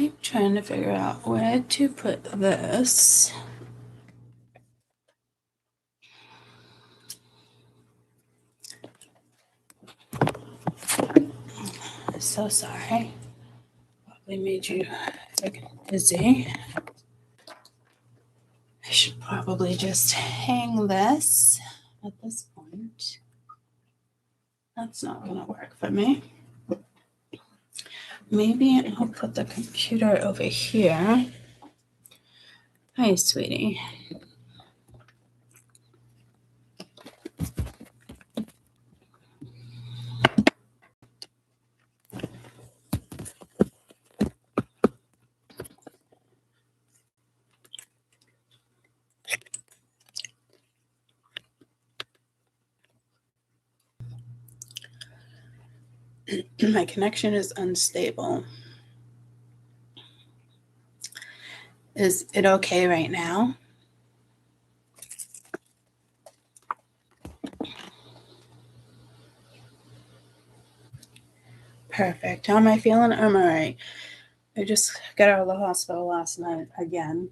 keep trying to figure out where to put this. So sorry. Probably made you dizzy. I should probably just hang this at this point. That's not going to work for me. Maybe I'll put the computer over here. Hi, sweetie. My connection is unstable. Is it okay right now? Perfect. How am I feeling? I'm all right. I just got out of the hospital last night again.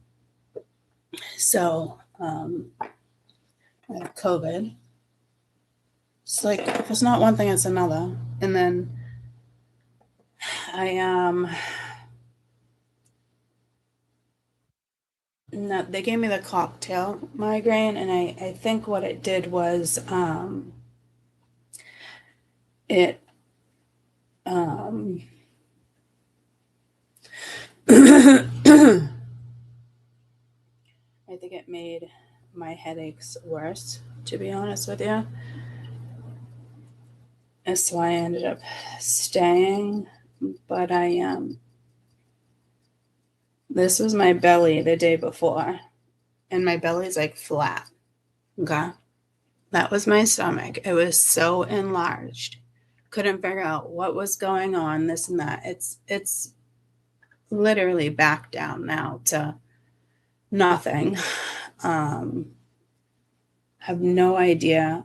So, I have COVID. It's like, if it's not one thing, it's another. And then no, they gave me the cocktail migraine, and I think what it did was it I think it made my headaches worse, to be honest with you. And so I ended up staying, but this was my belly the day before, and my belly's like flat. Okay. That was my stomach. It was so enlarged. Couldn't figure out what was going on, this and that. It's literally back down now to nothing. Have no idea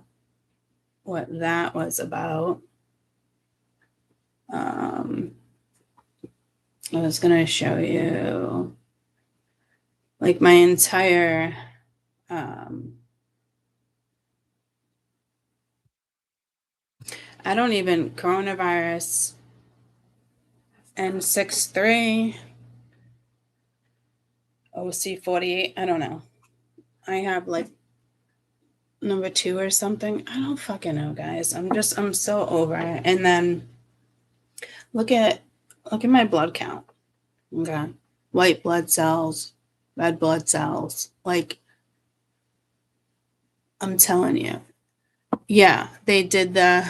what that was about. I was going to show you like my entire I don't even coronavirus N63 OC48. I don't know. I have like number 2 or something. I don't fucking know, guys. I'm so over it. And then look at my blood count. Okay. White blood cells, red blood cells. Like, I'm telling you. Yeah, they did the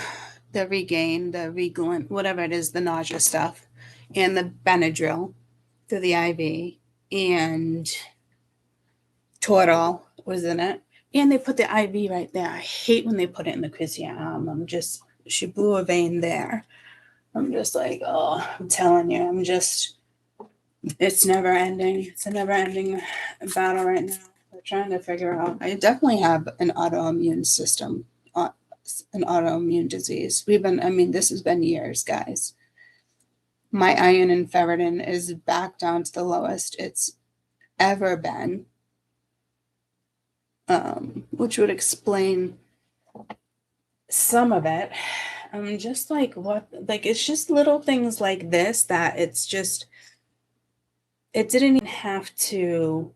Regain, the Reglan, whatever it is, the nausea stuff, and the Benadryl through the IV, and Toradol was in it. And they put the IV right there. I hate when they put it in the Christian arm. She blew a vein there. I'm just like, oh, I'm telling you, it's never ending. It's a never ending battle right now. We're trying to figure out. I definitely have an autoimmune system, an autoimmune disease. This has been years, guys. My iron and ferritin is back down to the lowest it's ever been, which would explain some of it. I'm just like, what? Like, it's just little things like this that it didn't even have to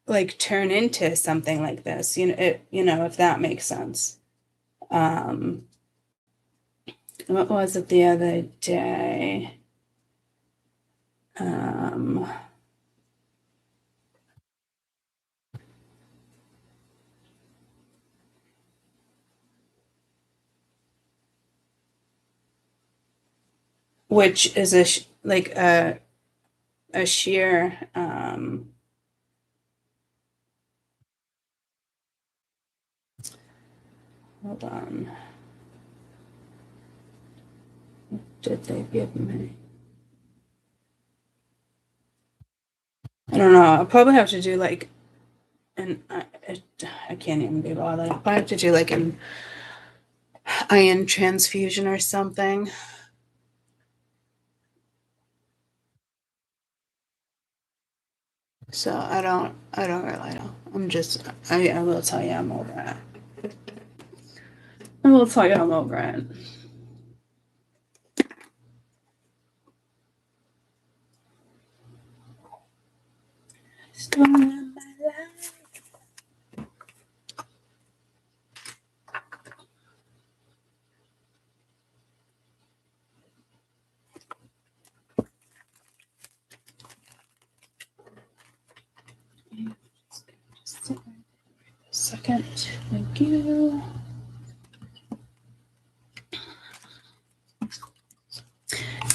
like turn into something like this, if that makes sense. What was it the other day? Which is a sheer hold on. What did they give me? I don't know. I'll probably have to do like I can't even be bothered. I'll probably have to do like an iron transfusion or something. So I don't really know. I will tell you I'm over it. I will tell you I'm over it. Story of my life. Just sit right there for a second. Thank you.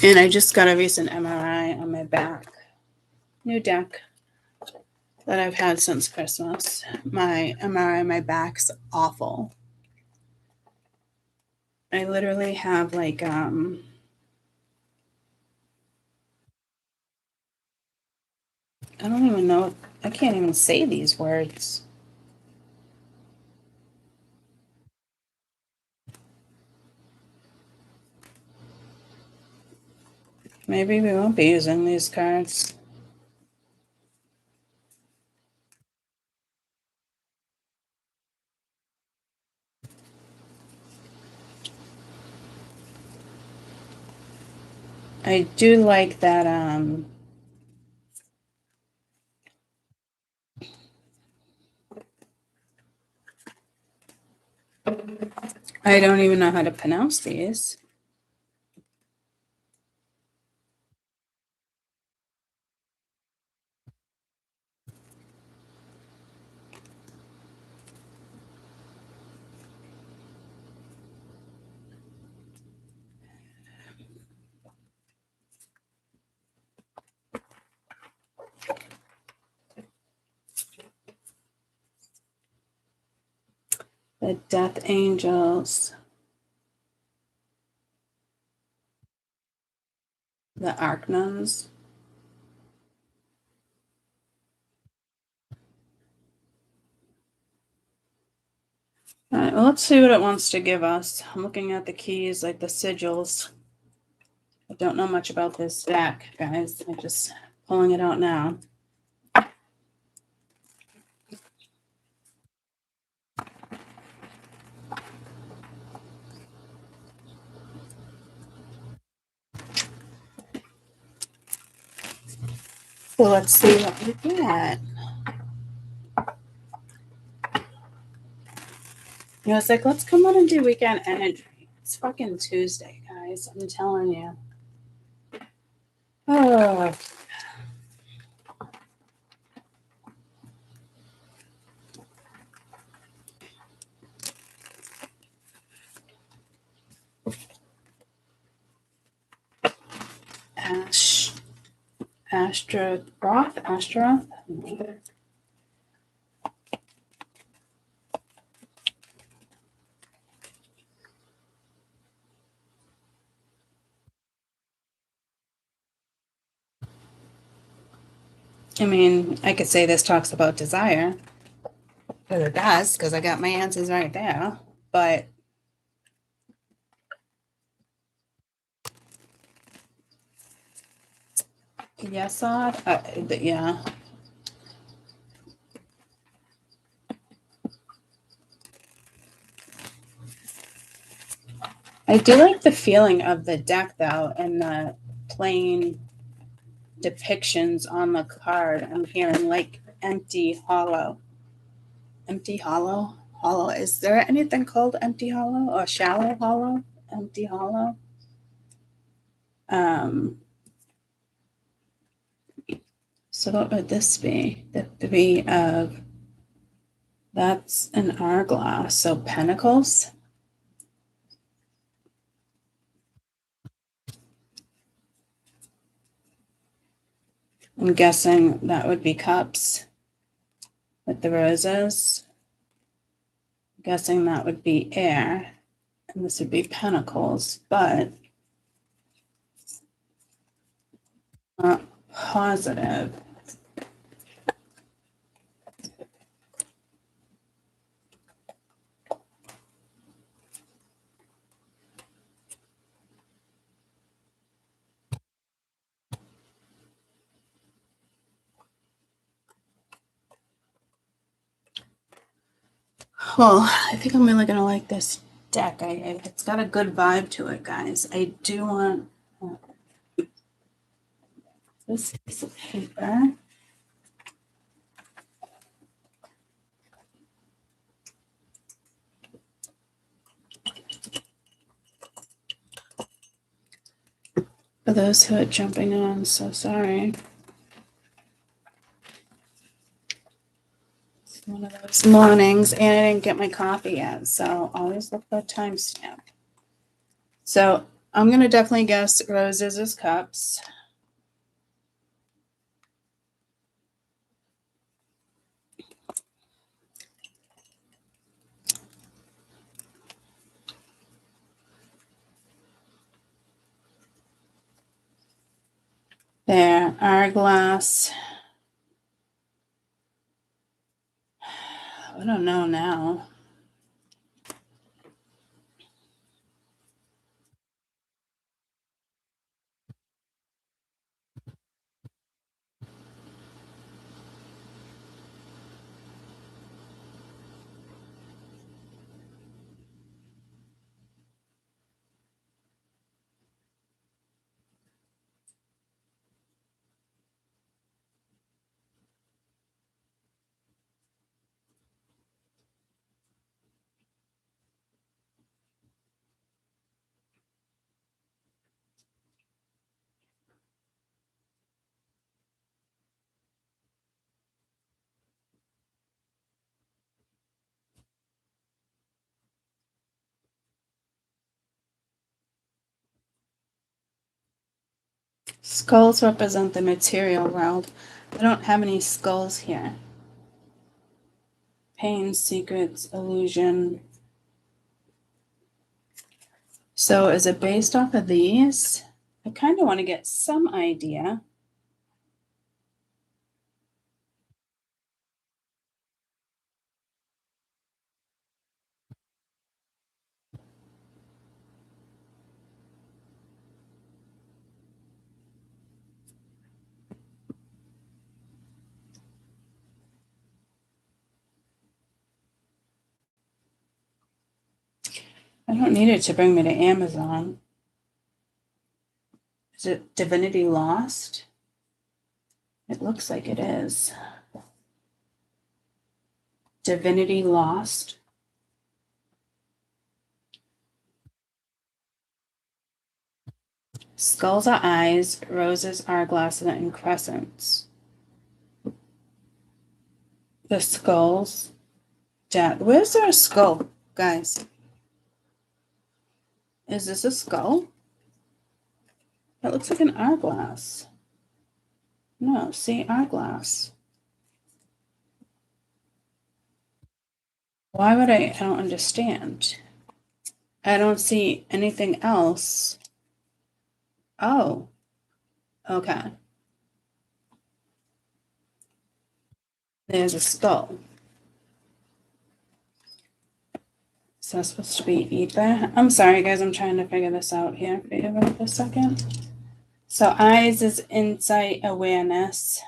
And I just got a recent MRI on my back. New deck that I've had since Christmas. My MRI on my back's awful. I literally have like I don't even know. I can't even say these words. Maybe we won't be using these cards. I do like that I don't even know how to pronounce these. The Death Angels, the Arcnuns. All right, well, let's see what it wants to give us. I'm looking at the keys, like the sigils. I don't know much about this deck, guys. I'm just pulling it out now. So let's see what we get. You know, it's like, let's come on and do weekend energy. It's fucking Tuesday, guys. I'm telling you. Oh, Astroth. I mean, I could say this talks about desire. Because it does, because I got my answers right there. But yes, yeah. I do like the feeling of the deck, though, and the plain depictions on the card. I'm hearing like empty, hollow. Empty, hollow? Hollow. Is there anything called empty, hollow or shallow, hollow? Empty, hollow? Um, so what would this be? The three of, that's an hourglass. So pentacles. I'm guessing that would be cups with the roses. I'm guessing that would be air. And this would be pentacles, but not positive. Well, I think I'm really gonna like this deck. It's got a good vibe to it, guys. I do want this piece of paper. For those who are jumping on, so sorry. It's one of those mornings, and I didn't get my coffee yet, so always look for a timestamp. So I'm gonna definitely guess roses as cups. There, hourglass. I don't know now. Skulls represent the material world. I don't have any skulls here. Pain, secrets, illusion. So is it based off of these? I kind of want to get some idea. I don't need it to bring me to Amazon. Is it Divinity Lost? It looks like it is. Divinity Lost. Skulls are eyes, roses are glasses and crescents. The skulls. Where's there a skull, guys? Is this a skull? That looks like an hourglass. No, see, hourglass. Why would I don't understand. I don't see anything else. Oh, okay. There's a skull. Is that supposed to be ether? I'm sorry, guys. I'm trying to figure this out here for you for a second. So eyes is insight, awareness.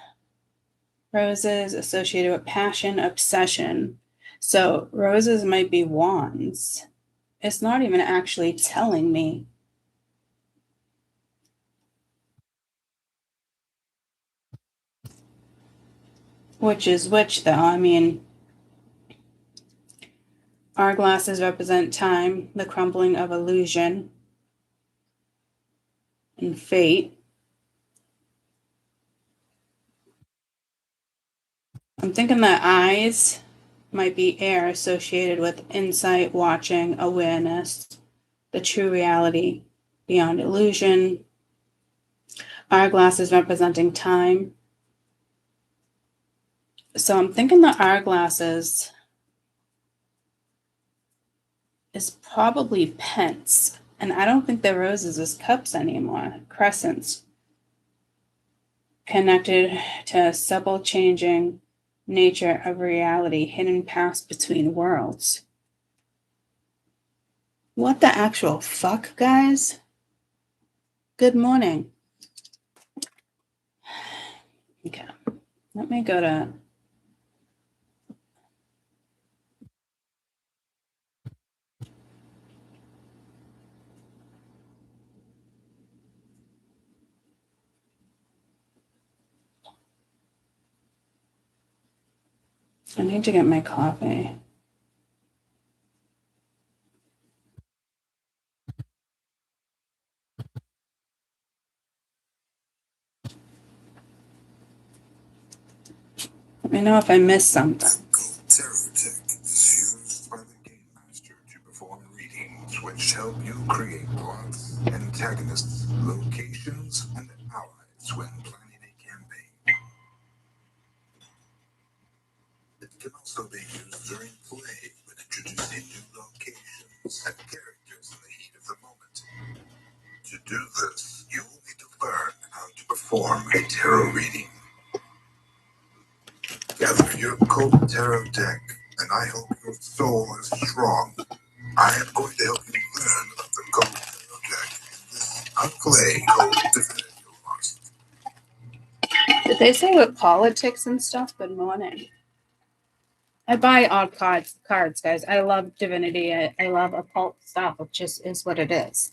Roses associated with passion, obsession. So roses might be wands. It's not even actually telling me. Which is which, though? I mean, hourglasses represent time, the crumbling of illusion, and fate. I'm thinking that eyes might be air associated with insight, watching, awareness, the true reality beyond illusion. Hourglasses representing time. So I'm thinking the hourglasses is probably pence. And I don't think the roses is cups anymore. Crescents. Connected to a subtle changing nature of reality, hidden past between worlds. What the actual fuck, guys? Good morning. Okay, let me go to I need to get my coffee. Let me know if I missed something. Tarot tech is used by the game master to perform readings which help you create plots, antagonists, locations, and allies when planning a campaign. It can also be used during play when introducing new locations and characters in the heat of the moment. To do this, you will need to learn how to perform a tarot reading. Gather your cold tarot deck, and I hope your soul is strong. I am going to help you learn about the cold tarot deck in this play called Divinity Lost. Did they say with politics and stuff? Good morning. I buy all cards, guys. I love divinity. I love occult stuff. It just is what it is.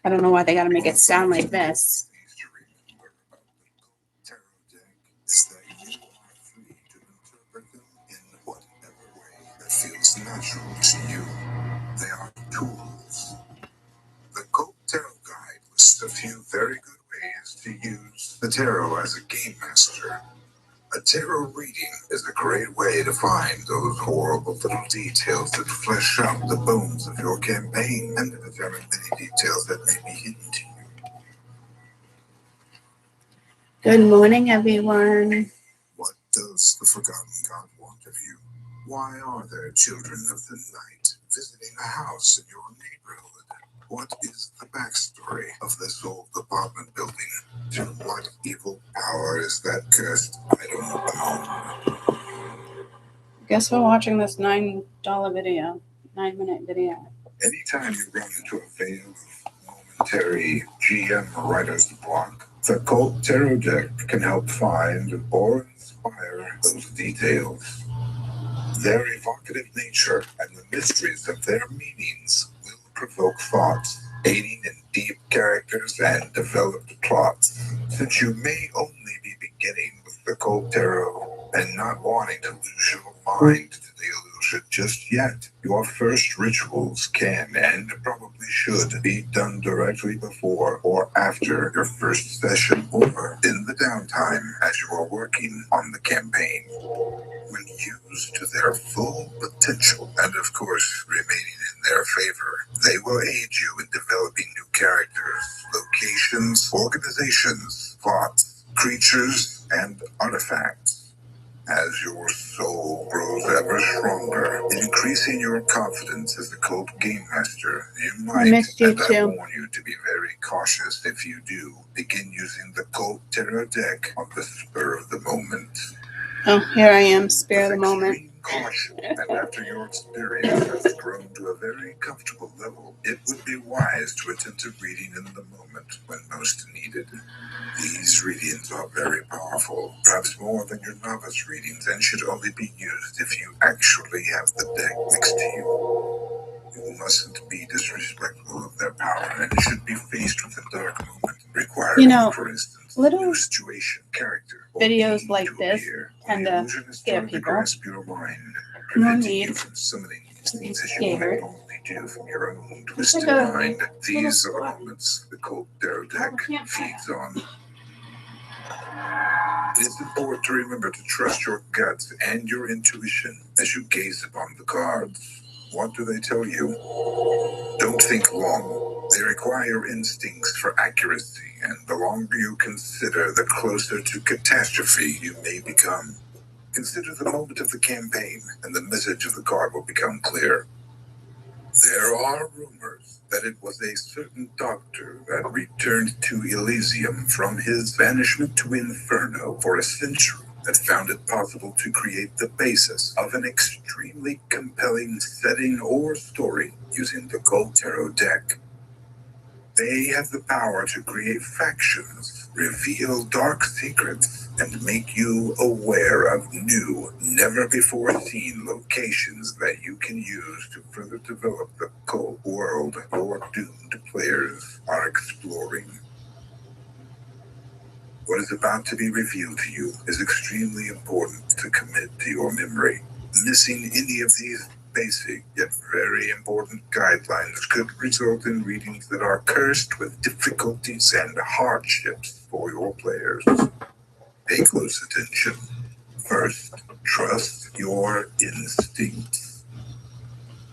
I don't know why they got to make it sound like this. Things to remember about the cold tarot deck is that you are free to interpret them in whatever way that feels natural to you. They are tools. The Cold Tarot Guide lists a few very good ways to use the tarot as a game master. A tarot reading is a great way to find those horrible little details that flesh out the bones of your campaign and to determine many details that may be hidden to you. Good morning, everyone. What does the Forgotten God want of you? Why are there children of the night visiting a house in your neighborhood? What is the backstory of this old apartment building? To what evil power is that cursed item bound? Guess we're watching this $9 video, 9-minute video. Anytime you run into a veil of momentary GM writer's block, the Cold Tarot deck can help find or inspire those details. Their evocative nature and the mysteries of their meanings will provoke thoughts, aiding in deep characters and developed plots. Since you may only be beginning with the Cold Tarot and not wanting to lose your mind to the illusion just yet, your first rituals can and probably should be done directly before or after your first session or in the downtime as you are working on the campaign. When used to their full potential, and of course remaining in their favor, they will aid you in developing new characters, locations, organizations, plots, creatures, and artifacts. As your soul grows ever stronger, increasing your confidence as the cult game master, you might, I warn you to be very cautious if you do begin using the Cult Tarot deck on the spur of the moment. Oh, here I am, spare the moment. Caution, and after your experience has grown to a very comfortable level, it would be wise to attempt a reading in the moment when most needed. These readings are very powerful, perhaps more than your novice readings, and should only be used if you actually have the deck next to you. You mustn't be disrespectful of their power, and should be faced with a dark moment requiring, for instance, little situation, character, videos like this tend to scare people. No need. Scared. Do from your own twisted mind. These are the moments the Cold Tarot deck feeds on. It is important to remember to trust your guts and your intuition as you gaze upon the cards. What do they tell you? Don't think long. They require your instincts for accuracy, and the longer you consider, the closer to catastrophe you may become. Consider the moment of the campaign, and the message of the card will become clear. There are rumors that it was a certain doctor that returned to Elysium from his banishment to Inferno for a century that found it possible to create the basis of an extremely compelling setting or story using the Cold Tarot deck. They have the power to create factions, reveal dark secrets, and make you aware of new, never-before-seen locations that you can use to further develop the cult world your doomed players are exploring. What is about to be revealed to you is extremely important to commit to your memory. Missing any of these basic yet very important guidelines could result in readings that are cursed with difficulties and hardships for your players. Pay close attention. First, trust your instincts.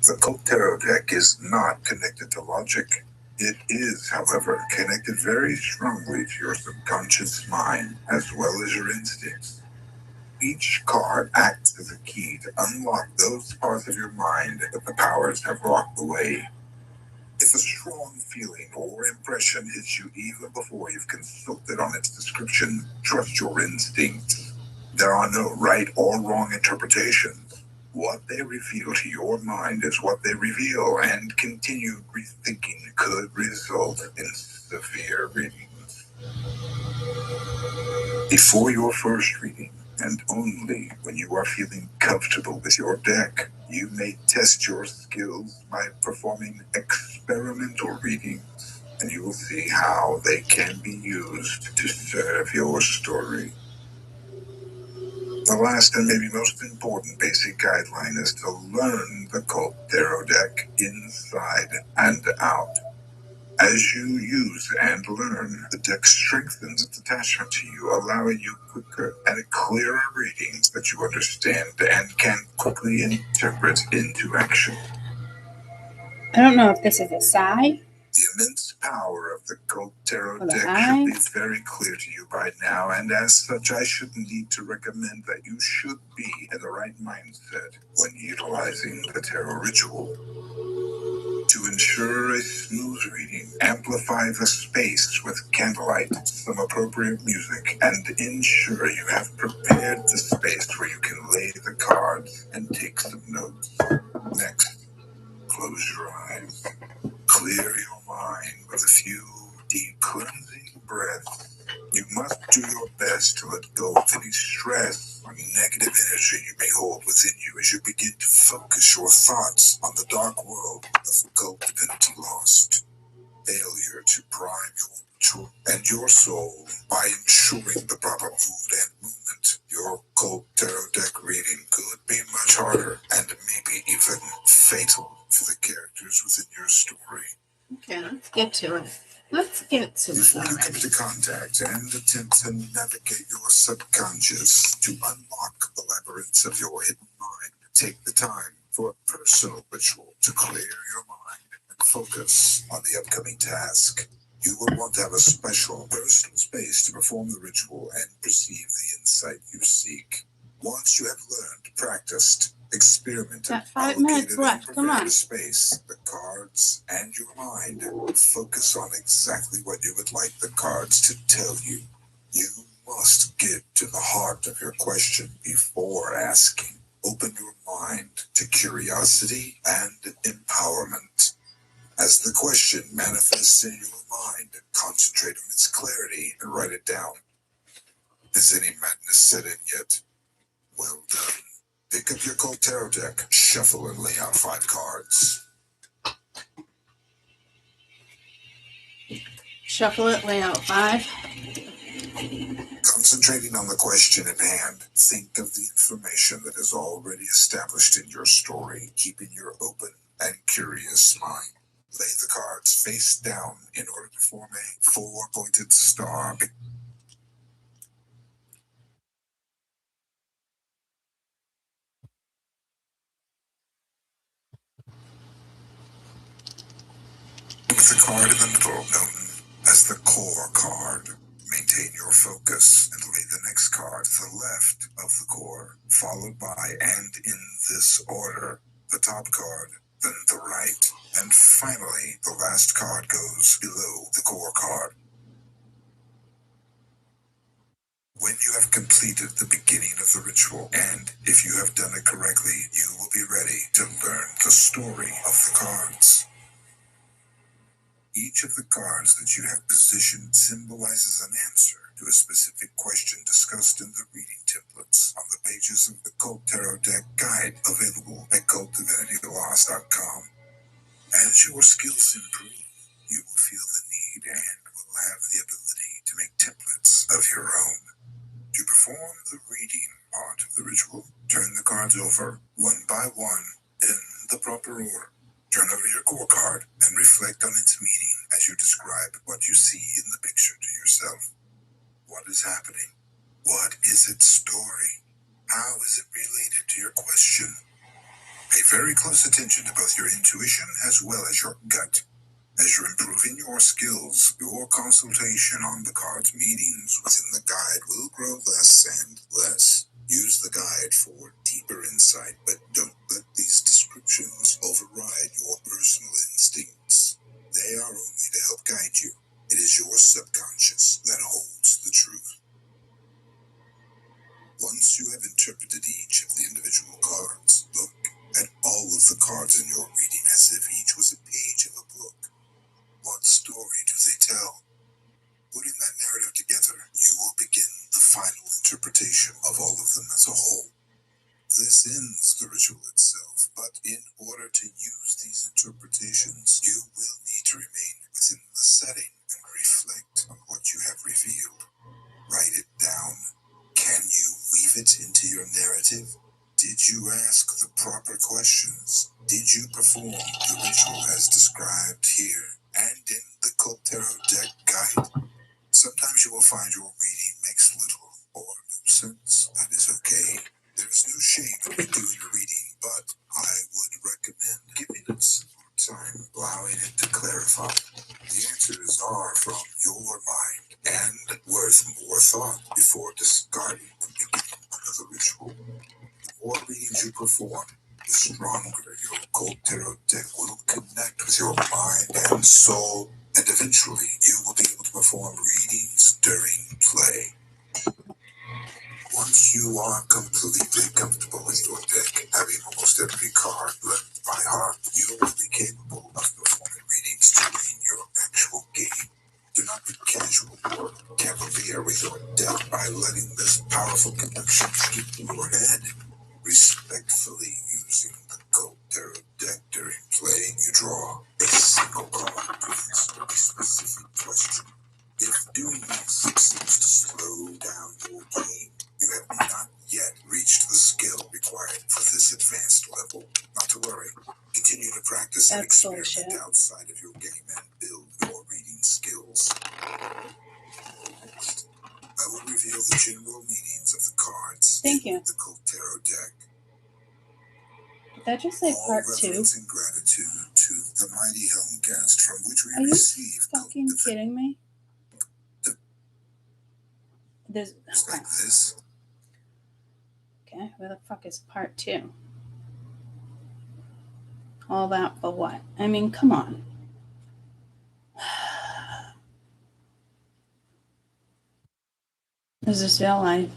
The Colt Tarot deck is not connected to logic. It is, however, connected very strongly to your subconscious mind as well as your instincts. Each card acts as a key to unlock those parts of your mind that the powers have locked away. If a strong feeling or impression hits you even before you've consulted on its description, trust your instincts. There are no right or wrong interpretations. What they reveal to your mind is what they reveal, and continued rethinking could result in severe readings. Before your first reading, and only when you are feeling comfortable with your deck, you may test your skills by performing experimental readings, and you will see how they can be used to serve your story. The last and maybe most important basic guideline is to learn the Colt Tarot deck inside and out. As you use and learn, the deck strengthens its attachment to you, allowing you quicker and clearer readings that you understand and can quickly interpret into action. I don't know if this is a sigh. The immense power of the Colt Tarot For the deck eye? should be very clear to you by now, and as such, I shouldn't need to recommend that you should be in the right mindset when utilizing the tarot ritual. To ensure a smooth reading, amplify the space with candlelight, some appropriate music, and ensure you have prepared the space where you can lay the cards and take some notes. Next, close your eyes. Clear your mind with a few deep cleansing breaths. You must do your best to let go of any stress or negative energy you may hold within you as you begin to focus your thoughts on the dark world of occult divinity lost. Failure to prime your ritual and your soul by ensuring the proper mood and movement. Your Colt Tarot deck reading could be much harder and maybe even fatal for the characters within your story. Okay, let's get to it. Before you come to contact and attempt to navigate your subconscious to unlock the labyrinths of your hidden mind, take the time for a personal ritual to clear your mind and focus on the upcoming task. You will want to have a special personal space to perform the ritual and receive the insight you seek. Once you have learned, practiced, experimented, Got 5 minutes left. Come on. the space, the cards, and your mind, focus on exactly what you would like the cards to tell you. You must get to the heart of your question before asking. Open your mind to curiosity and empowerment. As the question manifests in your mind, concentrate on its clarity and write it down. Has any madness set in yet? Well done. Pick up your Colt Tarot deck, shuffle and lay out 5 cards. Shuffle it, lay out 5. Concentrating on the question at hand, think of the information that is already established in your story, keeping your open and curious mind. Lay the cards face down in order to form a 4-pointed star. With the card in the middle, known as the core card, maintain your focus and lay the next card to the left of the core, followed by, and in this order, the top card, then the right, and finally, the last card goes below the core card. When you have completed the beginning of the ritual, and if you have done it correctly, you will be ready to learn the story of the cards. Each of the cards that you have positioned symbolizes an answer to a specific question discussed in the reading templates on the pages of the Colt Tarot deck guide available at CultDivinityLost.com. As your skills improve, you will feel the need and will have the ability to make templates thoughts of your own. To perform the reading part of the ritual, turn the cards over one by one in the proper order. Turn over your core card and reflect on its meaning as you describe what you see in the picture to yourself. What is happening? What is its story? How is it related to your question? Pay very close attention to both your intuition as well as your gut. As you're improving your skills, your consultation on the card's meanings within the guide will grow less and less. Use the guide for deeper insight, but don't let these descriptions override your personal instincts. They are only to help guide you. It is your subconscious that holds the truth. Once you have interpreted each of the individual cards, look at all of the cards in your reading as if each was a page of a book. What story do they tell? Putting that narrative together, you will begin the final interpretation of all of them as a whole. This ends the ritual itself, but in order to use these interpretations, you will need to remain within the setting and reflect on what you have revealed. Write it down. Can you weave it into your narrative? Did you ask the proper questions? Did you perform the ritual as described here and in the Cult Tarot deck guide? Sometimes you will find your reading makes little or no sense. That is okay. There is no shame in doing a reading, but I would recommend giving it some more time, allowing it to clarify. The answers are from your mind and worth more thought before discarding the beginning of the ritual. The more readings you perform, the stronger your Cult Tarot deck will connect with your mind and soul, and eventually you will be able to perform readings during play. Once you are completely comfortable with your deck, having almost every card learned by heart, you will be capable of performing readings during your actual game. Do not be casual or cavalier with your deck by letting this powerful connection skip through your head. Respectfully using the Cult Tarot deck during play, you draw a single card to answer a specific question. If doing this seems to slow down your game, you have not yet reached the skill required for this advanced level. Not to worry. Continue to practice and experiment outside of your game and build your reading skills. Next, I will reveal the general meanings of the cards in the Cult Tarot deck. Did that just say part 2? Referencing gratitude to the mighty Helmcast from which we receive. Are you fucking kidding me? There's like this. Okay, where the fuck is part 2? All that for what? I mean, come on. Is this real life?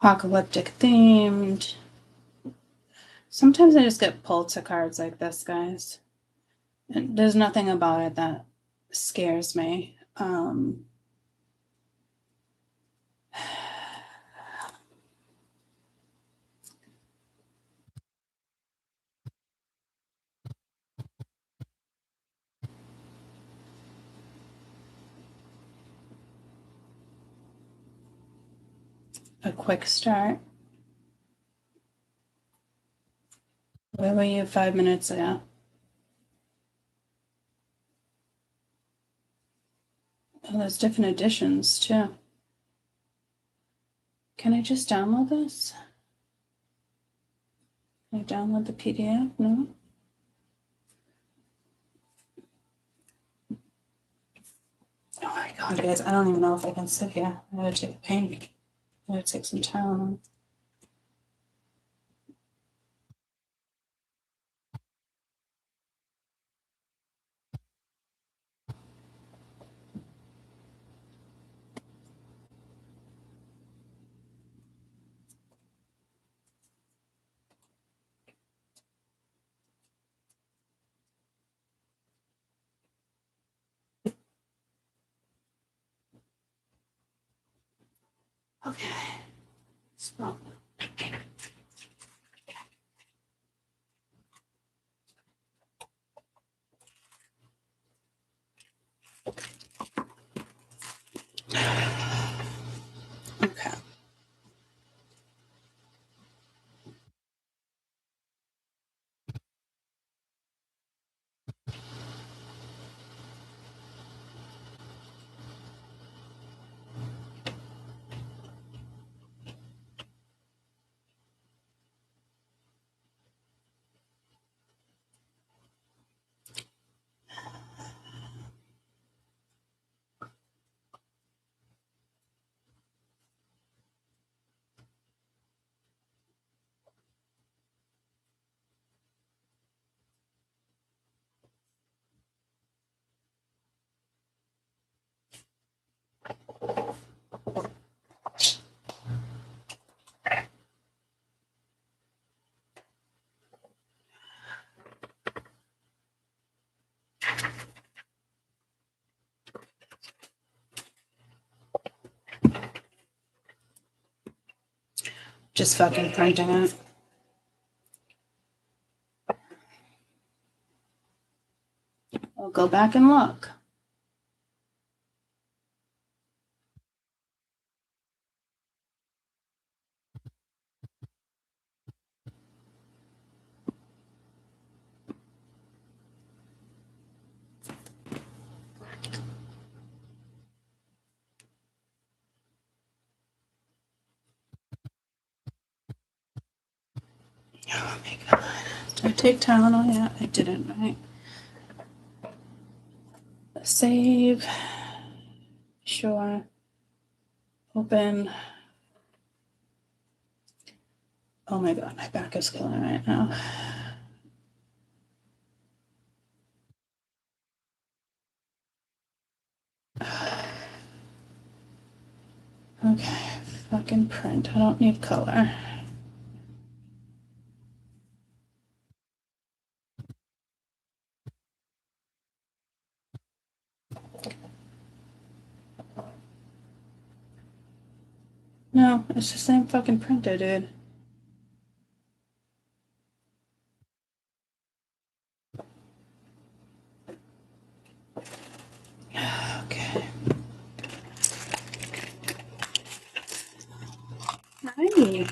Apocalyptic themed. Sometimes I just get pulled to cards like this, guys. And there's nothing about it that scares me. A quick start. Where were you 5 minutes ago? Oh, there's different editions too. Can I just download this? Can I download the PDF? No? Oh my god, guys, I don't even know if I can sit here. I gotta take a pain. I gotta take some time. Okay. Stop. Okay. Just fucking printing it. I'll go back and look. Oh my god. Did I take Tylenol yet? I didn't, right? Save. Sure. Open. Oh my god, my back is killing right now. Okay, fucking print. I don't need color. No, it's the same fucking printer, dude. Okay. Hi.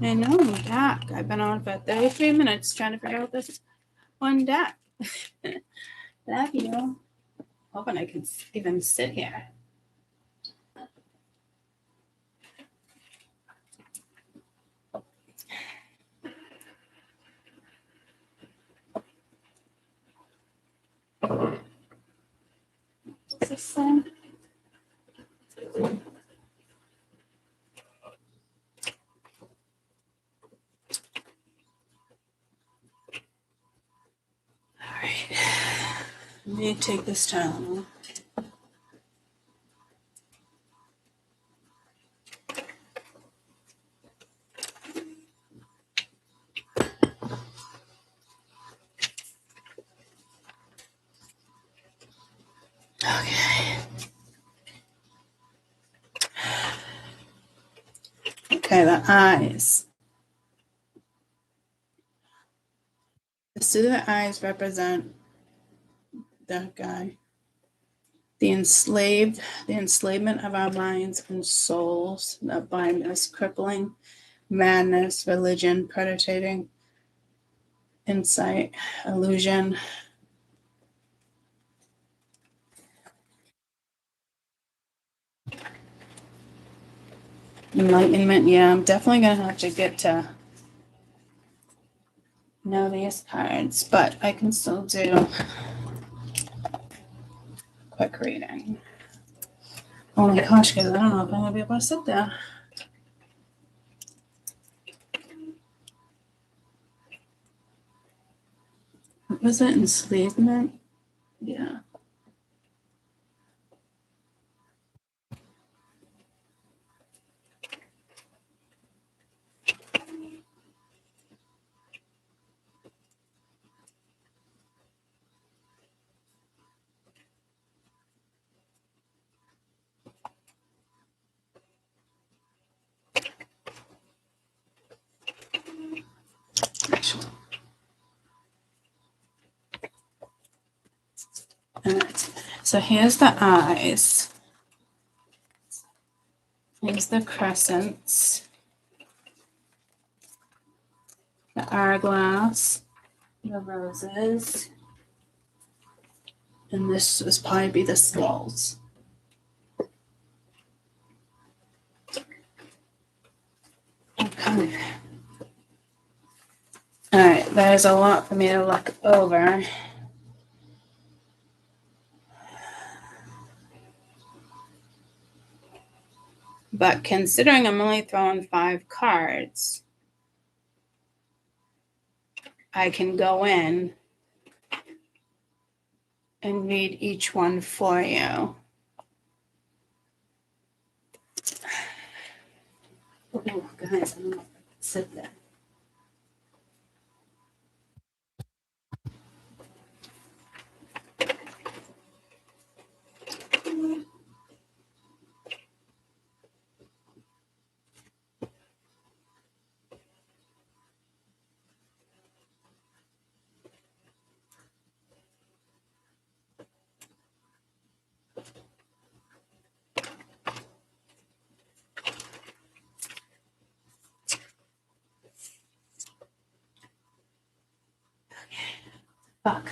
I know, I'm back. I've been on for 33 minutes trying to figure out this one deck. Love you. Hoping I can even sit here. What's this thing? All right. Let me take this Tylenol. Okay. Okay, the eyes. The suit of the eyes represent that guy. The enslavement of our minds and souls that bind us, crippling madness, religion, predating, insight, illusion. Enlightenment. Yeah, I'm definitely gonna have to get to know these cards, but I can still do quick reading. Oh my gosh, because I don't know if I'm gonna be able to sit there. What was it? Enslavement? Yeah. actually. Alright, so here's the eyes. Here's the crescents. The hourglass. The roses. And this would probably be the skulls. Okay. Alright, there's a lot for me to look over. But considering I'm only throwing 5 cards, I can go in and read each one for you. Oh, guys, I don't know if I can sit there. Fuck.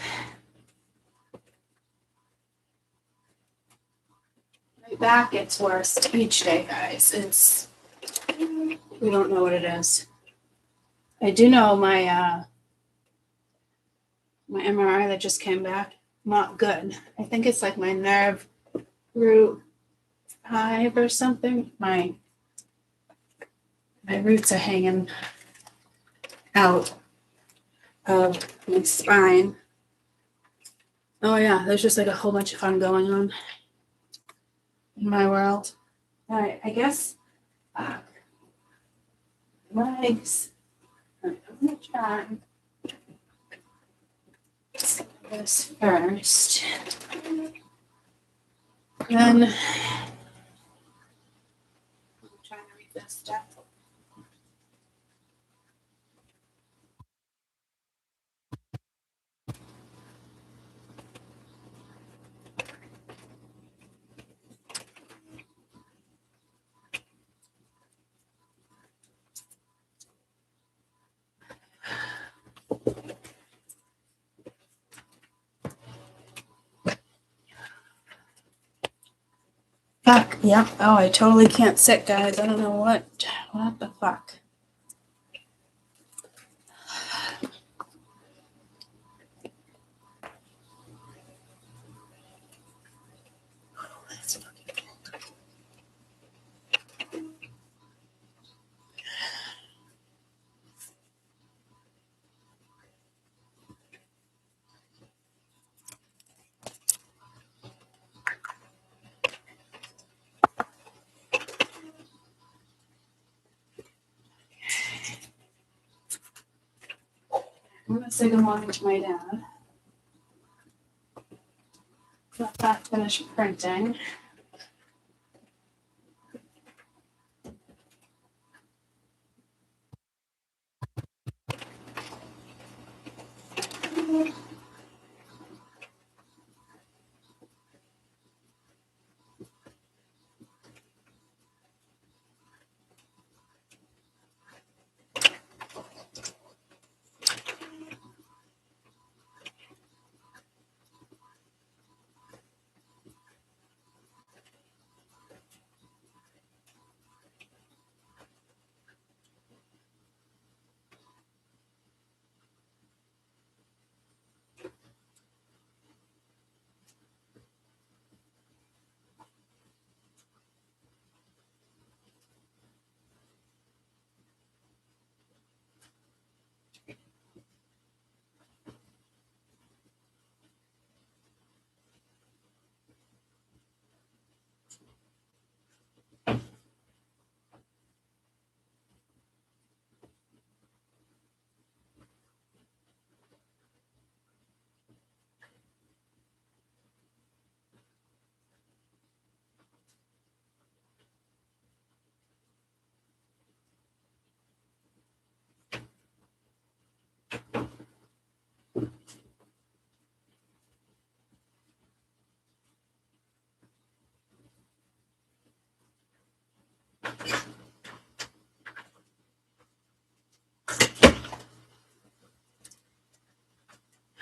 My back gets worse each day, guys. We don't know what it is. I do know my MRI that just came back, not good. I think it's like my nerve root 5 or something. My roots are hanging out of my spine. Oh yeah, there's just like a whole bunch of fun going on in my world. All right, I guess legs. I'm gonna try this first. Then I'm trying to read this stuff. Fuck, yep. Oh, I totally can't sit, guys. I don't know what the fuck. I'm gonna say good morning to my dad. Let that finish printing.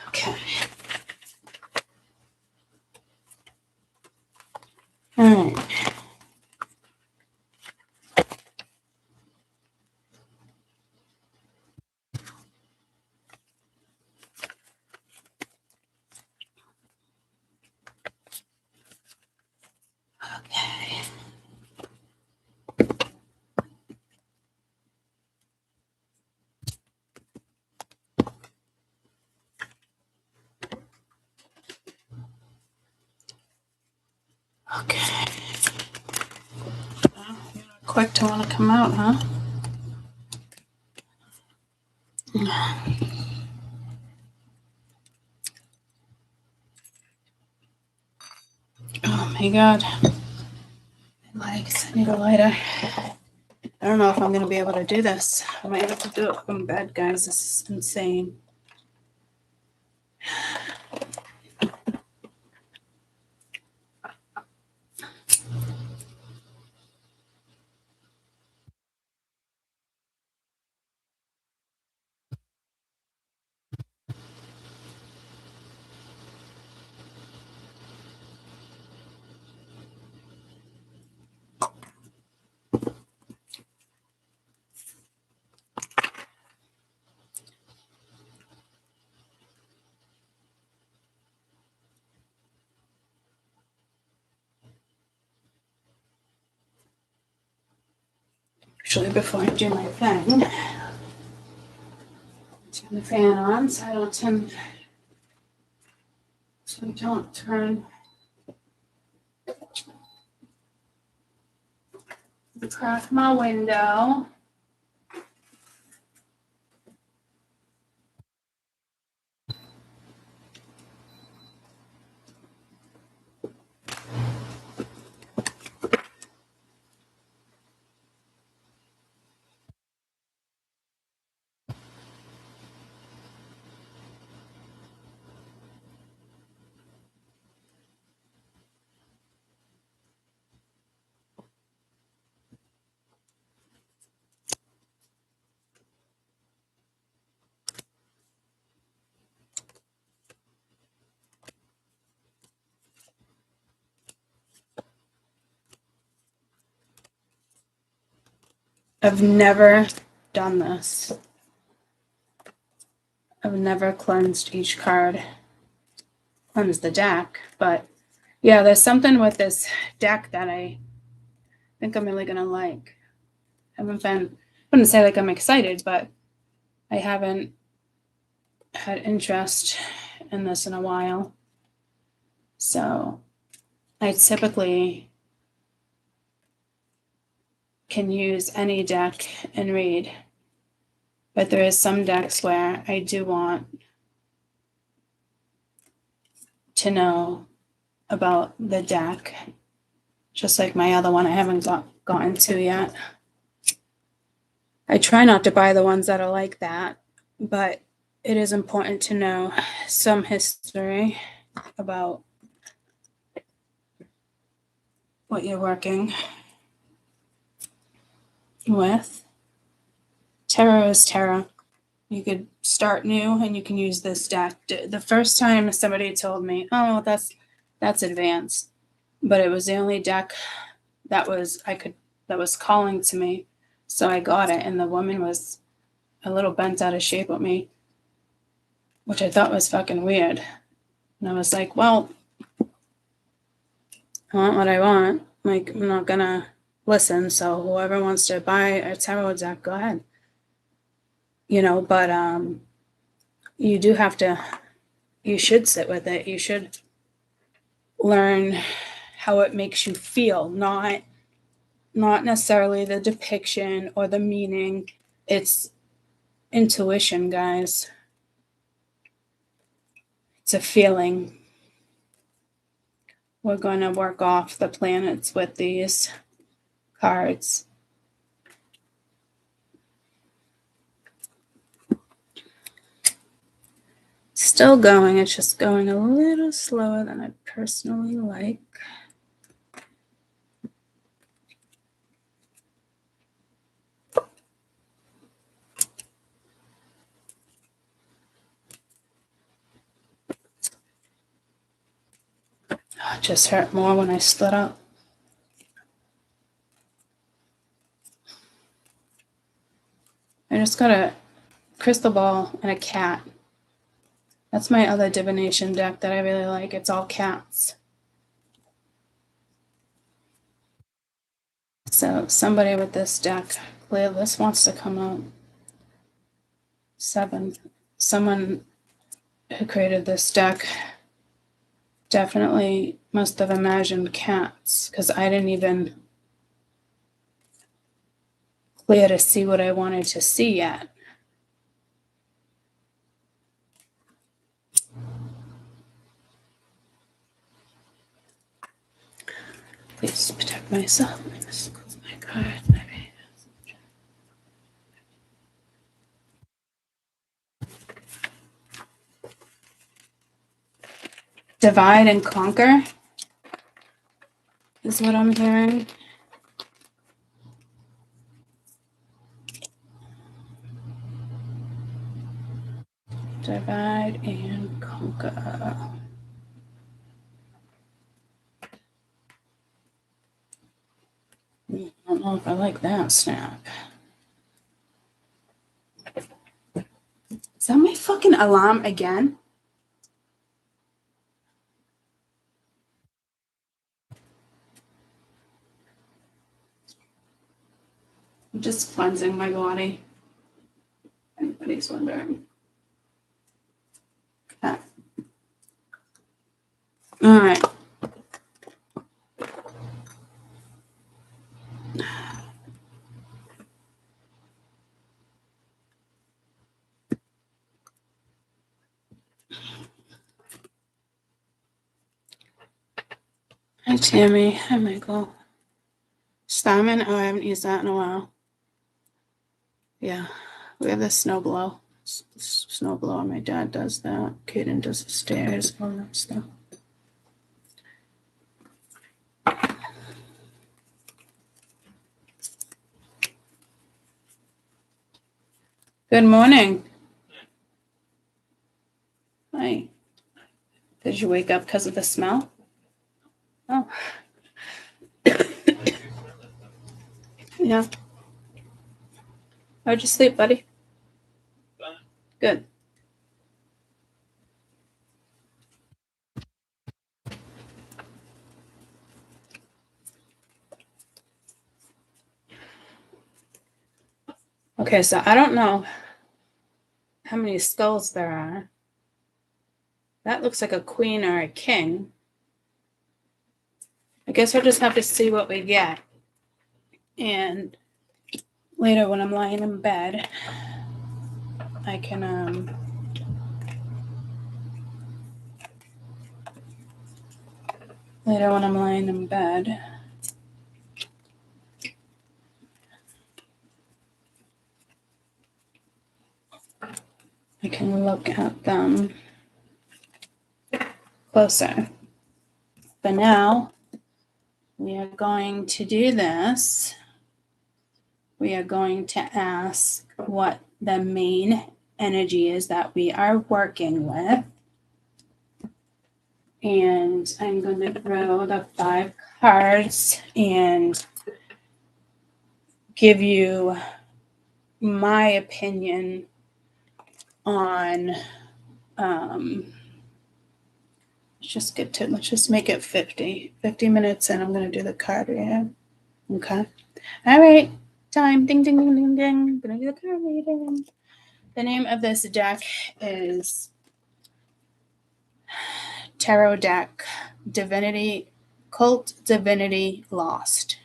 Okay. All right. Okay. Okay. Well, you're not quick to want to come out, huh? Oh my God. My legs. I need a lighter. I don't know if I'm going to be able to do this. I might have to do it from bed, guys. This is insane. Actually, before I do my thing, turn the fan on so I don't turn across my window. I've never done this. I've never cleansed each card, cleansed the deck, but yeah, there's something with this deck that I think I'm really gonna like. I wouldn't say like I'm excited, but I haven't had interest in this in a while. So I typically can use any deck and read, but there is some decks where I do want to know about the deck, just like my other one I haven't gotten to yet. I try not to buy the ones that are like that, but it is important to know some history about what you're working with. Tarot is tarot. You could start new and you can use this deck. The first time somebody told me, oh, that's advanced, but it was the only deck that was calling to me. So I got it, and the woman was a little bent out of shape with me, which I thought was fucking weird. And I was like, well, I want what I want. Like, I'm not gonna listen. So whoever wants to buy a tarot deck, go ahead. But you do have to, you should sit with it. You should learn how it makes you feel, not necessarily the depiction or the meaning. It's intuition, guys. It's a feeling. We're going to work off the planets with these cards. still going. It's just going a little slower than I personally like. It just hurt more when I stood up. I just got a crystal ball and a cat. That's my other divination deck that I really like. It's all cats. So somebody with this deck, this wants to come out. 7. Someone who created this deck definitely must have imagined cats, because I didn't even clear to see what I wanted to see yet. Please protect myself. This is my card. Divide and conquer is what I'm hearing. Divide and conquer. I don't know if I like that snap. Is that my fucking alarm again? I'm just cleansing my body. Anybody's wondering. Okay. All right. Hi, Tammy. Hi, Michael. Simon. Oh, I haven't used that in a while. Yeah, we have the snow blow. Snow blower. My dad does that. Kaden does the stairs. All that stuff. Good morning. Hi. Did you wake up because of the smell? Oh. Yeah. How'd you sleep, buddy? Good. Okay, so I don't know how many skulls there are. That looks like a queen or a king. I guess we'll just have to see what we get. And later when I'm lying in bed, I can later when I'm lying in bed, I can look at them closer. But now we are going to do this. We are going to ask what the main energy is that we are working with. And I'm going to throw the 5 cards and give you my opinion on let's just make it 50 minutes, and I'm going to do the card reading. Okay. All right. Time. Ding, ding, ding, ding, ding. I'm going to do the card reading. The name of this deck is Tarot Deck Divinity, Cult Divinity Lost.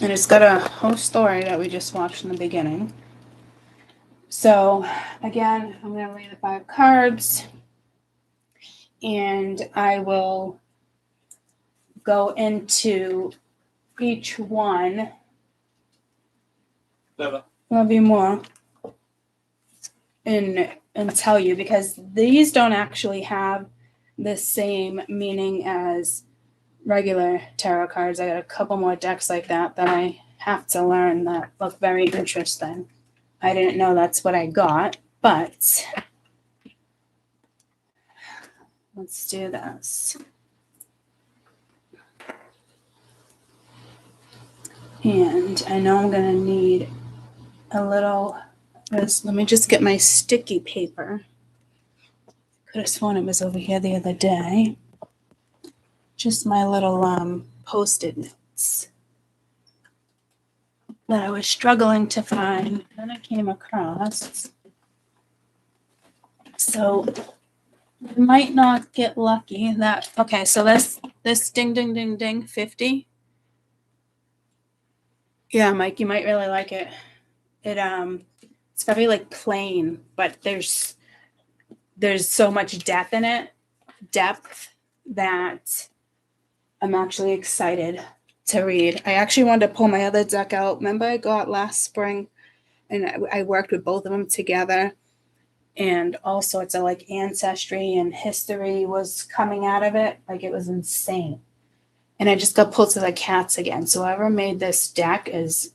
And it's got a whole story that we just watched in the beginning. So, again, I'm going to lay the 5 cards, and I will go into each one love you more and tell you, because these don't actually have the same meaning as regular tarot cards. I got a couple more decks like that I have to learn that look very interesting. I didn't know that's what I got, but let's do this. And I know I'm going to need a little, let me just get my sticky paper. Could have sworn it was over here the other day. Just my little Post-it notes that I was struggling to find. Then I came across. So I might not get lucky. Okay, so this ding ding ding ding 50. Yeah, Mike, you might really like it. It's very like plain, but there's so much depth in it. Depth that I'm actually excited to read. I actually wanted to pull my other deck out. Remember I got last spring, and I worked with both of them together, and all sorts of like ancestry and history was coming out of it. Like it was insane. And I just got pulled to the cats again. So whoever made this deck is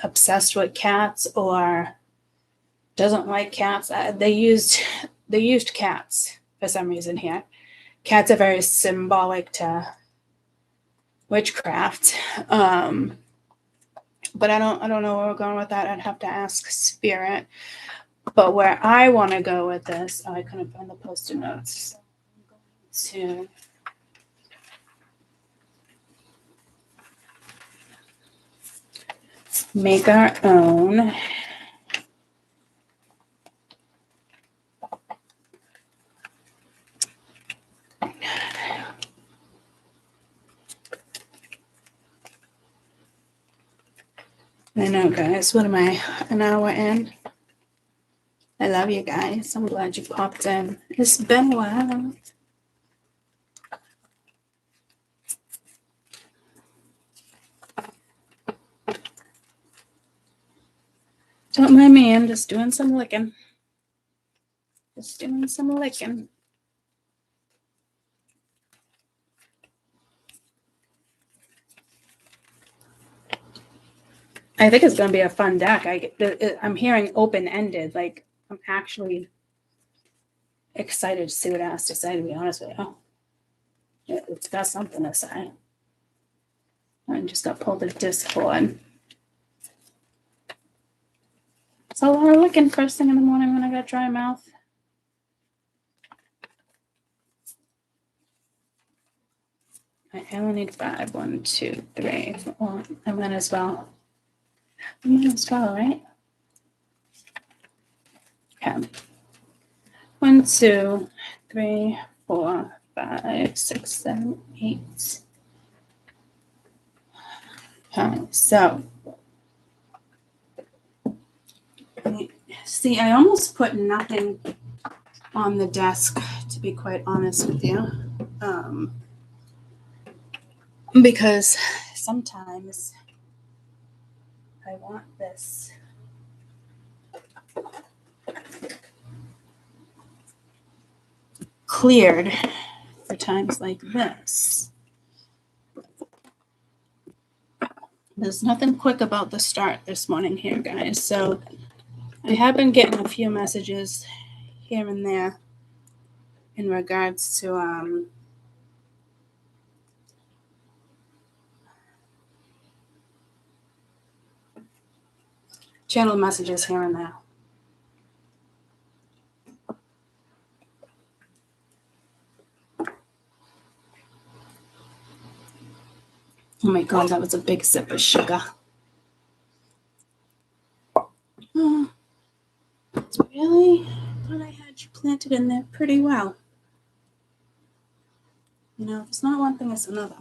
obsessed with cats or doesn't like cats. They used cats for some reason here. Cats are very symbolic to witchcraft. But I don't know where we're going with that. I'd have to ask Spirit. But where I want to go with this, I couldn't find the Post-it notes. So I'm going to make our own. I know, guys. What am I? An hour in? I love you guys. I'm glad you popped in. It's been a while. Don't mind me. I'm just doing some licking. Just doing some licking. I think it's going to be a fun deck. I'm hearing open-ended. Like, I'm actually excited to see what it has to say, to be honest with you. It's got something to say. I just got pulled a Discord. It's a lot of licking first thing in the morning when I got dry mouth. I only need 5. 1, 2, 3, 4. I might as well. Right? Okay. 1, 2, 3, 4, 5, 6, 7, 8. Okay, so see, I almost put nothing on the desk, to be quite honest with you, because sometimes I want this cleared for times like this. There's nothing quick about the start this morning here, guys. So I have been getting a few messages here and there in regards to channel messages here and there. Oh my God, that was a big sip of sugar. Oh, really? I thought I had you planted in there pretty well. You know, if it's not one thing, it's another.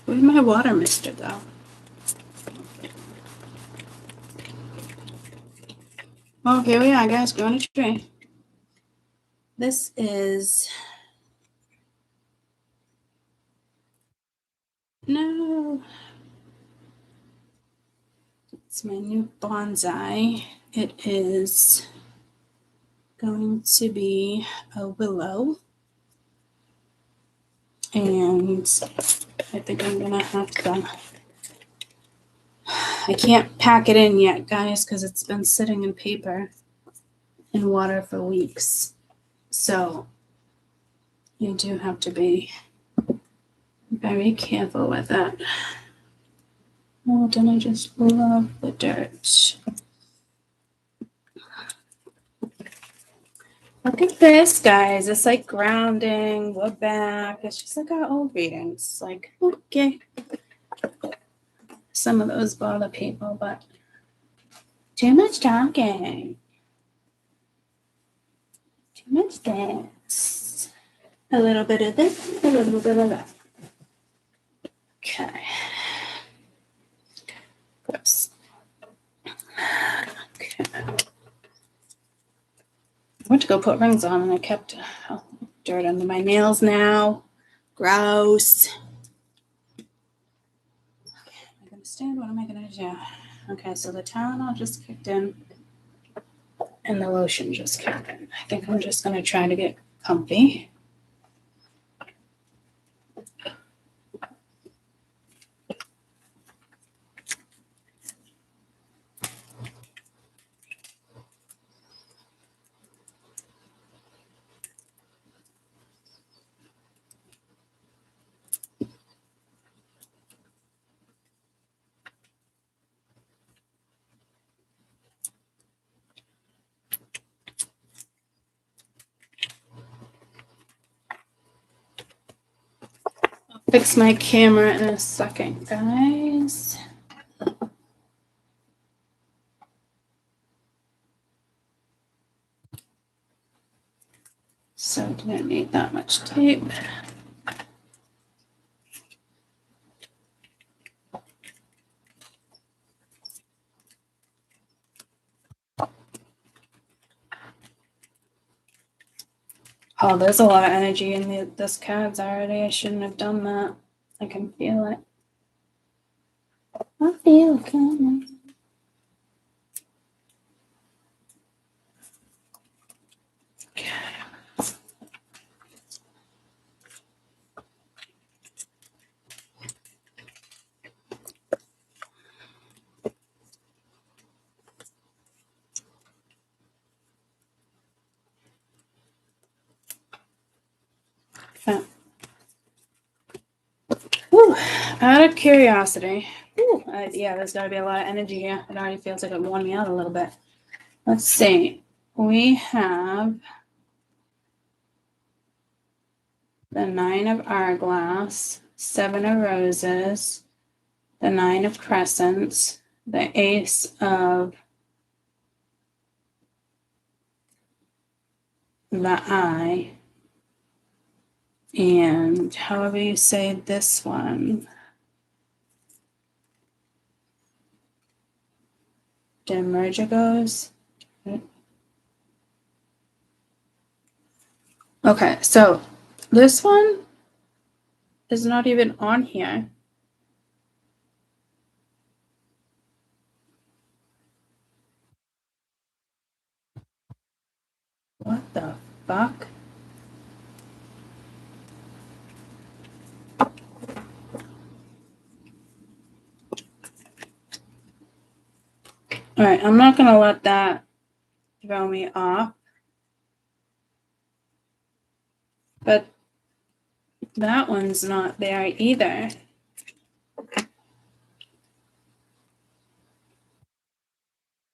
Where'd my water mister go? Oh, here we are, guys. Growing a tree. This is No. It's my new bonsai. It is going to be a willow. And I think I'm gonna have to, I can't pack it in yet, guys, because it's been sitting in paper and water for weeks. So you do have to be very careful with it. Oh, don't I just love the dirt? Look at this, guys. It's like grounding. We're back. It's just like our old readings. It's like, okay. Some of those bother people, but too much talking. Too much this. A little bit of this, a little bit of that. Okay. Gross. Okay. I went to go put rings on and I kept dirt under my nails now. Gross. Okay, am I going to stand? What am I going to do? Okay, so the Tylenol just kicked in and the lotion just kicked in. I think I'm just going to try to get comfy. Fix my camera in a second, guys. So didn't need that much tape. Oh, there's a lot of energy in this cards already. I shouldn't have done that. I can feel it. I feel it coming. Okay. Whew. Out of curiosity. Yeah, there's got to be a lot of energy here. It already feels like it wore me out a little bit. Let's see. We have the 9 of Hourglass, 7 of Roses, the 9 of Crescents, the Ace of the Eye, and however you say this one, Demergigos. Okay, so this one is not even on here. What the fuck? All right, I'm not going to let that throw me off. But that one's not there either.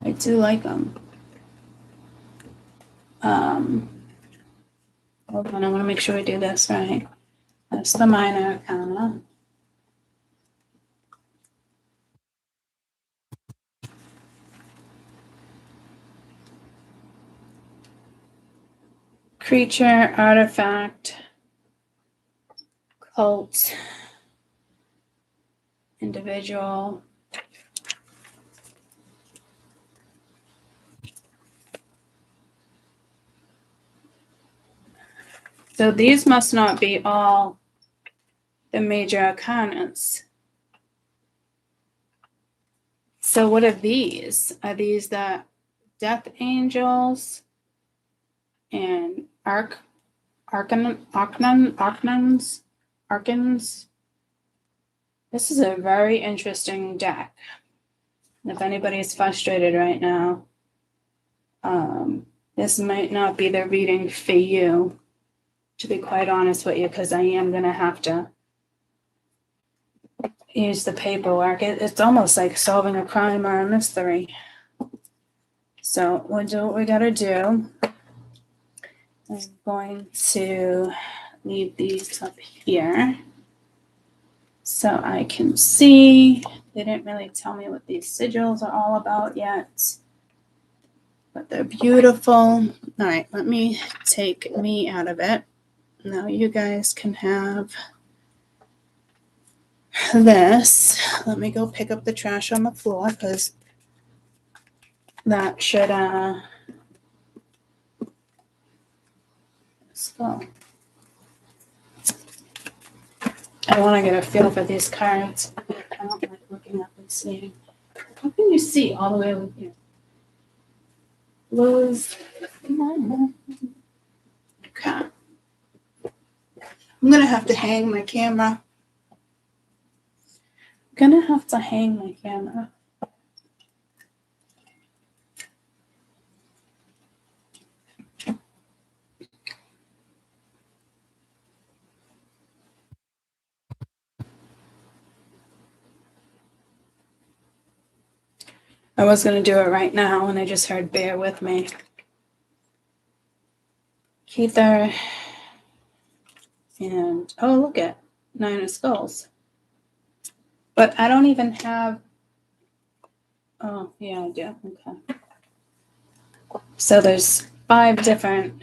I do like them. Hold on, I want to make sure we do this right. That's the minor arcana. Creature, artifact, cult, individual. So these must not be all the major arcanas. So what are these? Are these the death angels and arcans? This is a very interesting deck. If anybody's frustrated right now, this might not be the reading for you, to be quite honest with you, because I am going to have to use the paperwork. It's almost like solving a crime or a mystery. So we'll do what we got to do. I'm going to leave these up here so I can see. They didn't really tell me what these sigils are all about yet, but they're beautiful. All right, let me take me out of it. Now you guys can have this. Let me go pick up the trash on the floor because that should let's go. I want to get a feel for these cards. I don't like looking up and seeing. How can you see all the way over here? Blues. Okay. I'm gonna have to hang my camera. I was going to do it right now, and I just heard bear with me. Keither. And, oh, look at 9 of Skulls. But I don't even have, oh, yeah, I do. Okay. So there's 5 different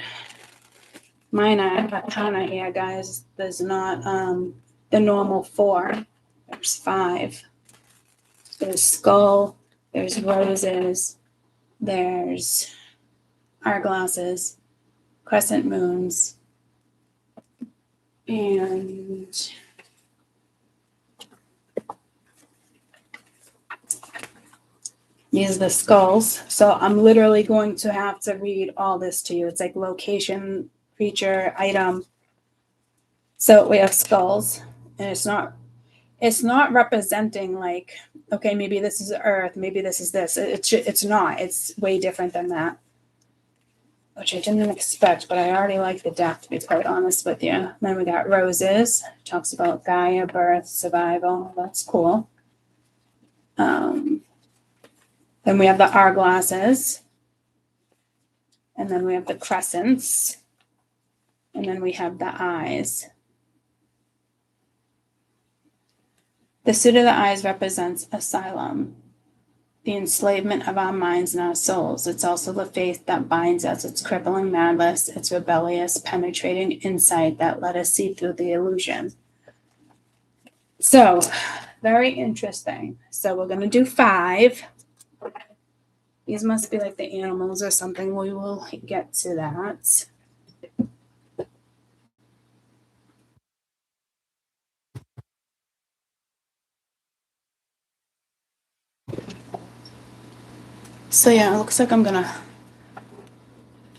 minor arcana here, guys. There's not the normal 4. There's 5. There's skull. There's roses, there's hourglasses, crescent moons, and these are the skulls. So I'm literally going to have to read all this to you. It's like location, creature, item. So we have skulls, and it's not representing like, okay, maybe this is Earth, maybe this is this. It's not. It's way different than that, which I didn't expect, but I already like the deck, to be quite honest with you. Then we got roses. Talks about Gaia, birth, survival. That's cool. Then we have the hourglasses. And then we have the crescents. And then we have the eyes. The suit of the eyes represents asylum, the enslavement of our minds and our souls. It's also the faith that binds us. It's crippling madness. It's rebellious, penetrating insight that let us see through the illusion. So, very interesting. So we're going to do 5. These must be like the animals or something. We will get to that. So yeah, it looks like I'm gonna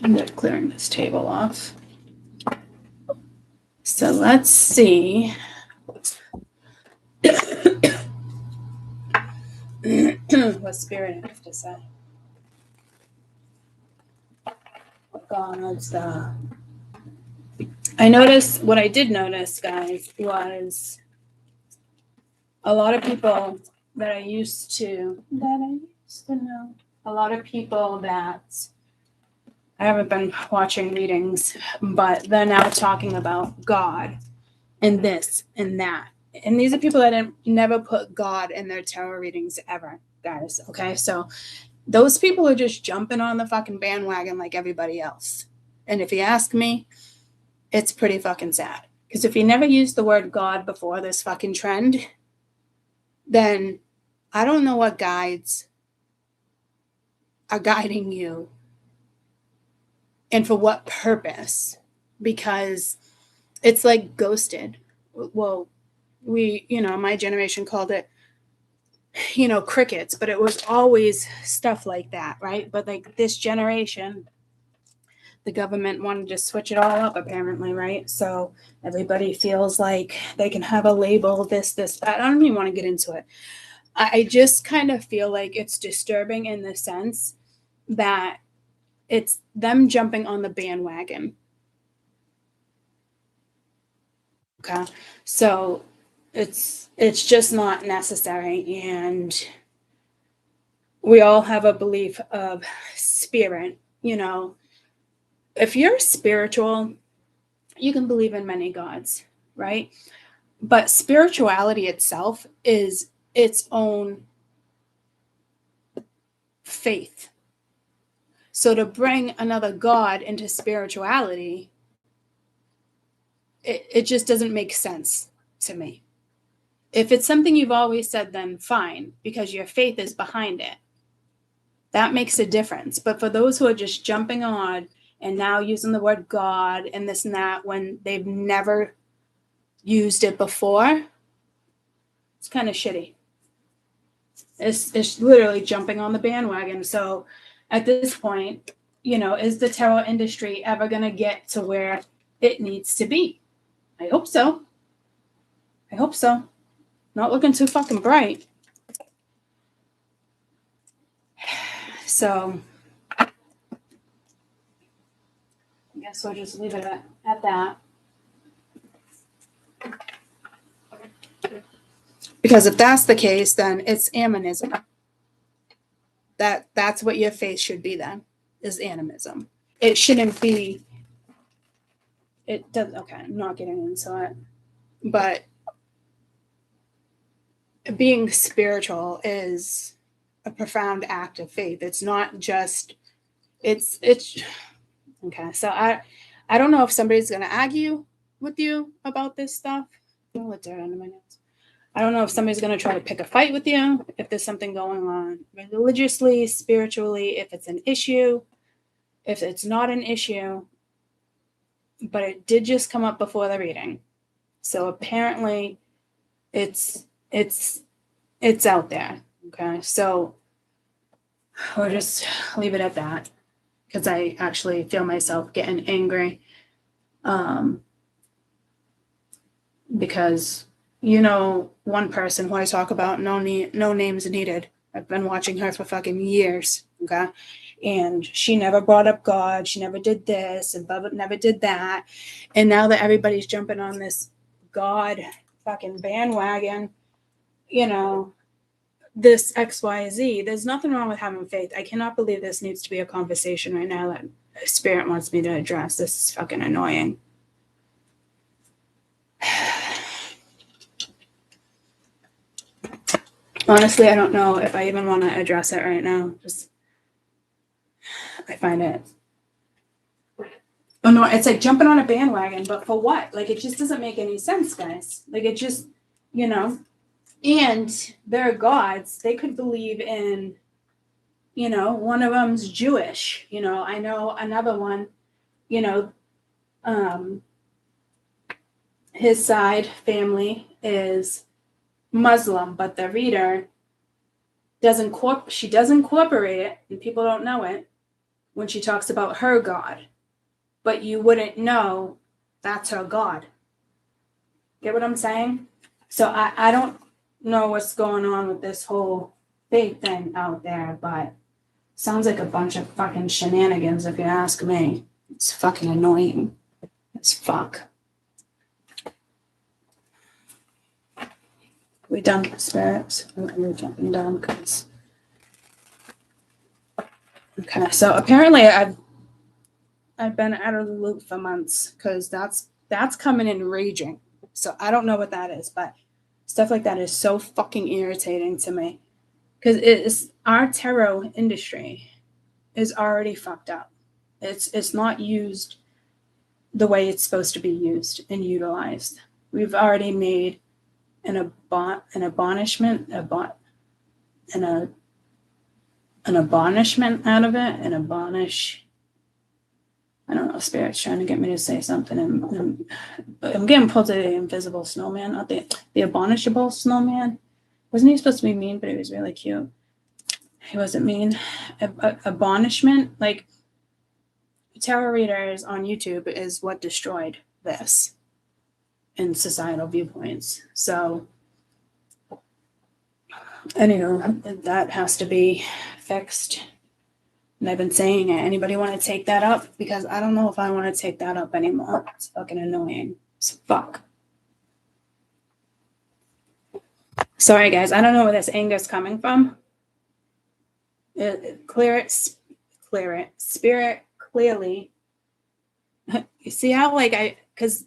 end up clearing this table off. So let's see. What spirit has to say. God's what I did notice, guys, was a lot of people that I used to know. A lot of people that I haven't been watching readings, but they're now talking about God and this and that. And these are people that never put God in their tarot readings ever, guys. Okay, so those people are just jumping on the fucking bandwagon like everybody else. And if you ask me, it's pretty fucking sad. Because if you never used the word God before this fucking trend, then I don't know what guides are guiding you and for what purpose, because it's like ghosted. Well, we, my generation called it, crickets, but it was always stuff like that, right? But like this generation, the government wanted to switch it all up apparently, right? So everybody feels like they can have a label, this, that. I don't even want to get into it. I just kind of feel like it's disturbing in the sense that it's them jumping on the bandwagon. Okay. So it's just not necessary. And we all have a belief of spirit, if you're spiritual, you can believe in many gods, right? But spirituality itself is its own faith. So to bring another god into spirituality, it just doesn't make sense to me. If it's something you've always said, then fine, because your faith is behind it. That makes a difference. But for those who are just jumping on and now using the word God and this and that when they've never used it before, it's kind of shitty. It's literally jumping on the bandwagon. So at this point, is the tarot industry ever going to get to where it needs to be? I hope so. Not looking too fucking bright. So I guess we'll just leave it at that. Because if that's the case, then it's animism. That's what your faith should be then, is animism. It shouldn't be, it does, okay, I'm not getting into it. But being spiritual is a profound act of faith. It's not just, it's okay. So I don't know if somebody's going to argue with you about this stuff. Don't let dirt under my nails. I don't know if somebody's going to try to pick a fight with you, if there's something going on religiously, spiritually, if it's an issue, if it's not an issue. But it did just come up before the reading. So apparently it's out there. Okay. So we'll just leave it at that, because I actually feel myself getting angry. Because one person who I talk about, no names needed. I've been watching her for fucking years. Okay. And she never brought up God. She never did this and never did that. And now that everybody's jumping on this God fucking bandwagon, this XYZ, there's nothing wrong with having faith. I cannot believe this needs to be a conversation right now that Spirit wants me to address. This is fucking annoying. Honestly, I don't know if I even want to address it right now. I find it. Oh no, it's like jumping on a bandwagon, but for what? Like, it just doesn't make any sense, guys. Like, it just, and they're gods. They could believe in, one of them's Jewish. I know another one, his side family is Muslim, but the reader doesn't incorporate it, and people don't know it when she talks about her God. But you wouldn't know that's her God. Get what I'm saying? So I don't know what's going on with this whole faith thing out there, but sounds like a bunch of fucking shenanigans if you ask me. It's fucking annoying as fuck. We done with spirits? We're jumping down because. Okay, so apparently I've been out of the loop for months, because that's coming in raging. So I don't know what that is, but stuff like that is so fucking irritating to me, because our tarot industry is already fucked up. It's not used the way it's supposed to be used and utilized. We've already made an abonishment out of it, I don't know, Spirit's trying to get me to say something. And I'm getting pulled to the invisible snowman, not the abominable snowman. Wasn't he supposed to be mean, but he was really cute. He wasn't mean. Abonishment, like tarot readers on YouTube is what destroyed this in societal viewpoints. So, anywho, that has to be fixed. And I've been saying it. Anybody want to take that up? Because I don't know if I want to take that up anymore. It's fucking annoying. It's fuck. Sorry, guys. I don't know where this anger is coming from. Clear it. Spirit, clearly. You see how, because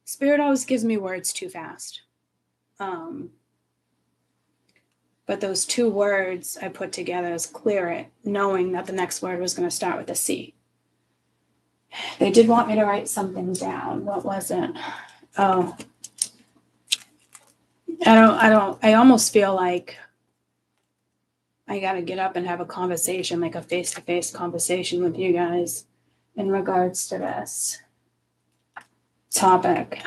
Spirit always gives me words too fast. But those two words I put together is clear it, knowing that the next word was going to start with a C. They did want me to write something down. What was it? Oh, I almost feel like I got to get up and have a conversation, like a face-to-face conversation with you guys in regards to this topic.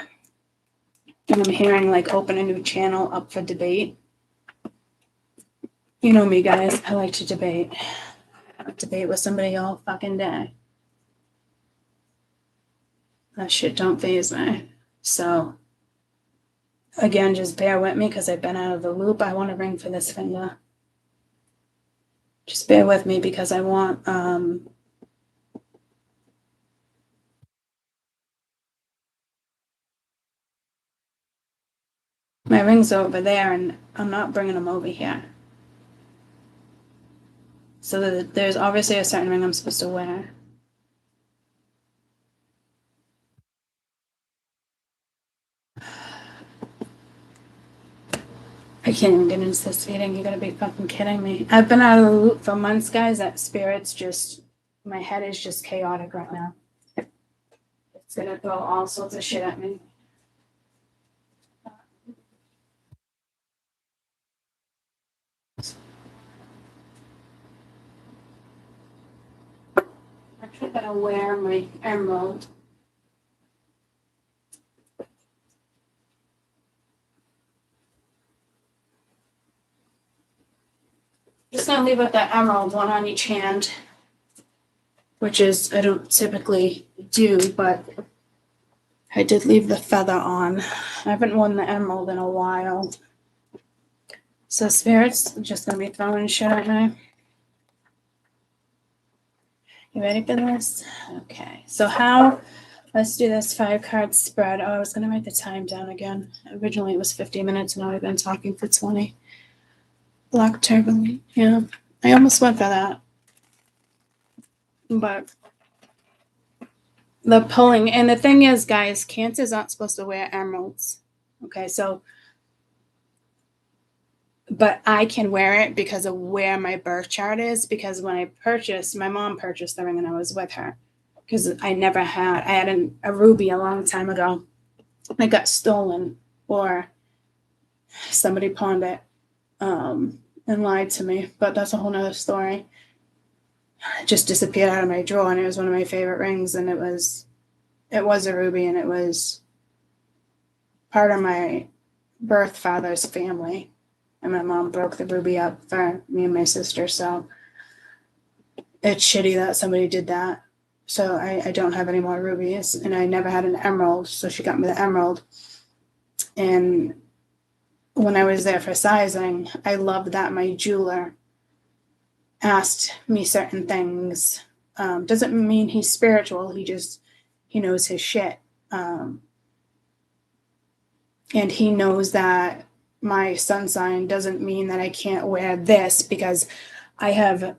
And I'm hearing open a new channel up for debate. You know me, guys. I like to debate. I debate with somebody all fucking day. That shit don't faze me. So, again, just bear with me because I've been out of the loop. I want to ring for this finger. Just bear with me because I want, my ring's over there and I'm not bringing them over here. So there's obviously a certain ring I'm supposed to wear. I can't even get into this meeting. You gotta be fucking kidding me. I've been out of the loop for months, guys. That Spirit's just, my head is just chaotic right now. It's gonna throw all sorts of shit at me. I'm gonna wear my emerald. Just gonna leave with the emerald, one on each hand, which is, I don't typically do, but I did leave the feather on. I haven't worn the emerald in a while. So Spirit's just gonna be throwing shit at me. You ready for this? Okay, so let's do this 5-card spread. Oh, I was gonna write the time down again. Originally it was 50 minutes, now I've been talking for 20. Black turbulent, yeah. I almost went for that. But the pulling, and the thing is, guys, Cancers aren't supposed to wear emeralds. Okay, so, but I can wear it because of where my birth chart is, because when my mom purchased the ring and I was with her, because I had a ruby a long time ago. It got stolen, or somebody pawned it and lied to me, but that's a whole nother story. It just disappeared out of my drawer, and it was one of my favorite rings, and it was a ruby, and it was part of my birth father's family, and my mom broke the ruby up for me and my sister, so it's shitty that somebody did that. So I don't have any more rubies, and I never had an emerald, so she got me the emerald. And when I was there for sizing, I loved that my jeweler asked me certain things. Doesn't mean he's spiritual, he knows his shit. And he knows that my sun sign doesn't mean that I can't wear this, because I have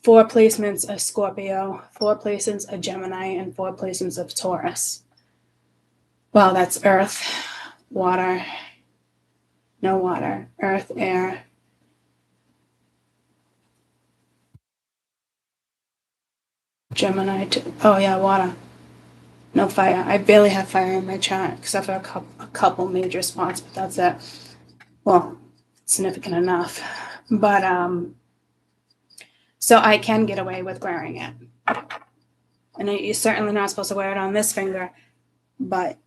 4 placements of Scorpio, 4 placements of Gemini, and 4 placements of Taurus. Well, that's earth, water, no water, earth, air. Gemini, oh yeah, water. No fire. I barely have fire in my chart, except for a couple major spots, but that's it. Well, significant enough. But, so I can get away with wearing it. And you're certainly not supposed to wear it on this finger, but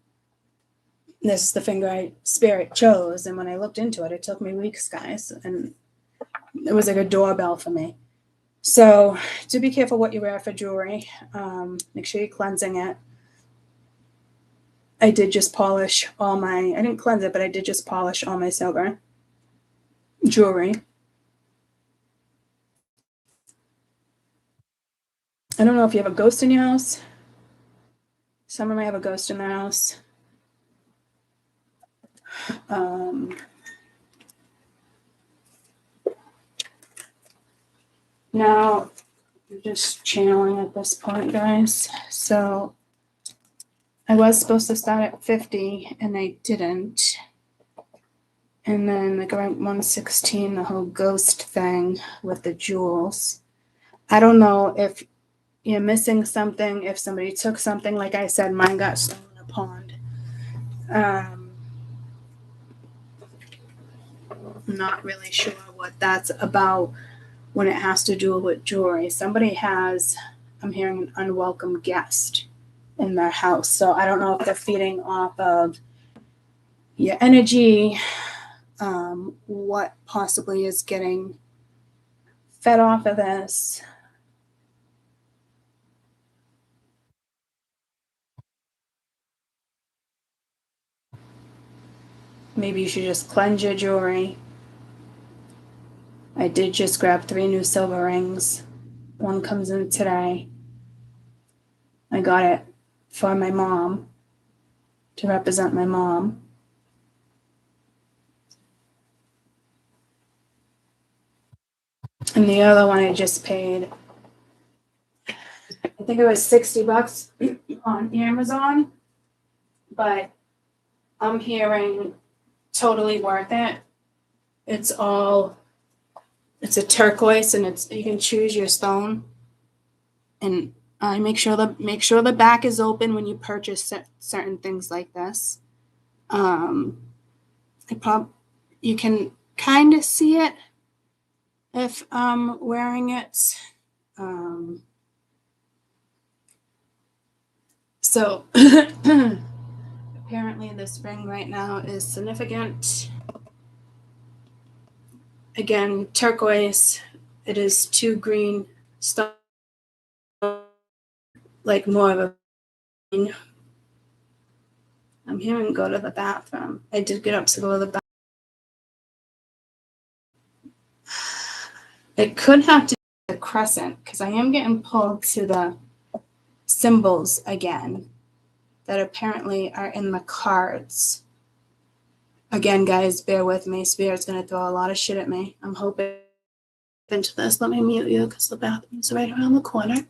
this is the finger Spirit chose. And when I looked into it, it took me weeks, guys. And it was like a doorbell for me. So do be careful what you wear for jewelry. Make sure you're cleansing it. I did just polish all my, I didn't cleanse it, but I did just polish all my silver jewelry. I don't know if you have a ghost in your house. Someone might have a ghost in their house. Now, I'm just channeling at this point, guys. So I was supposed to start at 50 and I didn't. And then like around 116, the whole ghost thing with the jewels. I don't know if you're missing something, if somebody took something. Like I said, mine got stolen in a pond. I'm not really sure what that's about when it has to do with jewelry. Somebody has, I'm hearing, an unwelcome guest in their house. So I don't know if they're feeding off of your energy, what possibly is getting fed off of this. Maybe you should just cleanse your jewelry. I did just grab 3 new silver rings. One comes in today. I got it for my mom, to represent my mom. And the other one I just paid, I think it was $60 on Amazon, but I'm hearing totally worth it. It's a turquoise, and you can choose your stone. And make sure the back is open when you purchase certain things like this. You can kind of see it if I'm wearing it. So apparently this ring right now is significant. Again, turquoise. It is 2 green stones, like more of a green. I'm hearing go to the bathroom. I did get up to go to the bathroom. It could have to do with the crescent, because I am getting pulled to the symbols again that apparently are in the cards. Again, guys, bear with me. Spirit's going to throw a lot of shit at me. I'm hoping into this. Let me mute you because the bathroom's right around the corner.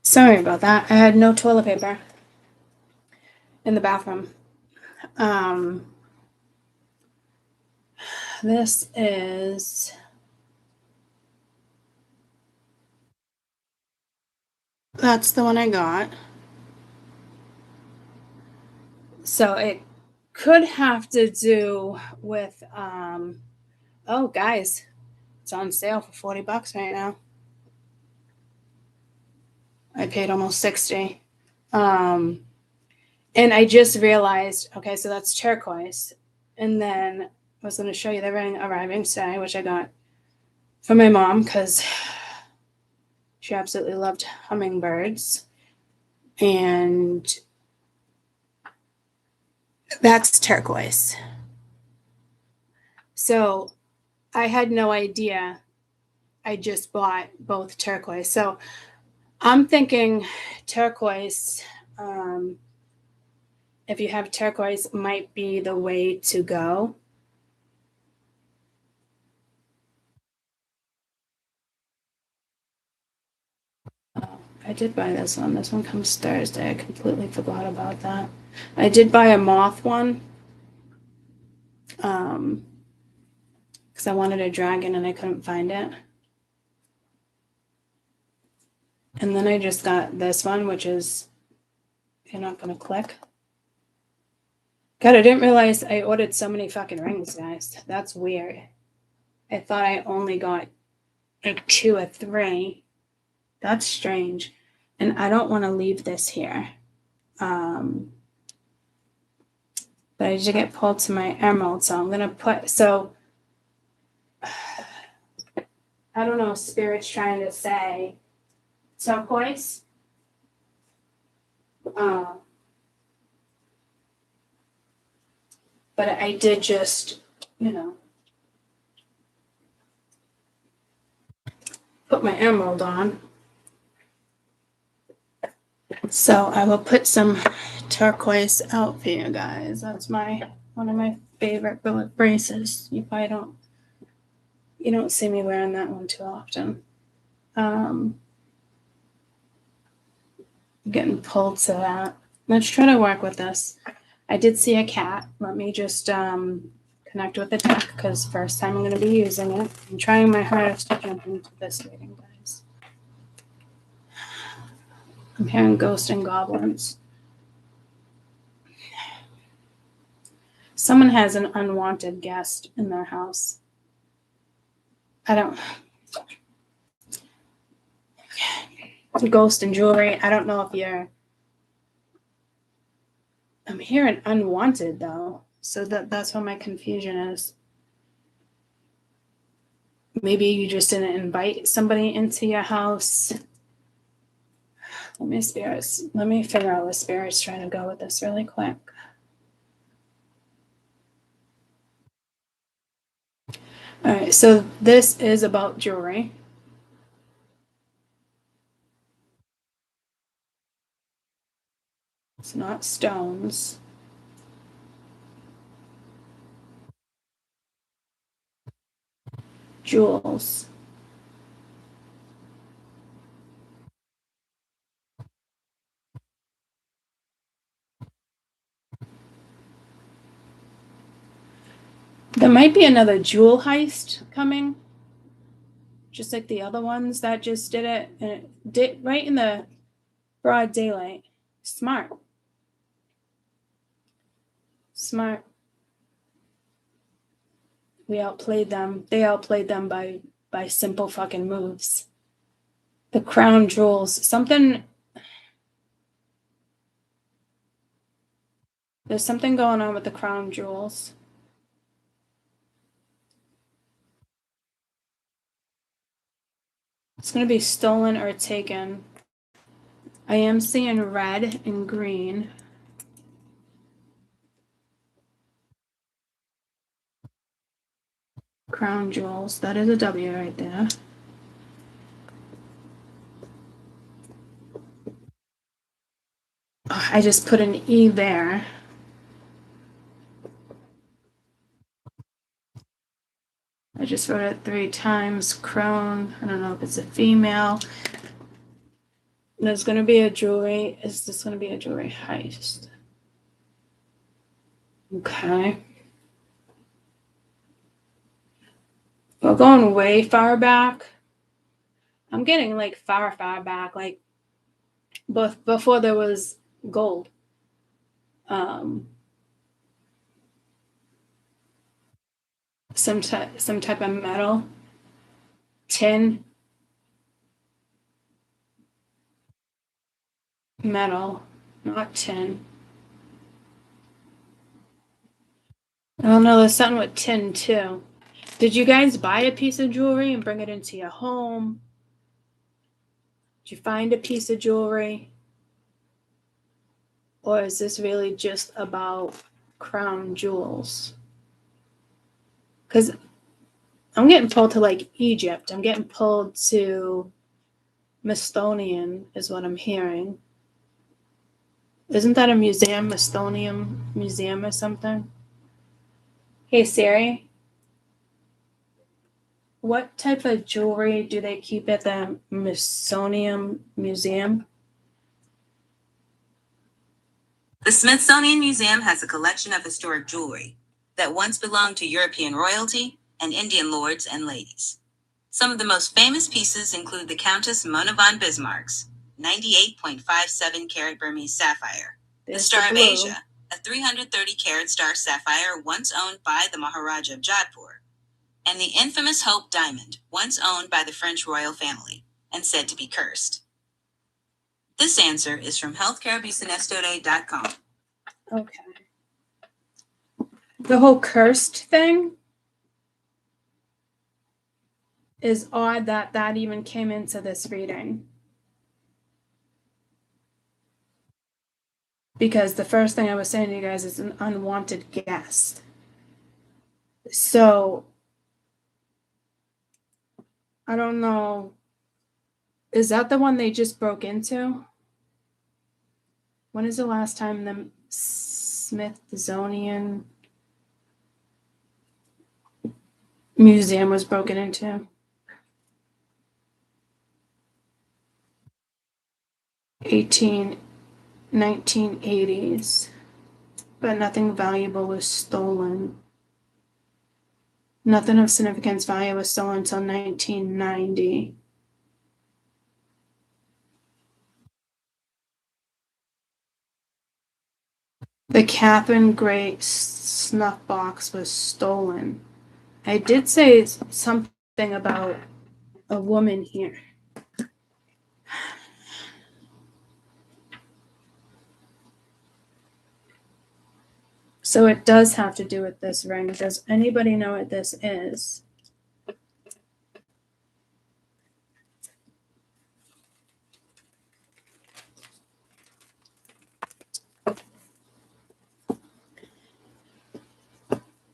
Sorry about that. I had no toilet paper in the bathroom. This is that's the one I got. So it could have to do with oh guys, it's on sale for $40 right now. I paid almost 60. And I just realized, okay, so that's turquoise. And then I was going to show you the ring arriving today, which I got from my mom because she absolutely loved hummingbirds. And that's turquoise. So I had no idea. I just bought both turquoise. So I'm thinking turquoise, if you have turquoise, might be the way to go. I did buy this one. This one comes Thursday. I completely forgot about that. I did buy a moth one. Because I wanted a dragon and I couldn't find it. And then I just got this one, which is, you're not going to click. God, I didn't realize I ordered so many fucking rings, guys. That's weird. I thought I only got like 2 or 3. That's strange. And I don't want to leave this here. But I did get pulled to my emerald, so I'm going to put, so I don't know, Spirit's trying to say turquoise. But I did just, put my emerald on. So I will put some turquoise out for you guys. That's one of my favorite bullet braces. You don't see me wearing that one too often. Getting pulled to that. Let's try to work with this. I did see a cat. Let me just connect with the deck because first time I'm going to be using it. I'm trying my hardest to jump into this reading, guys. I'm hearing ghosts and goblins. Someone has an unwanted guest in their house. Ghost and jewelry. I don't know if I'm hearing unwanted though. So that's what my confusion is. Maybe you just didn't invite somebody into your house. Let me figure out what Spirit's trying to go with this really quick. All right, so this is about jewelry. It's not stones. Jewels. There might be another jewel heist coming, just like the other ones that just did it, and it did right in the broad daylight. Smart. We outplayed them. They outplayed them by simple fucking moves. The crown jewels. There's something going on with the crown jewels. It's going to be stolen or taken. I am seeing red and green. Crown jewels. That is a W right there. Oh, I just put an E there. I just wrote it 3 times. Crone. I don't know if it's a female. There's going to be a jewelry. Is this going to be a jewelry heist? Okay. We're going way far back. I'm getting like far back, like before there was gold. Some type of metal, tin, metal, not tin. I don't know. There's something with tin too. Did you guys buy a piece of jewelry and bring it into your home? Did you find a piece of jewelry? Or is this really just about crown jewels? Because I'm getting pulled to like Egypt. I'm getting pulled to Mastonian, is what I'm hearing. Isn't that a museum, Mastonian Museum or something? Hey Siri, what type of jewelry do they keep at the Smithsonian Museum? The Smithsonian Museum has a collection of historic jewelry that once belonged to European royalty and Indian lords and ladies. Some of the most famous pieces include the Countess Mona von Bismarck's 98.57 carat Burmese sapphire, the Star of Asia, a 330 carat star sapphire once owned by the Maharaja of Jodhpur, and the infamous Hope diamond, once owned by the French royal family and said to be cursed. This answer is from healthcarebusinesstoday.com. Okay. The whole cursed thing is odd that even came into this reading. Because the first thing I was saying to you guys is an unwanted guest. So, I don't know. Is that the one they just broke into? When is the last time the Smithsonian Museum was broken into? 1980s. But nothing valuable was stolen. Nothing of significance value was stolen until 1990. The Catherine Gray snuff box was stolen. I did say something about a woman here. So it does have to do with this ring. Does anybody know what this is?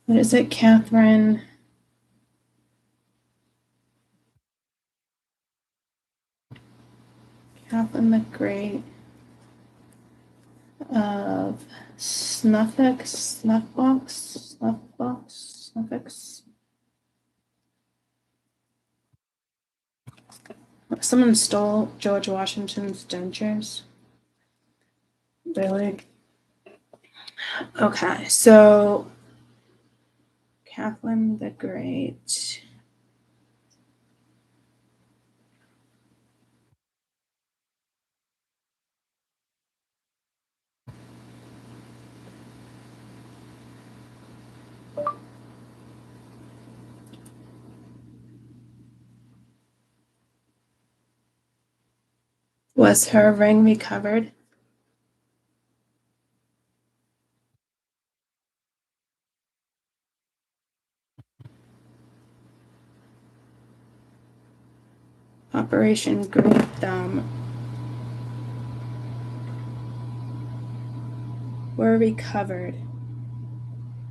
What is it, Catherine? Catherine the Great of Snuffix. Someone stole George Washington's dentures. Really? Okay, so Catherine the Great. Was her ring recovered? Operation Great Thumb. Were recovered.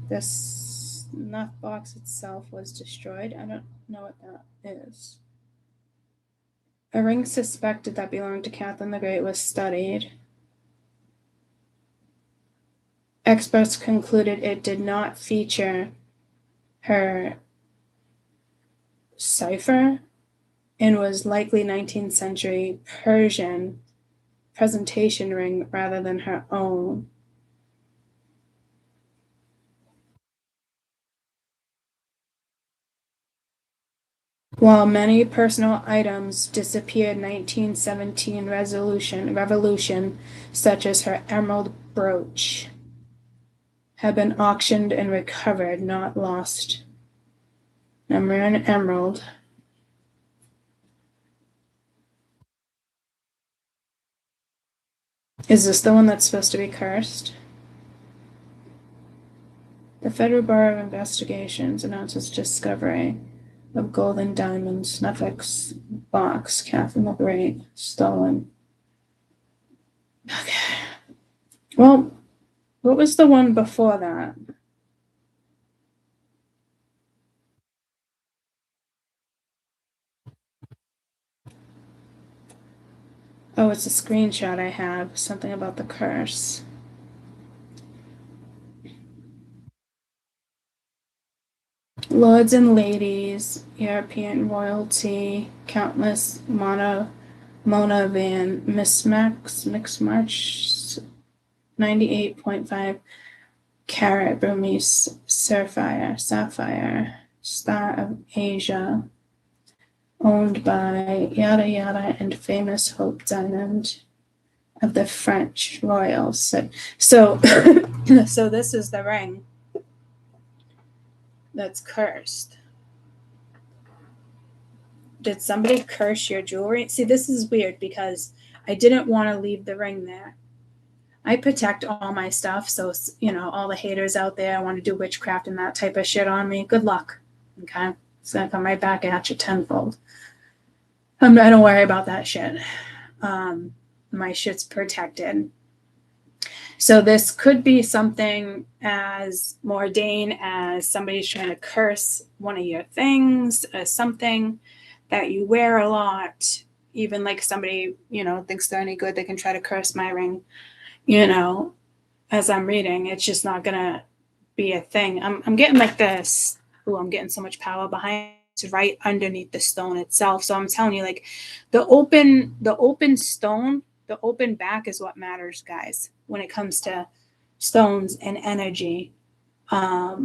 The snuff box itself was destroyed. I don't know what that is. A ring suspected that belonged to Catherine the Great was studied. Experts concluded it did not feature her cipher and was likely 19th century Persian presentation ring rather than her own. While many personal items disappeared 1917 revolution, such as her emerald brooch, have been auctioned and recovered, not lost. Number an emerald. Is this the one that's supposed to be cursed? The Federal Bureau of Investigations announces discovery of gold and diamonds, Snuffix box, Catherine the Great, stolen. Okay. Well, what was the one before that? Oh, it's a screenshot I have. Something about the curse. Lords and ladies, European royalty, countless Mona Van Mix March 98.5 carat Burmese sapphire, star of Asia, owned by yada yada and famous Hope Diamond of the French royals. So so this is the ring that's cursed. Did somebody curse your jewelry? See, this is weird because I didn't want to leave the ring there. I protect all my stuff, so all the haters out there want to do witchcraft and that type of shit on me. Good luck. Okay, it's gonna come right back at you tenfold. I don't worry about that shit. My shit's protected. So this could be something as mundane as somebody's trying to curse one of your things, something that you wear a lot. Even like somebody, thinks they're any good, they can try to curse my ring. As I'm reading, it's just not gonna be a thing. I'm getting like this. Oh, I'm getting so much power behind it, right underneath the stone itself. So I'm telling you, like the open stone, the open back is what matters, guys, when it comes to stones and energy. I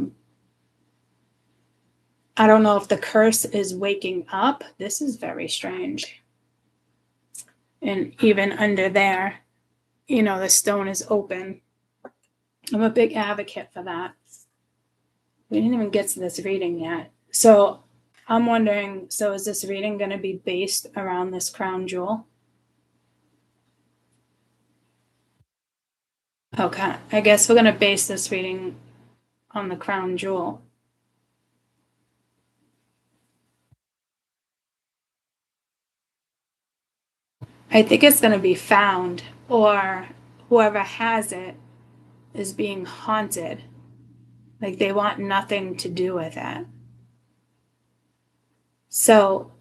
don't know if the curse is waking up. This is very strange. And even under there, the stone is open. I'm a big advocate for that. We didn't even get to this reading yet. So I'm wondering, is this reading going to be based around this crown jewel? Okay, I guess we're going to base this reading on the crown jewel. I think it's going to be found, or whoever has it is being haunted. Like they want nothing to do with it. So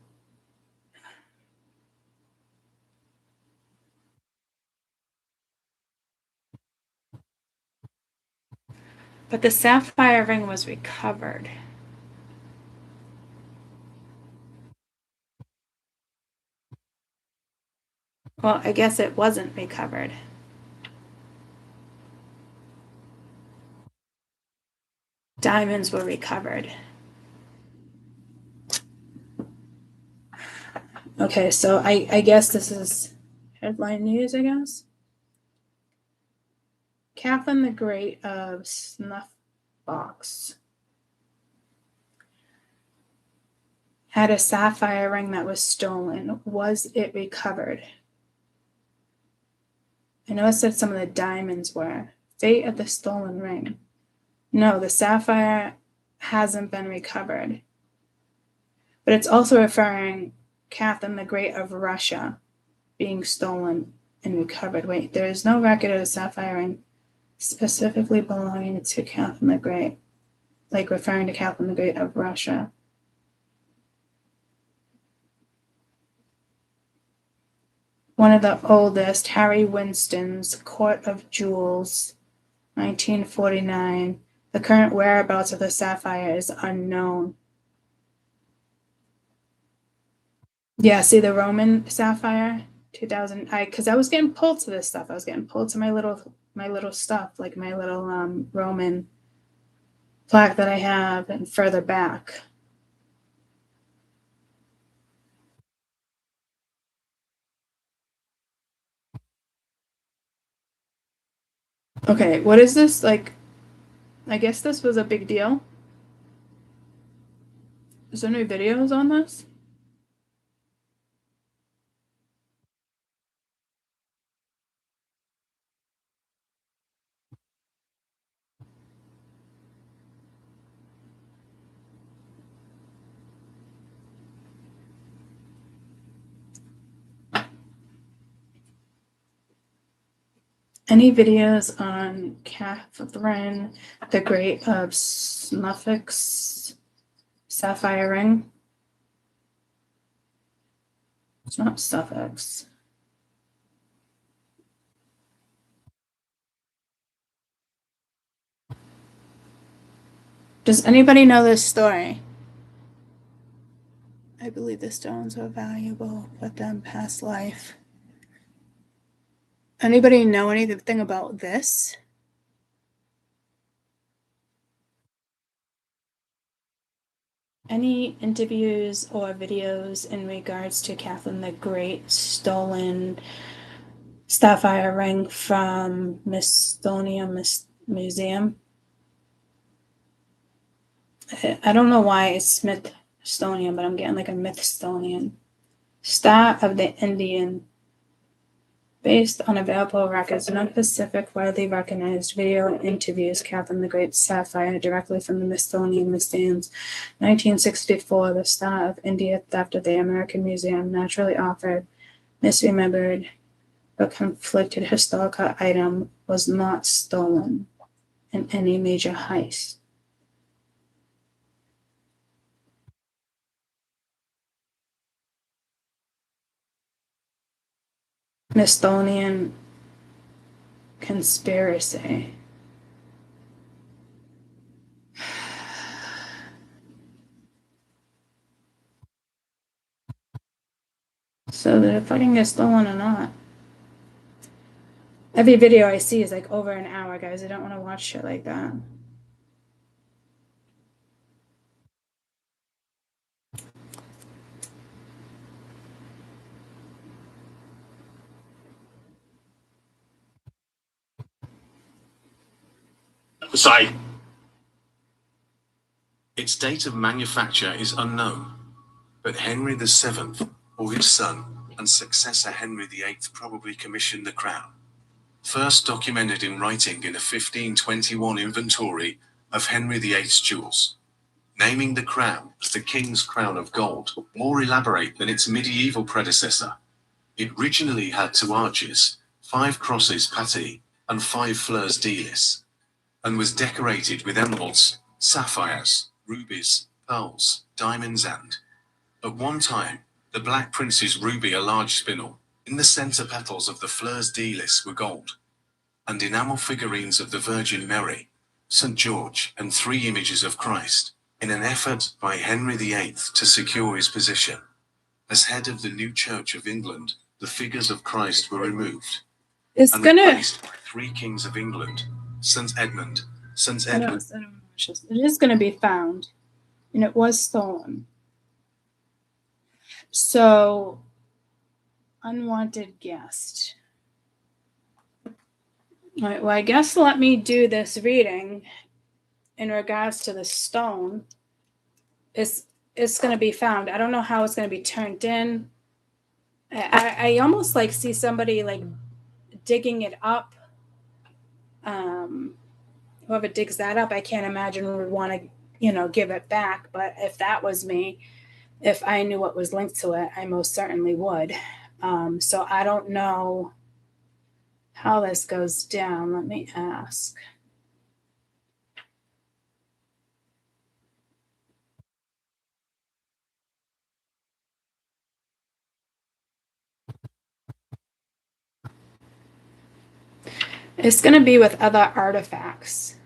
but the sapphire ring was recovered. Well, I guess it wasn't recovered. Diamonds were recovered. Okay, so I guess this is headline news, I guess. Catherine the Great of Snuff Box had a sapphire ring that was stolen. Was it recovered? I know it said some of the diamonds were. Fate of the stolen ring. No, the sapphire hasn't been recovered. But it's also referring Catherine the Great of Russia being stolen and recovered. Wait, there is no record of a sapphire ring specifically belonging to Catherine the Great, like referring to Catherine the Great of Russia. One of the oldest, Harry Winston's Court of Jewels, 1949. The current whereabouts of the sapphire is unknown. Yeah, see the Roman sapphire? 2000. Because I was getting pulled to this stuff. I was getting pulled to my little stuff, like my little Roman plaque that I have, and further back. Okay, what is this? Like, I guess this was a big deal. Is there any videos on this? Any videos on Catherine the Great of Suffolk's sapphire ring? It's not Suffolk's. Does anybody know this story? I believe the stones were valuable, but then past life. Anybody know anything about this? Any interviews or videos in regards to Catherine the Great stolen sapphire ring from Smithsonian Museum? I don't know why it's Smithsonian, but I'm getting like a Mythstonian. Star of the Indian. Based on available records, non-Pacific, widely recognized video and interviews Catherine the Great sapphire directly from the Smithsonian Museum's 1964, the Star of India theft of the American Museum naturally offered, misremembered, but conflicted historical item was not stolen in any major heist. Smithsonian conspiracy. So did it fucking get stolen or not? Every video I see is like over an hour, guys. I don't want to watch shit like that. Say. Its date of manufacture is unknown, but Henry VII, or his son, and successor Henry VIII probably commissioned the crown. First documented in writing in a 1521 inventory of Henry VIII's jewels. Naming the crown as the King's Crown of Gold, more elaborate than its medieval predecessor. It originally had 2 arches, 5 crosses patty, and 5 fleurs de-lis, and was decorated with emeralds, sapphires, rubies, pearls, diamonds and, at one time, the Black Prince's ruby, a large spinel. In the center petals of the fleurs de-lis were gold, and enamel figurines of the Virgin Mary, St. George, and 3 images of Christ, in an effort by Henry VIII to secure his position. As head of the new Church of England, the figures of Christ were removed. It's and gonna. replaced by 3 kings of England, St. Edmund. It is gonna be found, and it was stolen. So, unwanted guest. All right, well, I guess let me do this reading in regards to the stone. It's going to be found. I don't know how it's going to be turned in. I almost like see somebody like digging it up. Whoever digs that up, I can't imagine would want to, give it back. But if that was me, if I knew what was linked to it, I most certainly would. So I don't know how this goes down. Let me ask. It's going to be with other artifacts.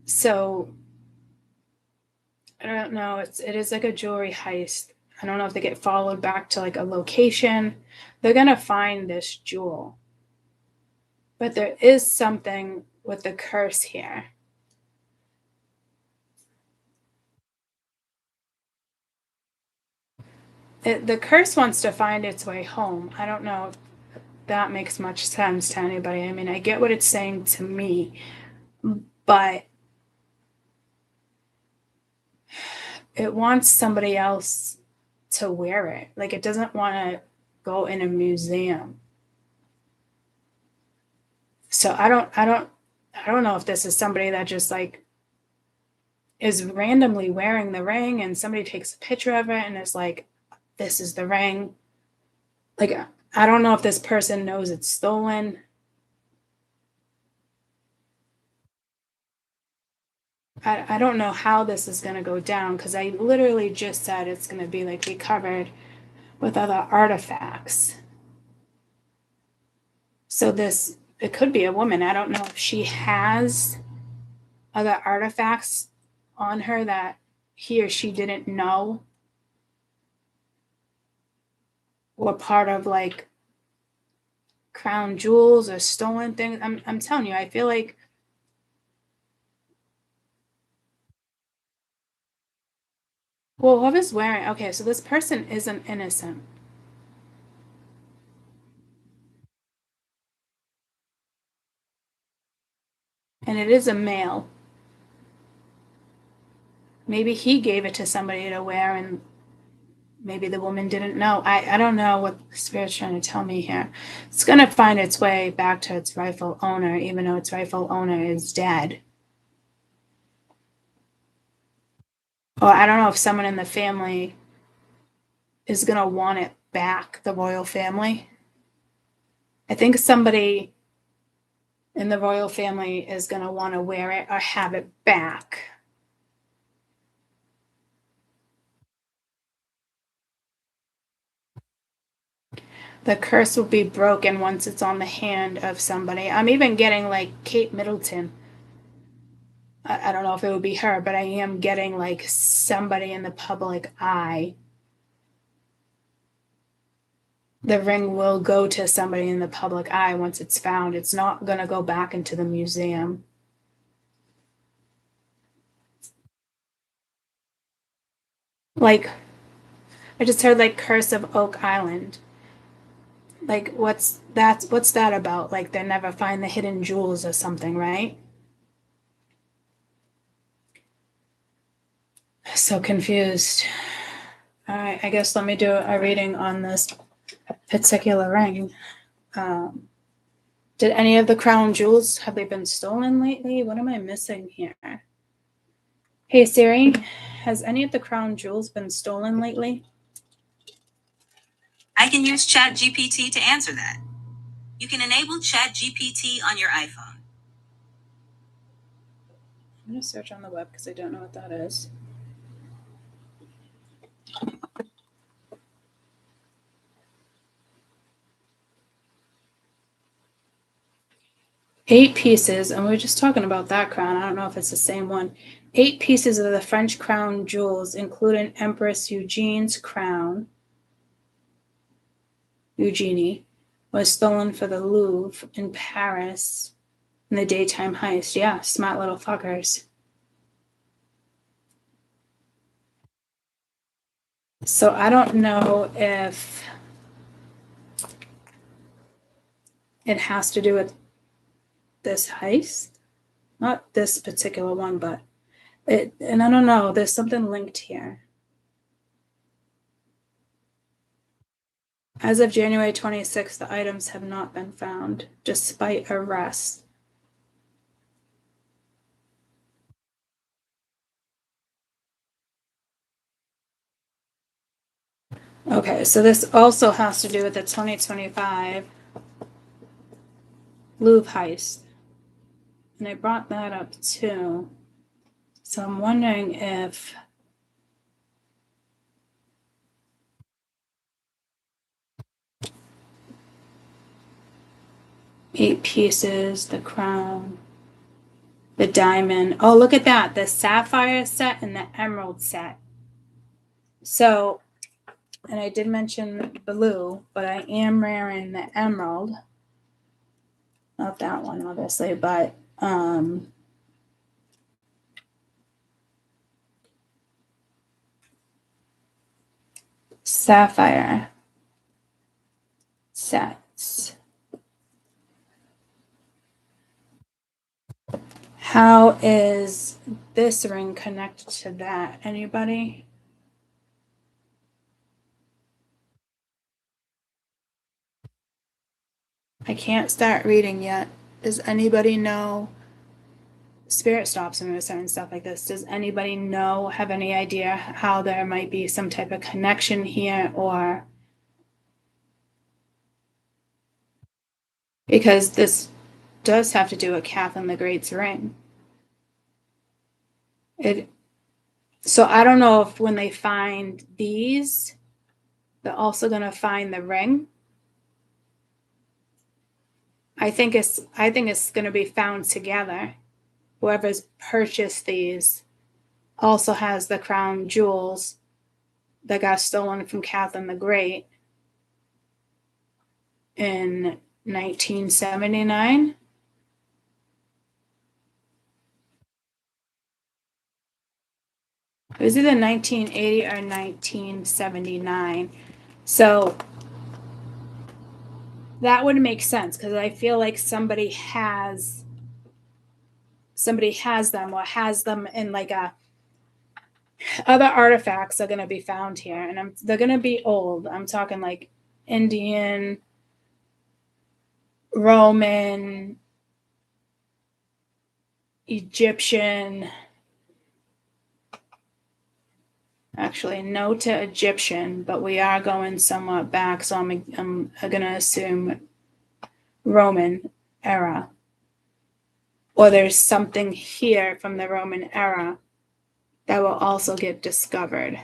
So I don't know. It is like a jewelry heist. I don't know if they get followed back to like a location. They're going to find this jewel. But there is something with the curse here. The curse wants to find its way home. I don't know if that makes much sense to anybody. I mean, I get what it's saying to me, but it wants somebody else to wear it. Like, it doesn't want to go in a museum. So I don't know if this is somebody that just like is randomly wearing the ring and somebody takes a picture of it and is like, this is the ring. Like, I don't know if this person knows it's stolen. I don't know how this is going to go down, because I literally just said it's going to be like recovered with other artifacts. So this, it could be a woman. I don't know if she has other artifacts on her that he or she didn't know, or part of like crown jewels or stolen things. I'm telling you, I feel like whoever's wearing, okay, so this person isn't innocent. And it is a male. Maybe he gave it to somebody to wear and maybe the woman didn't know. I don't know what the Spirit's trying to tell me here. It's going to find its way back to its rightful owner, even though its rightful owner is dead. Or I don't know if someone in the family is going to want it back, the royal family. I think somebody in the royal family is going to want to wear it or have it back. The curse will be broken once it's on the hand of somebody. I'm even getting like Kate Middleton. I don't know if it would be her, but I am getting like somebody in the public eye. The ring will go to somebody in the public eye once it's found. It's not going to go back into the museum. Like, I just heard like Curse of Oak Island. Like, what's that about? Like, they never find the hidden jewels or something, right? So confused. All right, I guess let me do a reading on this particular ring. Did any of the crown jewels, have they been stolen lately? What am I missing here? Hey Siri, has any of the crown jewels been stolen lately? I can use ChatGPT to answer that. You can enable ChatGPT on your iPhone. I'm going to search on the web because I don't know what that is. Eight pieces, and we were just talking about that crown. I don't know if it's the same one. 8 pieces of the French crown jewels, including Empress Eugene's crown, Eugenie, was stolen for the Louvre in Paris in the daytime heist. Yeah, smart little fuckers. So I don't know if it has to do with this heist. Not this particular one, but it, and I don't know, there's something linked here. As of January 26th, the items have not been found, despite arrest. Okay, so this also has to do with the 2025 Louvre heist. And I brought that up too. So I'm wondering if eight pieces, the crown, the diamond. Oh, look at that. The sapphire set and the emerald set. So and I did mention blue, but I am wearing the emerald. Not that one, obviously, but sapphire sets. How is this ring connected to that? Anybody? I can't start reading yet. Does anybody know? Spirit stops me with certain stuff like this. Does anybody know, have any idea how there might be some type of connection here, or because this does have to do with Catherine the Great's ring. So I don't know if when they find these, they're also going to find the ring. I think it's going to be found together. Whoever's purchased these also has the crown jewels that got stolen from Catherine the Great in 1979. It was either 1980 or 1979. So that would make sense because I feel like somebody has them or has them in like a other artifacts are going to be found here, and they're going to be old. I'm talking like Indian, Roman, Egyptian. Actually, no to Egyptian, but we are going somewhat back, so I'm going to assume Roman era. Or there's something here from the Roman era that will also get discovered.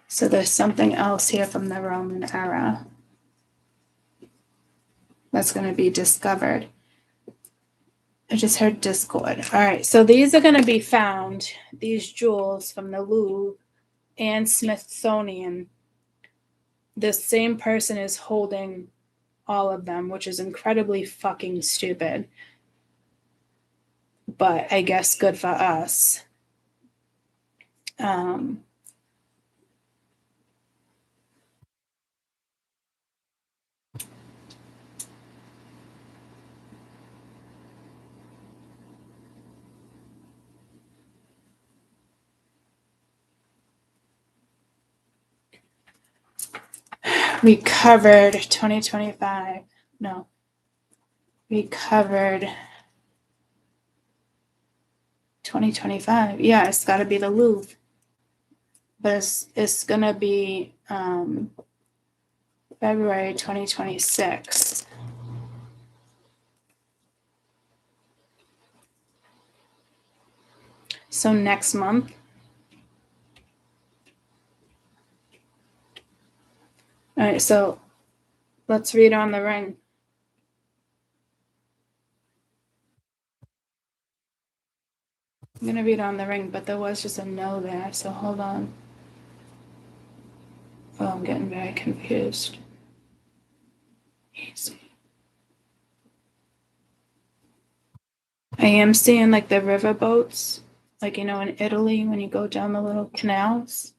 So there's something else here from the Roman era that's going to be discovered. I just heard Discord. All right, so these are going to be found, these jewels from the Louvre and Smithsonian. The same person is holding all of them, which is incredibly fucking stupid. But I guess good for us. We covered 2025. No. We covered 2025. Yeah, it's got to be the Louvre. But it's going to be February 2026. So next month. All right, so let's read on the ring. I'm going to read on the ring, but there was just a no there, so hold on. Oh, I'm getting very confused. Easy. I am seeing like the river boats, like, in Italy when you go down the little canals.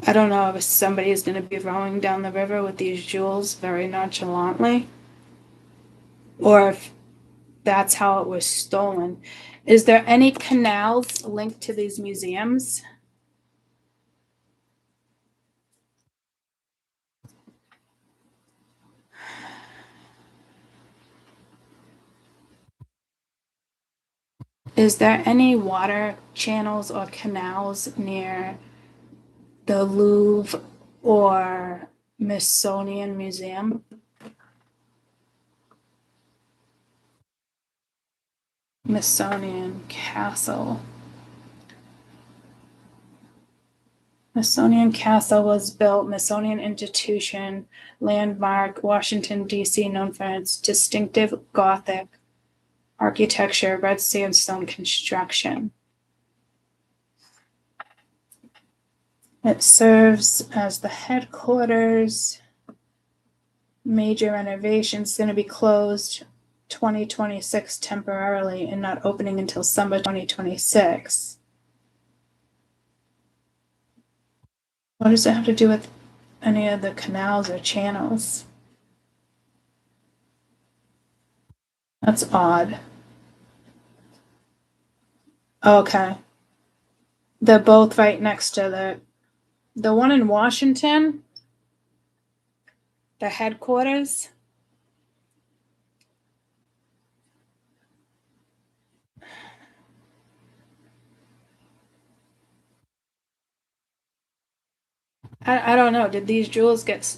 I don't know if somebody is going to be rowing down the river with these jewels very nonchalantly, or if that's how it was stolen. Is there any canals linked to these museums? Is there any water channels or canals near the Louvre or Smithsonian Museum? Smithsonian Castle. Smithsonian Castle was built, Smithsonian Institution, landmark, Washington, D.C., known for its distinctive Gothic architecture, red sandstone construction. It serves as the headquarters. Major renovations, going to be closed 2026 temporarily and not opening until summer 2026. What does it have to do with any of the canals or channels? That's odd. Okay. They're both right next to the one in Washington, the headquarters. I don't know. Did these jewels get...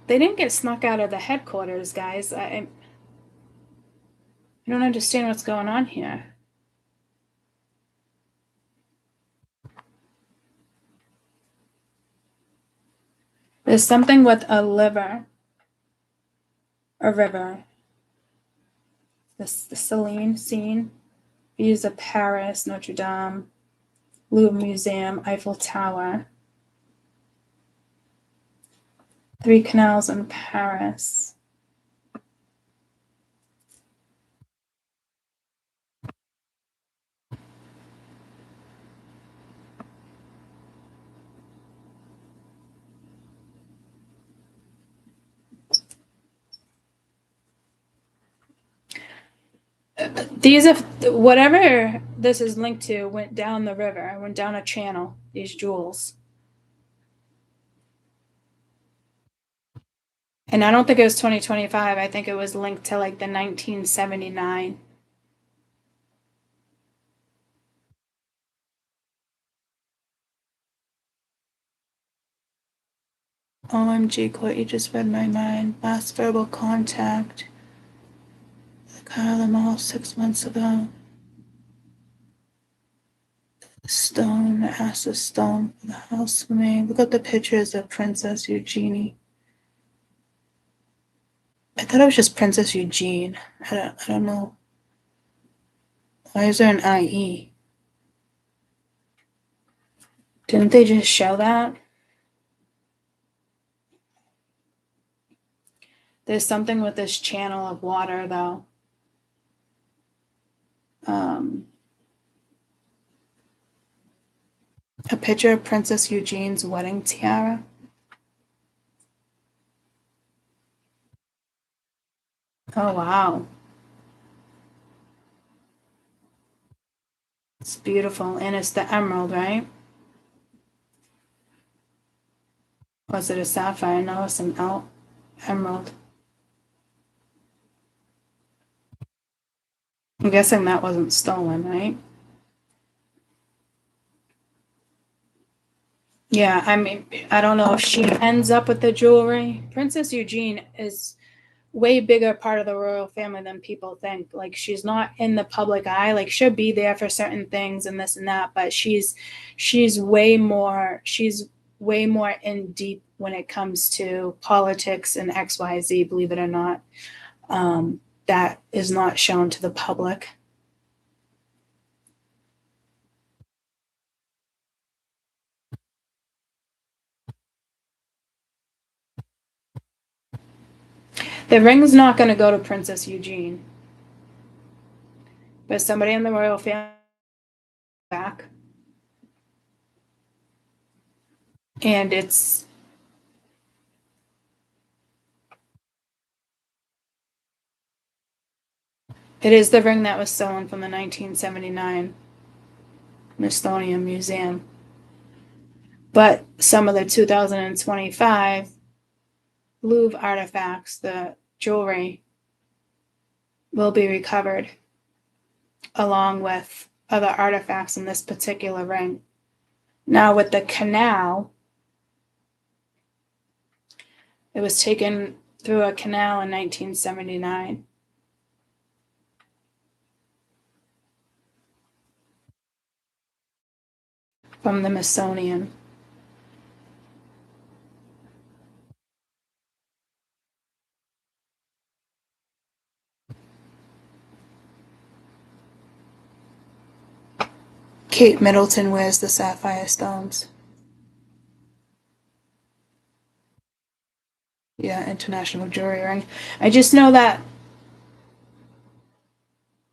They didn't get snuck out of the headquarters, guys. I don't understand what's going on here. There's something with a river. The Celine scene. Views of Paris, Notre Dame, Louvre Museum, Eiffel Tower. 3 canals in Paris. These are whatever this is linked to went down the river, went down a channel, these jewels. And I don't think it was 2025. I think it was linked to like the 1979. OMG, Court, you just read my mind. Last verbal contact. Got them all 6 months ago. Stone, asked a stone for the house for me. Look at the pictures of Princess Eugenie. I thought it was just Princess Eugene. I don't know. Why is there an IE? Didn't they just show that? There's something with this channel of water, though. A picture of Princess Eugene's wedding tiara. Oh, wow. It's beautiful. And it's the emerald, right? Was it a sapphire? No, it's an emerald. I'm guessing that wasn't stolen, right? Yeah, I mean, I don't know if she ends up with the jewelry. Princess Eugene is way bigger part of the royal family than people think. Like, she's not in the public eye. Like, she'll be there for certain things and this and that, but she's way more in deep when it comes to politics and XYZ, believe it or not. That is not shown to the public. The ring's not going to go to Princess Eugene, but somebody in the royal family back. And it is the ring that was stolen from the 1979 Smithsonian Museum. But some of the 2025 Louvre artifacts, the jewelry, will be recovered along with other artifacts in this particular ring. Now with the canal, it was taken through a canal in 1979. From the Smithsonian. Kate Middleton wears the sapphire stones. Yeah, international jewelry ring. I just know that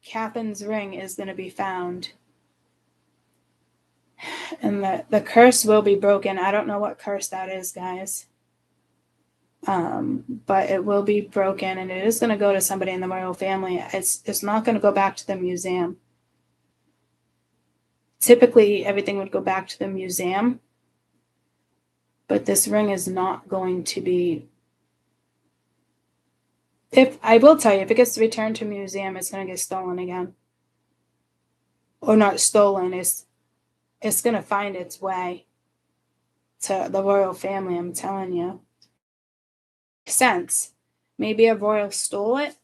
Catherine's ring is going to be found. And the curse will be broken. I don't know what curse that is, guys. But it will be broken, and it is going to go to somebody in the royal family. It's not going to go back to the museum. Typically, everything would go back to the museum, but this ring is not going to be. If I will tell you, if it gets returned to a museum, it's going to get stolen again, or not stolen. It's going to find its way to the royal family. I'm telling you. Makes sense. Maybe a royal stole it.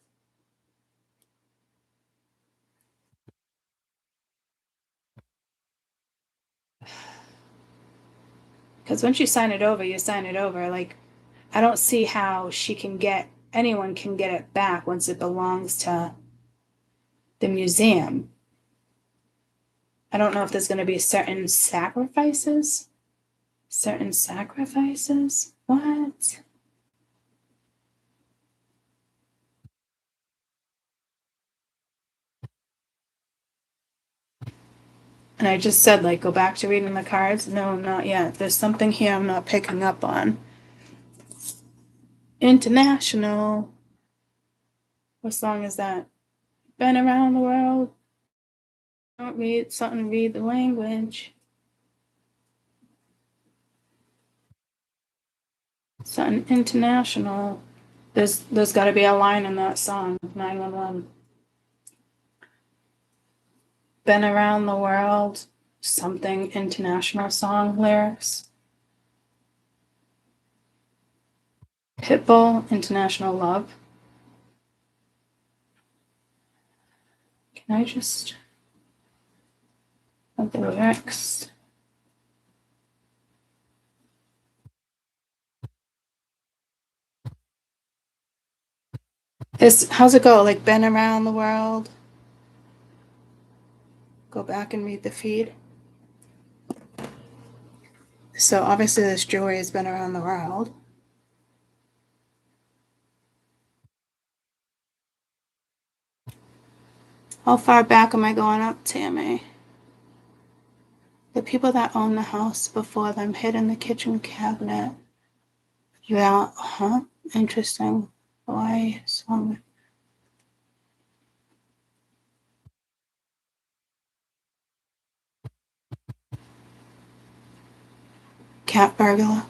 Because once you sign it over, you sign it over. Like, I don't see how anyone can get it back once it belongs to the museum. I don't know if there's going to be certain sacrifices. Certain sacrifices? What? And I just said, like, go back to reading the cards. No, not yet. There's something here I'm not picking up on. International. What song is that? Been around the world. Don't read something, read the language. Something international. There's got to be a line in that song, 911. Been around the world, something international song lyrics. Pitbull, International Love. Can I just have the lyrics? How's it go? Like, been around the world? Go back and read the feed. So obviously this jewelry has been around the world. How far back am I going up, Tammy? The people that own the house before them hid in the kitchen cabinet. Yeah, huh? Interesting. Why song? Cat burglar.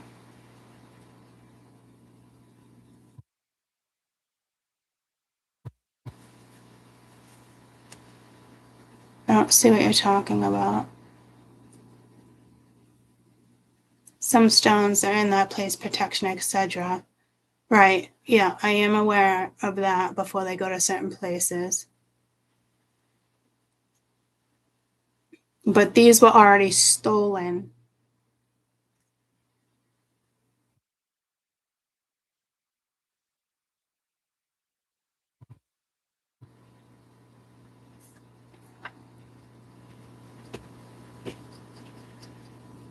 I don't see what you're talking about. Some stones are in that place, protection, etc. Right. Yeah, I am aware of that before they go to certain places. But these were already stolen.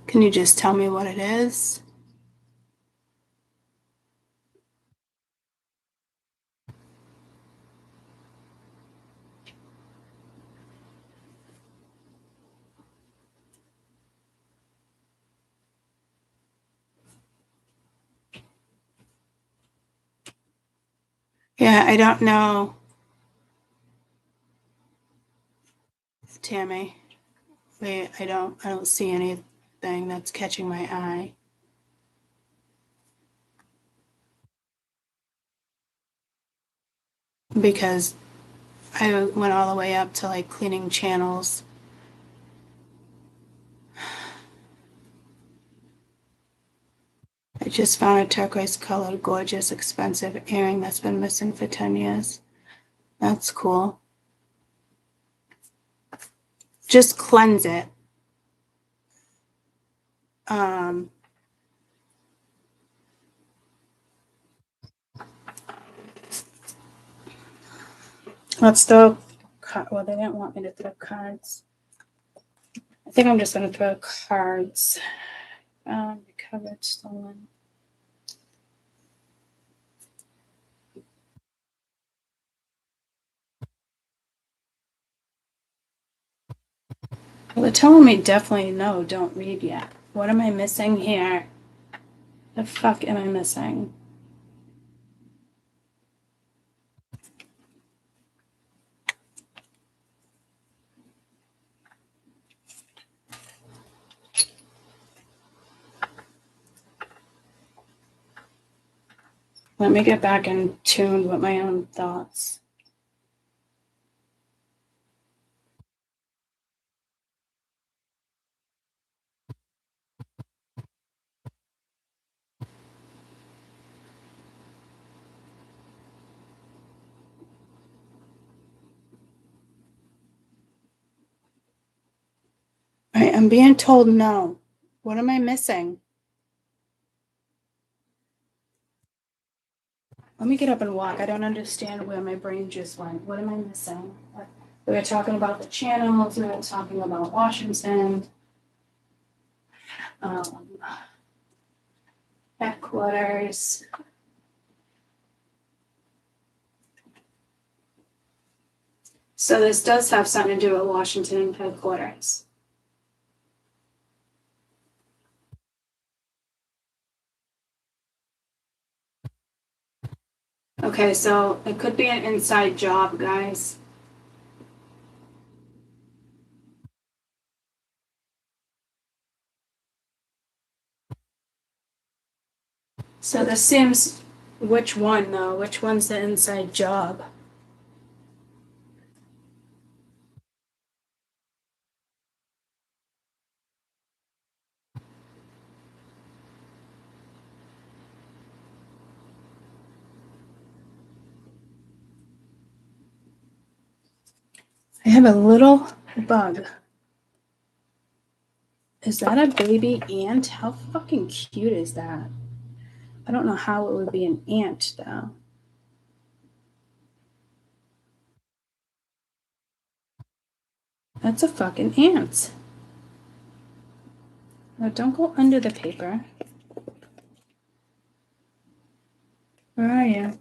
Can you just tell me what it is? Yeah, I don't know, Tammy. Wait, I don't see anything that's catching my eye. Because I went all the way up to like cleaning channels. I just found a turquoise colored, gorgeous, expensive earring that's been missing for 10 years. That's cool. Just cleanse it. Let's throw, well, they didn't want me to throw cards. think I'm just going to throw cards. Recovered, stolen. Well, they're telling me definitely no, don't read yet. What am I missing here? The fuck am I missing? Let me get back in tune with my own thoughts. All right, I'm being told no. What am I missing? Let me get up and walk. I don't understand where my brain just went. What am I missing? We were talking about the channels. We were talking about Washington. Headquarters. So this does have something to do with Washington headquarters. Okay, so it could be an inside job, guys. So this seems, which one though? Which one's the inside job? I have a little bug. Is that a baby ant? How fucking cute is that? I don't know how it would be an ant though. That's a fucking ant. Now don't go under the paper. Where are you?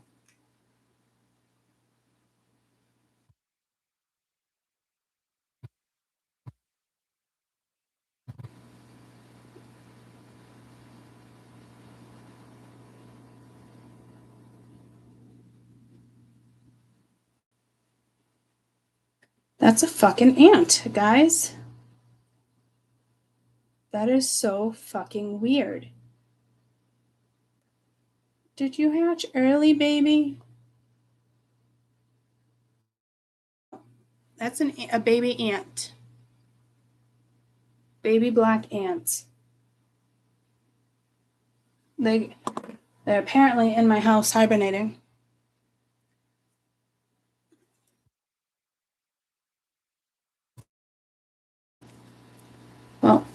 That's a fucking ant, guys. That is so fucking weird. Did you hatch early, baby? That's a baby ant. Baby black ants. They're apparently in my house hibernating. Well,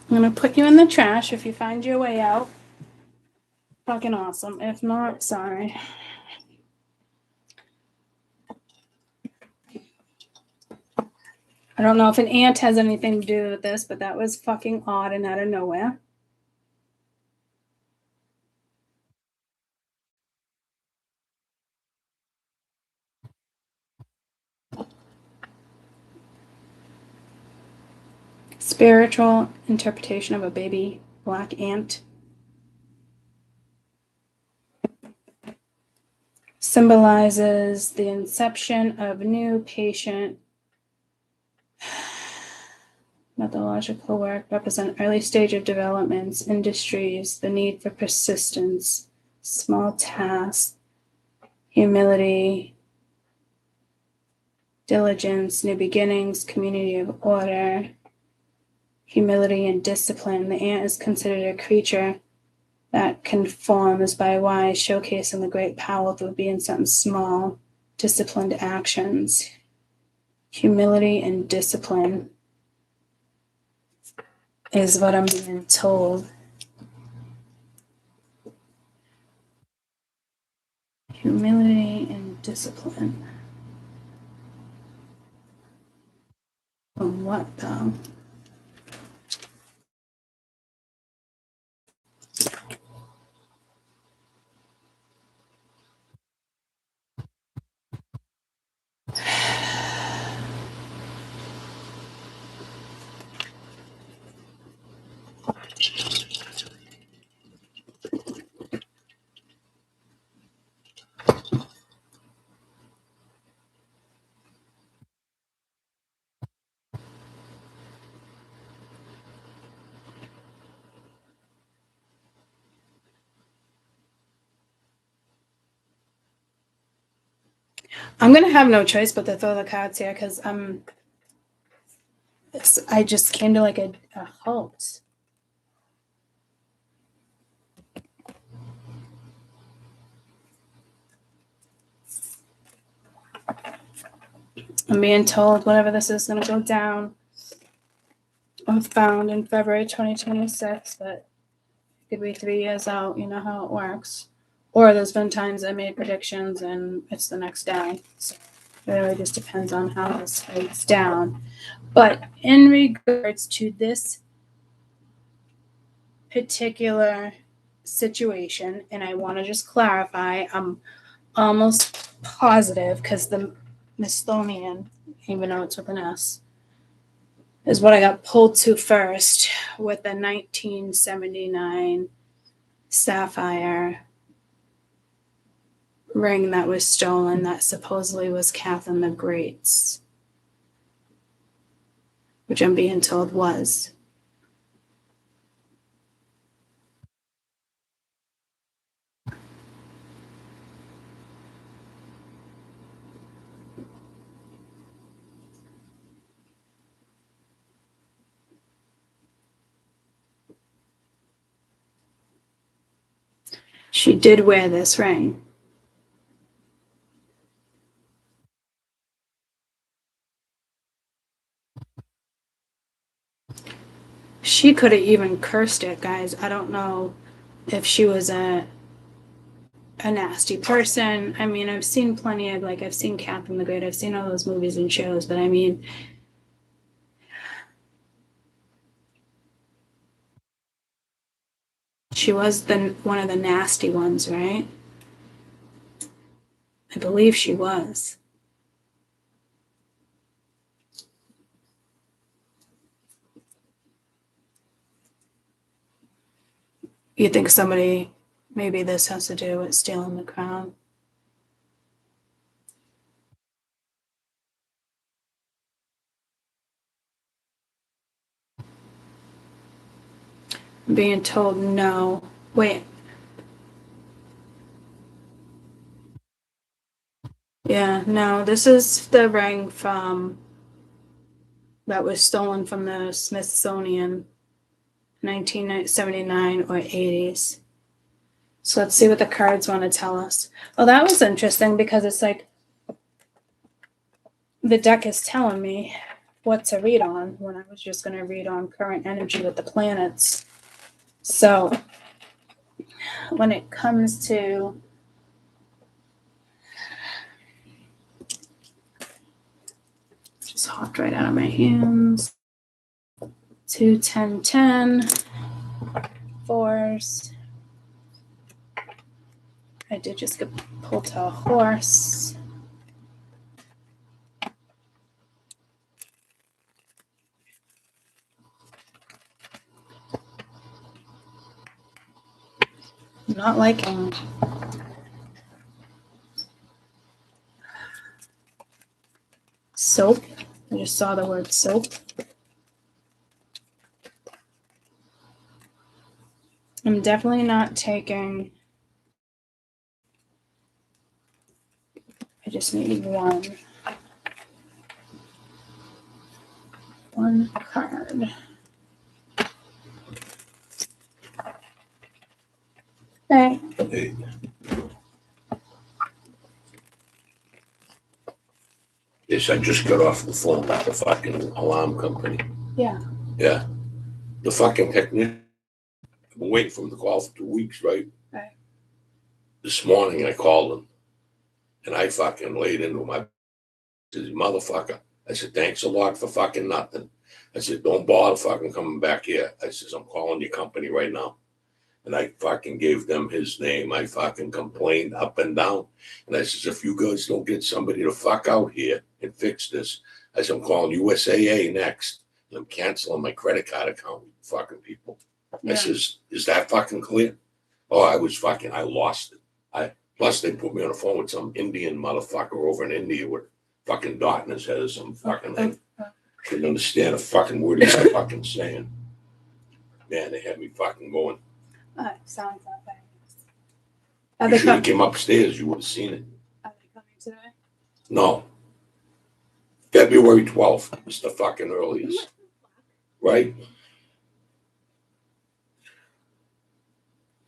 I'm gonna put you in the trash if you find your way out. Fucking awesome. If not, sorry. I don't know if an ant has anything to do with this, but that was fucking odd and out of nowhere. Spiritual interpretation of a baby black ant. Symbolizes the inception of new patient methodological work, represent early stage of developments, industries, the need for persistence, small tasks, humility, diligence, new beginnings, community of order, humility and discipline. The ant is considered a creature that conforms by wise, showcasing the great power of being something small, disciplined actions. Humility and discipline is what I'm being told. Humility and discipline. From what though? I'm gonna have no choice but to throw the cards here because I just came to like a halt. I'm being told whatever this is gonna go down earthbound in February 2026, but it could be 3 years out. You know how it works. Or there's been times I made predictions and it's the next day. So it really just depends on how this fights down. But in regards to this particular situation, and I want to just clarify, I'm almost positive because the Smithsonian, even though it's with an S, is what I got pulled to first with the 1979 sapphire ring that was stolen that supposedly was Catherine the Great's, which I'm being told was. She did wear this ring. She could have even cursed it, guys. I don't know if she was a nasty person. I mean, I've seen plenty of, like, I've seen Catherine the Great. I've seen all those movies and shows, but I mean, she was one of the nasty ones, right? I believe she was. You think somebody, maybe this has to do with stealing the crown? I'm being told no. Wait. Yeah, no, this is the ring from that was stolen from the Smithsonian, 1979 or 80s. So let's see what the cards want to tell us. Well, that was interesting because it's like the deck is telling me what to read on when I was just going to read on current energy with the planets. So when it comes to just hopped right out of my hands. 2, 10, 10, fours. I did just get pulled to a horse. I'm not liking soap. I just saw the word soap. I'm definitely not taking. I just need one card. Okay. Hey. Yes, I just got off the phone with the fucking alarm company. Yeah. Yeah. The fucking technician, I've been waiting for him to call for 2 weeks, right? Right. This morning I called him and I fucking laid into him. I said, motherfucker. I said, thanks a lot for fucking nothing. I said, don't bother fucking coming back here. I says, I'm calling your company right now. And I fucking gave them his name. I fucking complained up and down. And I says, if you guys don't get somebody to fuck out here and fix this, I said, I'm calling USAA next. And I'm canceling my credit card account, fucking people. Yeah. I says, is that fucking clear? Oh, I lost it. Plus they put me on the phone with some Indian motherfucker over in India with fucking dot in his head or some fucking thing. Couldn't understand a fucking word he was fucking saying. Man, they had me fucking going. Sounds not bad. You should have came upstairs. You would have seen it. Are they coming today? No. February 12th is the fucking earliest. Right?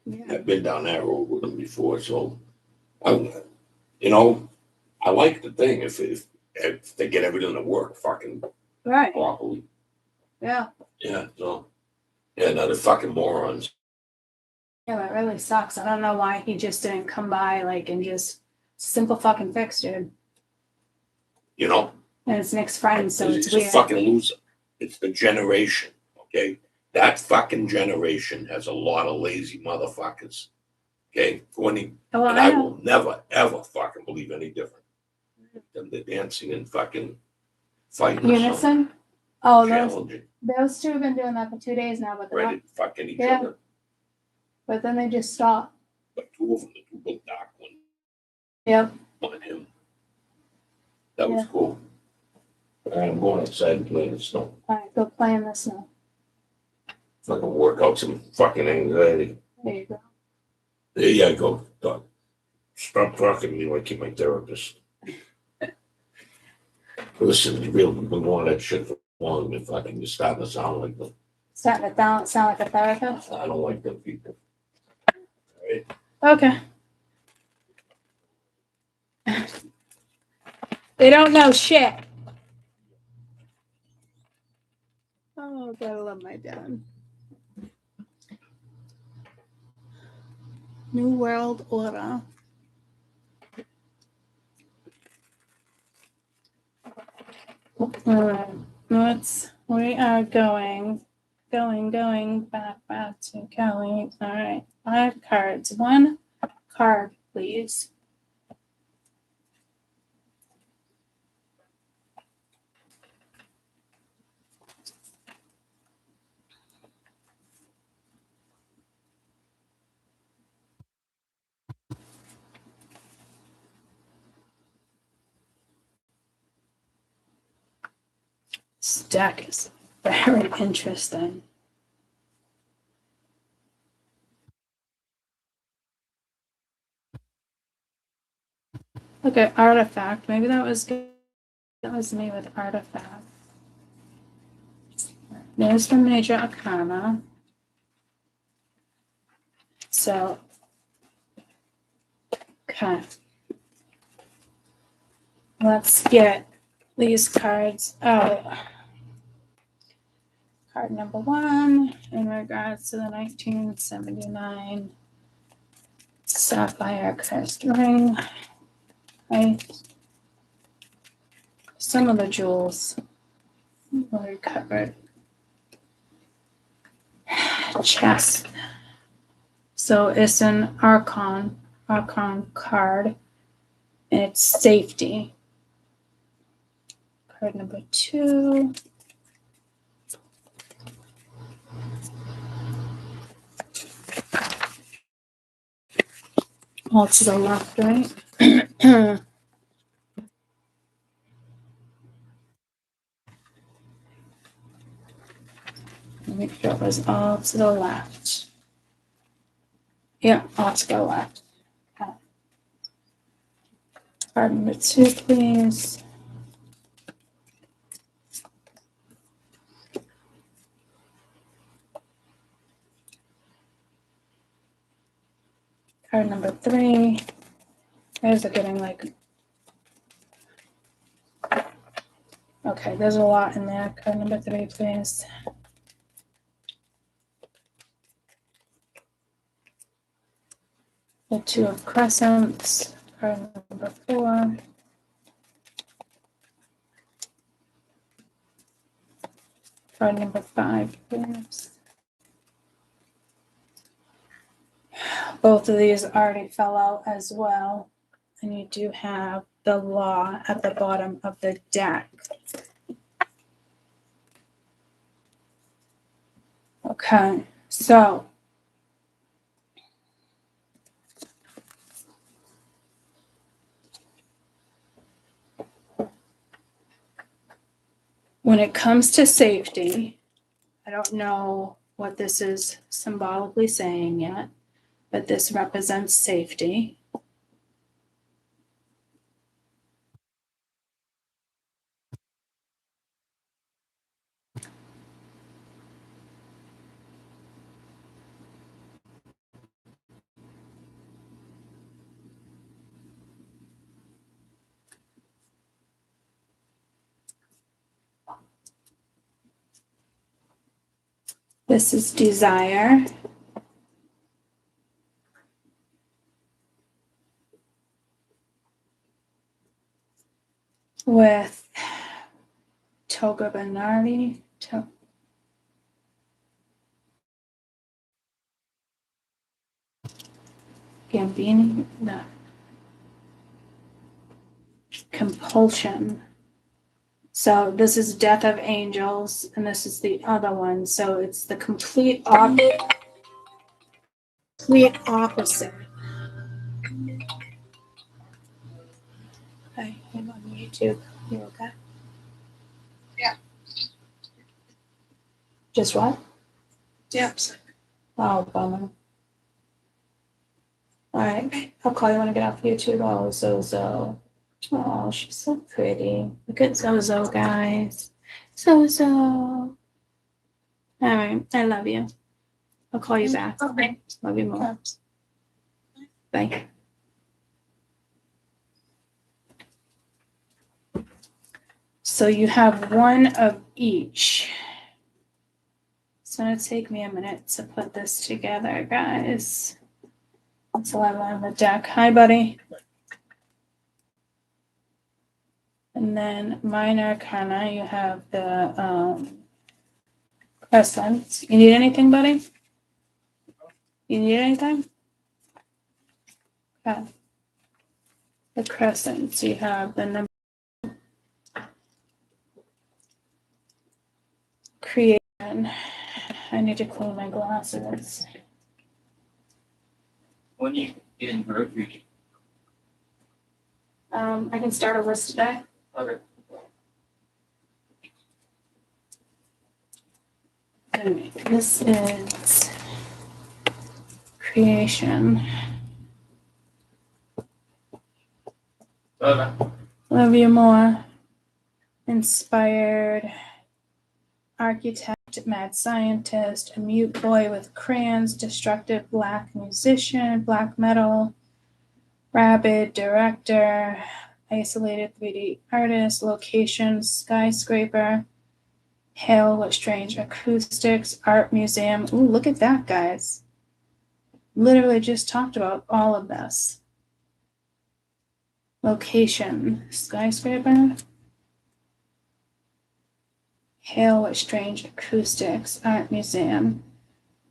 Yeah. I've been down that road with them before, so I like the thing if they get everything to work fucking Right. properly. Yeah. Yeah, so yeah, no, they're fucking morons. Yeah, that really sucks. I don't know why he just didn't come by like and just simple fucking fix, dude. You know? And it's Nick's friend, so it's He's a weird. fucking loser. It's the generation, okay? That fucking generation has a lot of lazy motherfuckers. Okay? Oh, And I I know. will never, ever fucking believe any different. Them they're dancing and fucking fighting or something. Unison? Oh, Challenging. those two have been doing that for 2 days now, but they're Right not. at fucking each Yeah. other. But then they just stop. But two of them, the two big dark ones, Yep. on him. That was Yeah. cool. All right, I'm going outside and playing the snow. All right, go play in the snow. Fucking work out some fucking anxiety. There you go. There you go, Doc. Stop talking to me like you're my therapist. Listen, you really been doing that shit for long. If I can just start to sound like them. Starting to sound like a therapist. I don't like them people. All right. Okay. They don't know shit. Oh, gotta love my dad. New World Order. We are going back to Kelly. All right, 5 cards. 1 card, please. This deck is very interesting. Okay, artifact. Maybe that was good. That was me with artifact. There's the major arcana. So, okay. Let's get these cards out. Card number 1 in regards to the 1979 Sapphire Crest ring. Right. Some of the jewels were covered. Chest. So it's an Archon card. And it's safety. Card number 2. All to the left, right? Make sure it was all to the left. Yeah, all to the left. Okay. Card number 2, please. Card number 3. There's a getting like. Okay, there's a lot in there. Card number 3, please. The 2 of crescents. Card number 4. Card number 5, please. Both of these already fell out as well. And you do have the law at the bottom of the deck. Okay, so when it comes to safety, I don't know what this is symbolically saying yet, but this represents safety. This is desire. With Toga Benardi. Gambini. No. Compulsion. So this is Death of Angels, and this is the other one. So it's the complete opposite. Hi, I'm on YouTube. You okay? Yeah. Just what? Yeah. Oh, bummer. All right, I'll call you when I get off YouTube. Oh, Zozo. Oh, she's so pretty. Look at Zozo, guys. Zozo. All right, I love you. I'll call you back. Okay. Love you more. Bye. So you have one of each. It's gonna take me a minute to put this together, guys. That's 11 on the deck. Hi, buddy. And then minor arcana, you have the crescent. You need anything, buddy? You need anything? Okay. The crescents, you have the number creation. I need to clean my glasses. When you get in grocery. I can start a list today. Okay. Alright, this is creation. Okay. Love you more. Inspired. Architect, mad scientist, a mute boy with crayons, destructive black musician, black metal, rabid director, isolated 3D artist, location, skyscraper, hail with strange acoustics, art museum. Ooh, look at that, guys. Literally just talked about all of this. Location, skyscraper. Hail with strange acoustics, art museum,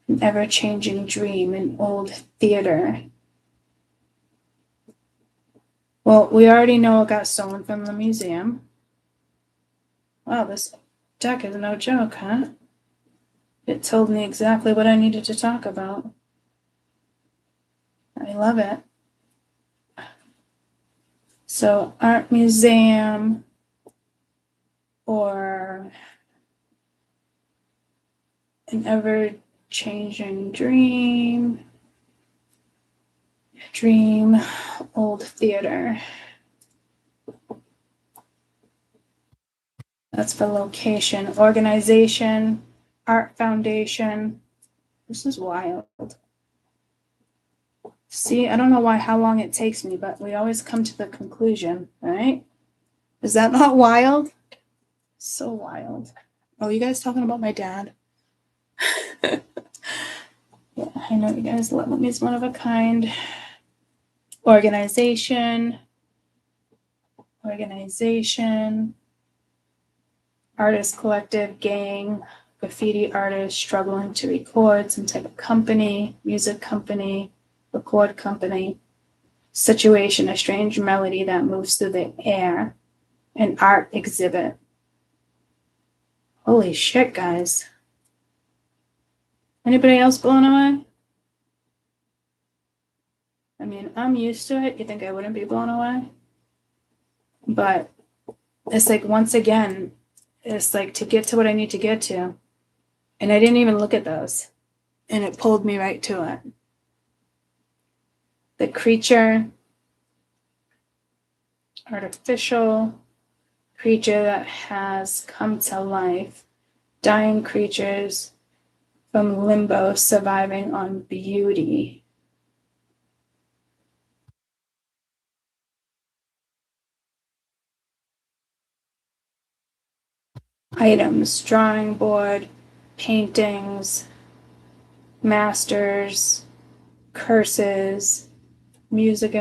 an ever-changing dream, an old theater. Well, we already know it got stolen from the museum. Wow, this deck is no joke, huh? It told me exactly what I needed to talk about. I love it. So, art museum or an ever-changing dream, old theater. That's for location. Organization, art foundation. This is wild. See, I don't know how long it takes me, but we always come to the conclusion, right? Is that not wild? So wild. Oh, you guys talking about my dad? Yeah, I know you guys love him. He's one of a kind. Organization. Artist collective, gang, graffiti artist struggling to record, some type of company, music company, record company. Situation, a strange melody that moves through the air. An art exhibit. Holy shit, guys. Anybody else blown away? I mean, I'm used to it. You think I wouldn't be blown away? But it's like, once again, it's like to get to what I need to get to. And I didn't even look at those. And it pulled me right to it. The creature, artificial creature that has come to life. Dying creatures from limbo surviving on beauty. Items, drawing board, paintings, masters, curses, music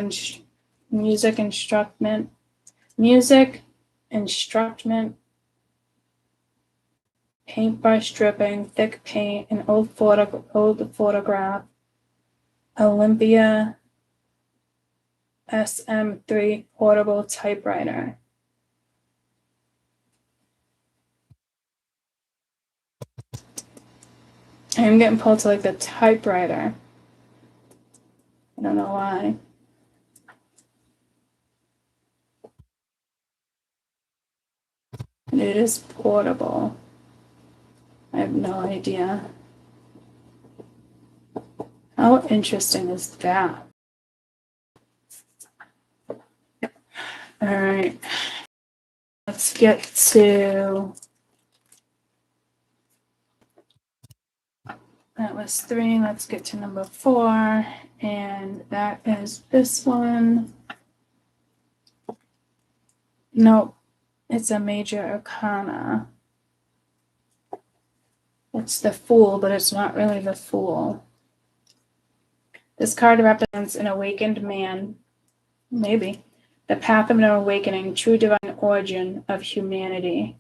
instructment, paintbrush dripping, thick paint, an old photograph, Olympia SM3 portable typewriter. I'm getting pulled to like the typewriter. I don't know why. And it is portable. I have no idea. How interesting is that? All right. Let's get to... That was 3. Let's get to number 4. And that is this one. Nope. It's a major arcana. It's the Fool, but it's not really the Fool. This card represents an awakened man. Maybe. The path of an awakening, true divine origin of humanity.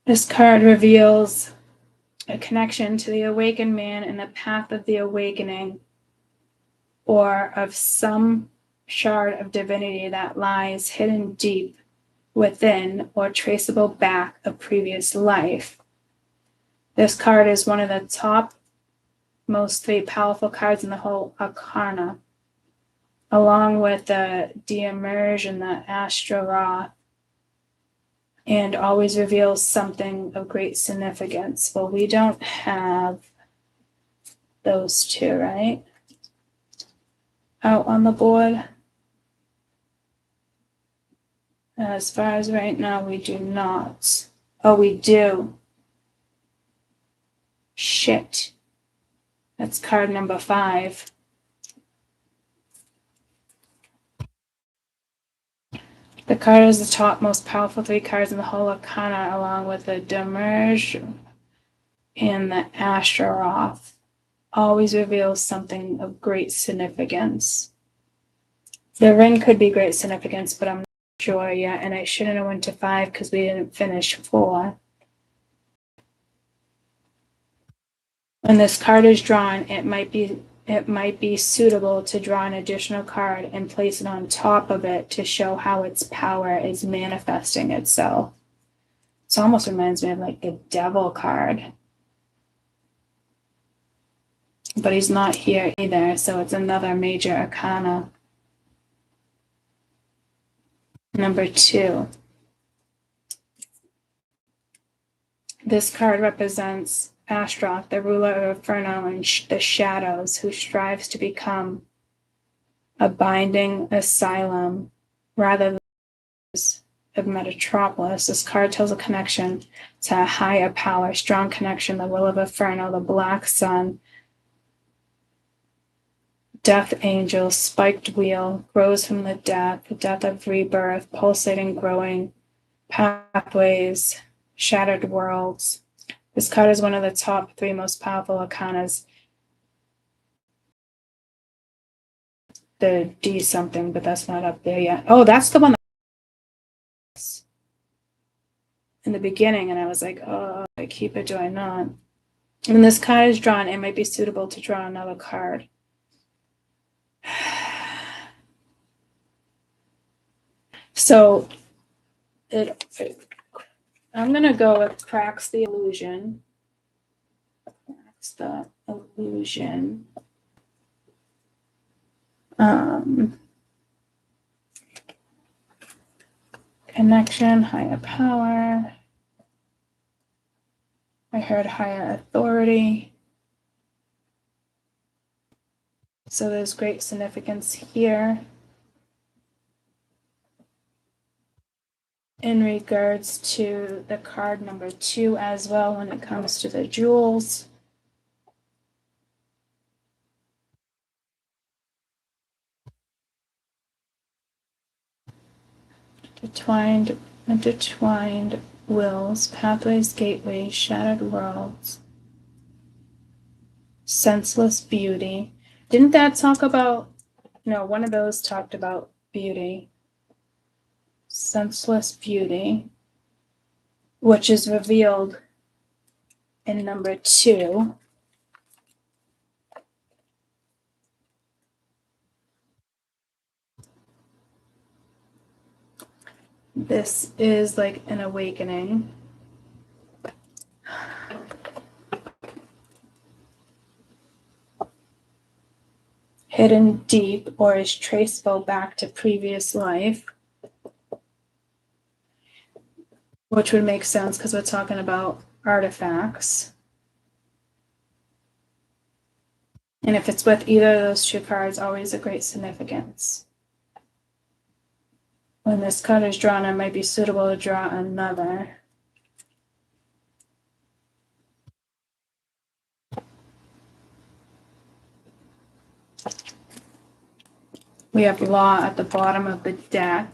This card reveals a connection to the awakened man and the path of the awakening, or of some shard of divinity that lies hidden deep within or traceable back a previous life. This card is one of the top most 3 powerful cards in the whole arcana, along with the De-emerge and the Astra, and always reveals something of great significance. Well, we don't have those 2, right? Out on the board. As far as right now, we do not. Oh, we do. Shit. That's card number 5. The card is the top most powerful 3 cards in the whole arcana, along with the Demerge and the Ashtaroth. Always reveals something of great significance. The ring could be great significance, but I'm not sure yet, and I shouldn't have went to 5 because we didn't finish 4. When this card is drawn, it might be suitable to draw an additional card and place it on top of it to show how its power is manifesting itself. This almost reminds me of like a devil card. But he's not here either, so it's another major arcana. Number 2. This card represents Ashtaroth, the ruler of Inferno and the shadows, who strives to become a binding asylum rather than of Metropolis. This card tells a connection to a higher power, strong connection, the will of Inferno, the Black Sun, Death Angel, spiked wheel, grows from the death of rebirth, pulsating, growing, pathways, shattered worlds. This card is one of the top 3 most powerful arcanas. The D something, but that's not up there yet. Oh, that's the one that's in the beginning, and I was like, oh, I keep it, do I not? When this card is drawn, it might be suitable to draw another card. So I'm going to go with cracks the illusion. Cracks the illusion. Connection, higher power. I heard higher authority. So there's great significance here. in regards to the card number 2 as well when it comes to the jewels. Intertwined wills, pathways, gateways, shattered worlds, senseless beauty. Didn't that talk about, no, one of those talked about beauty. Senseless beauty, which is revealed in number 2. This is like an awakening. Hidden deep or is traceable back to previous life. Which would make sense because we're talking about artifacts. And if it's with either of those 2 cards, always a great significance. When this card is drawn, it might be suitable to draw another. We have law at the bottom of the deck.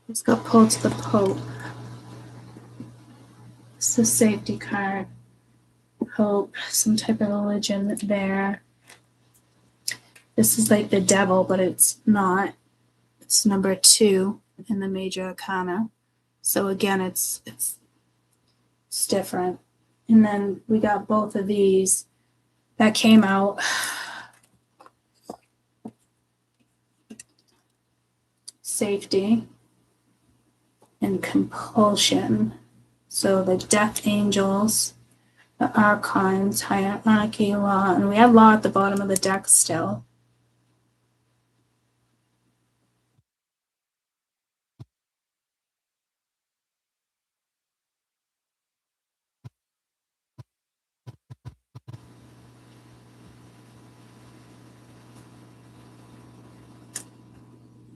Let's go pull to the Pope. It's the safety card. Hope, some type of religion there. This is like the devil, but it's not. It's number 2 in the major arcana. So again, it's different. And then we got both of these that came out. Safety and compulsion. So the death angels, the archons, hierarchy, law, and we have law at the bottom of the deck still.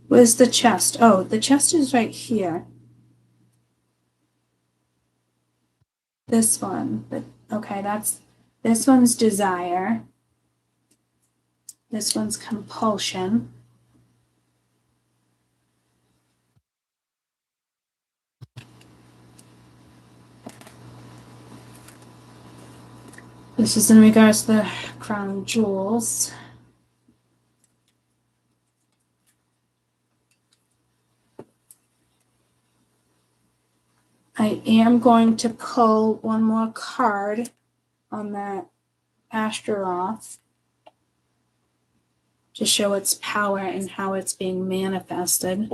Where's the chest? Oh, the chest is right here. This one. Okay, this one's desire. This one's compulsion. This is in regards to the crown jewels. I am going to pull one more card on that Astaroth to show its power and how it's being manifested.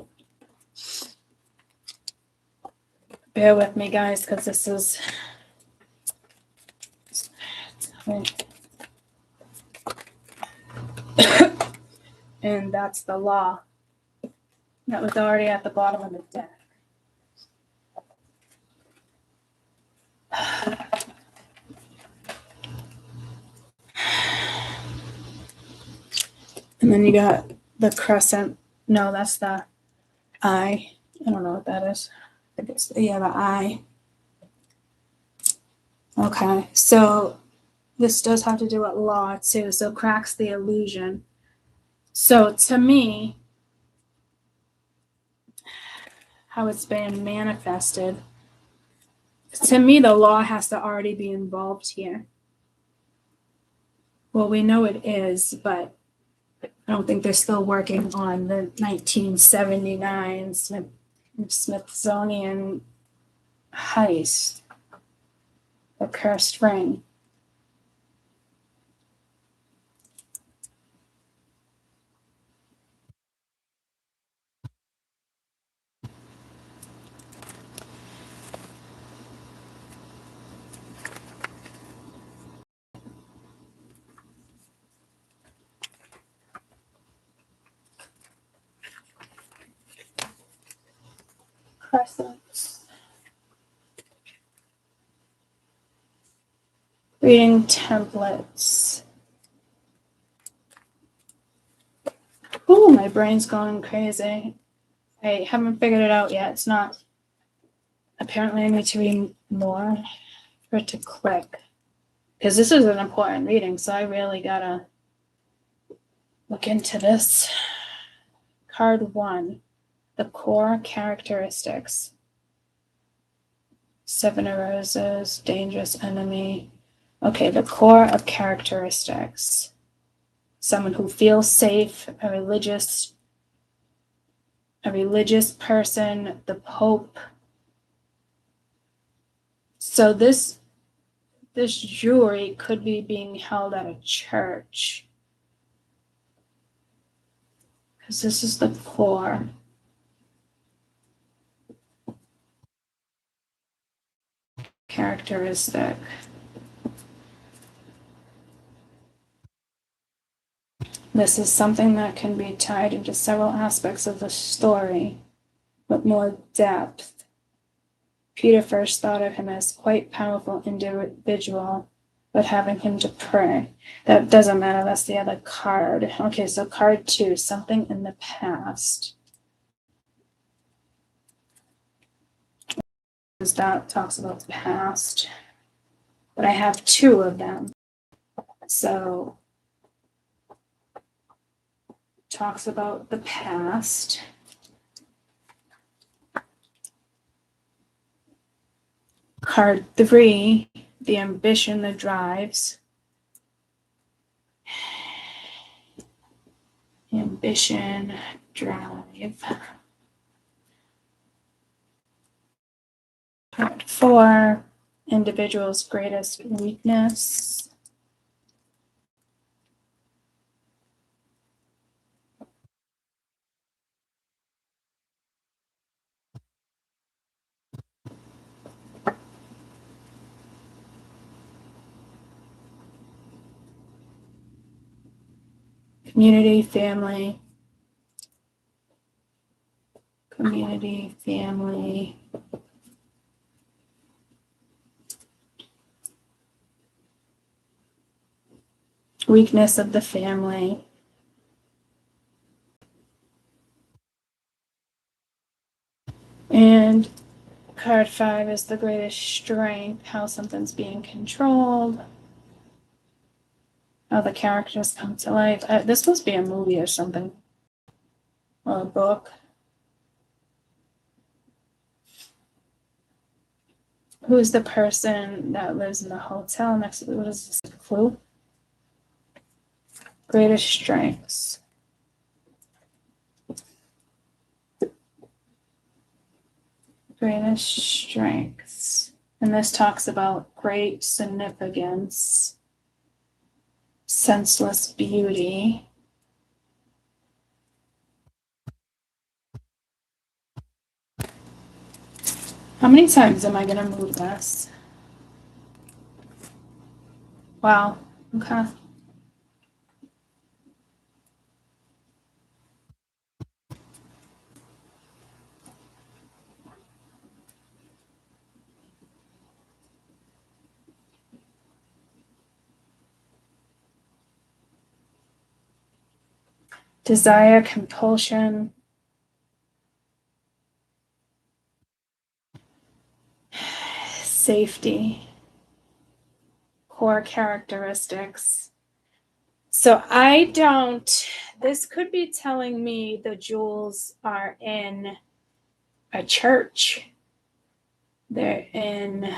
Bear with me, guys, because this is... and that's the law. That was already at the bottom of the deck. And then you got the crescent. No, that's the eye. I don't know what that is. I think it's, the eye. Okay, so this does have to do with law too. So cracks the illusion. So to me, how it's been manifested, to me, the law has to already be involved here. Well, we know it is, but I don't think they're still working on the 1979 Smithsonian heist, the cursed ring. crescents. Reading templates. Oh, my brain's going crazy. I haven't figured it out yet. It's not. Apparently, I need to read more for it to click. Because this is an important reading, so I really gotta look into this. Card 1, the core characteristics. 7 of Roses, dangerous enemy. Okay, the core of characteristics. Someone who feels safe, a religious person, the Pope. So this jewelry could be being held at a church. Because this is the core. Characteristic. This is something that can be tied into several aspects of the story, with more depth. Peter first thought of him as quite powerful individual, but having him to pray. That doesn't matter, that's the other card. Okay, so card 2, something in the past. That talks about the past. But I have 2 of them. So talks about the past. Card 3, the ambition that drives. Ambition, drive. Card 4, individual's greatest weakness. Community, family. Community, family. Weakness of the family. And card 5 is the greatest strength, how something's being controlled. How the characters come to life. This must be a movie or something. Or a book. Who's the person that lives in the hotel next to, what is this, a clue? Greatest strengths. Greatest strengths. And this talks about great significance, senseless beauty. How many times am I going to move this? Wow. Okay. Desire, compulsion. Safety. Core characteristics. So this could be telling me the jewels are in a church. They're in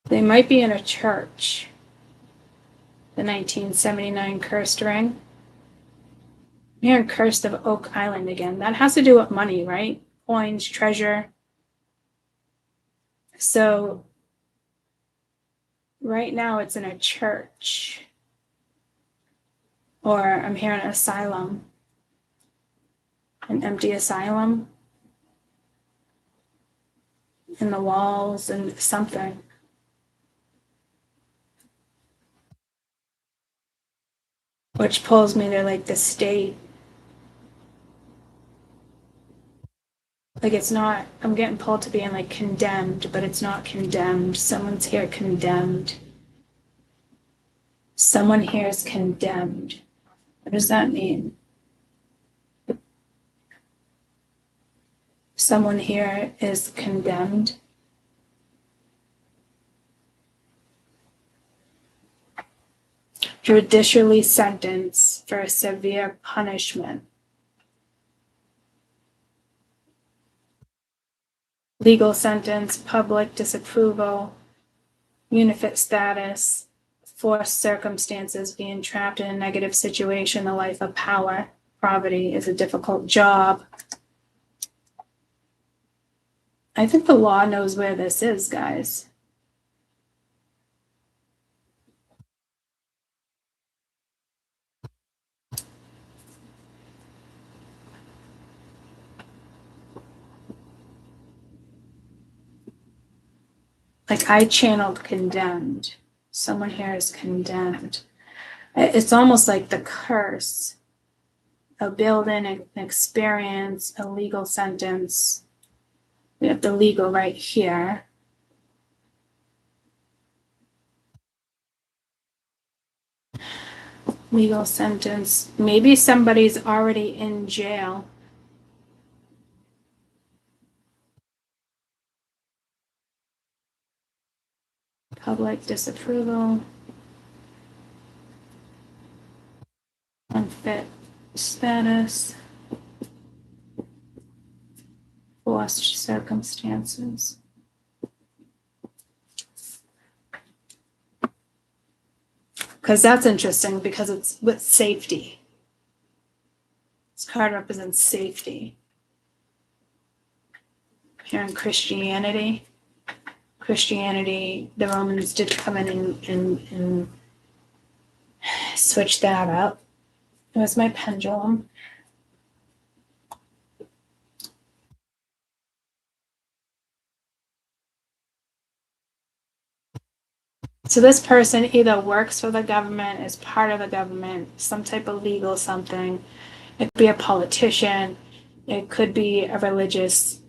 they might be in a church. The 1979 cursed ring. I'm hearing cursed of Oak Island again. That has to do with money, right? Coins, treasure. So right now it's in a church. Or I'm hearing an asylum. An empty asylum. In the walls and something. which pulls me to like the state. Like it's not, I'm getting pulled to being like condemned, but it's not condemned. Someone's here condemned. Someone here is condemned. What does that mean? Someone here is condemned. Judicially sentenced for a severe punishment. Legal sentence, public disapproval, unifit status, forced circumstances, being trapped in a negative situation, a life of power, poverty is a difficult job. I think the law knows where this is, guys. Like I channeled condemned. Someone here is condemned. It's almost like the curse. A building, an experience, a legal sentence. We have the legal right here. Legal sentence. Maybe somebody's already in jail. Public disapproval. Unfit status. Forced circumstances. Because that's interesting because it's with safety. This card represents safety. Here in Christianity, the Romans did come in and switch that up. It was my pendulum. So this person either works for the government, is part of the government, some type of legal something. It could be a politician. It could be a religious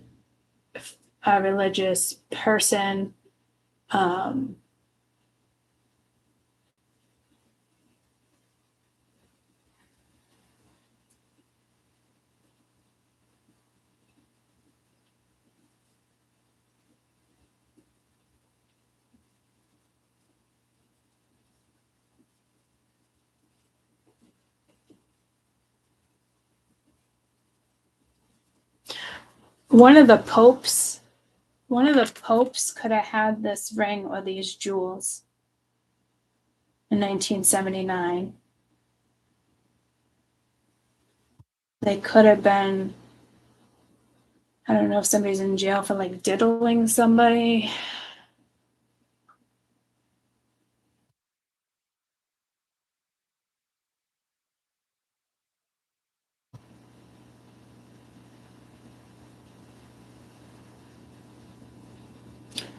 person. One of the popes could have had this ring or these jewels in 1979. They could have been, I don't know if somebody's in jail for like diddling somebody.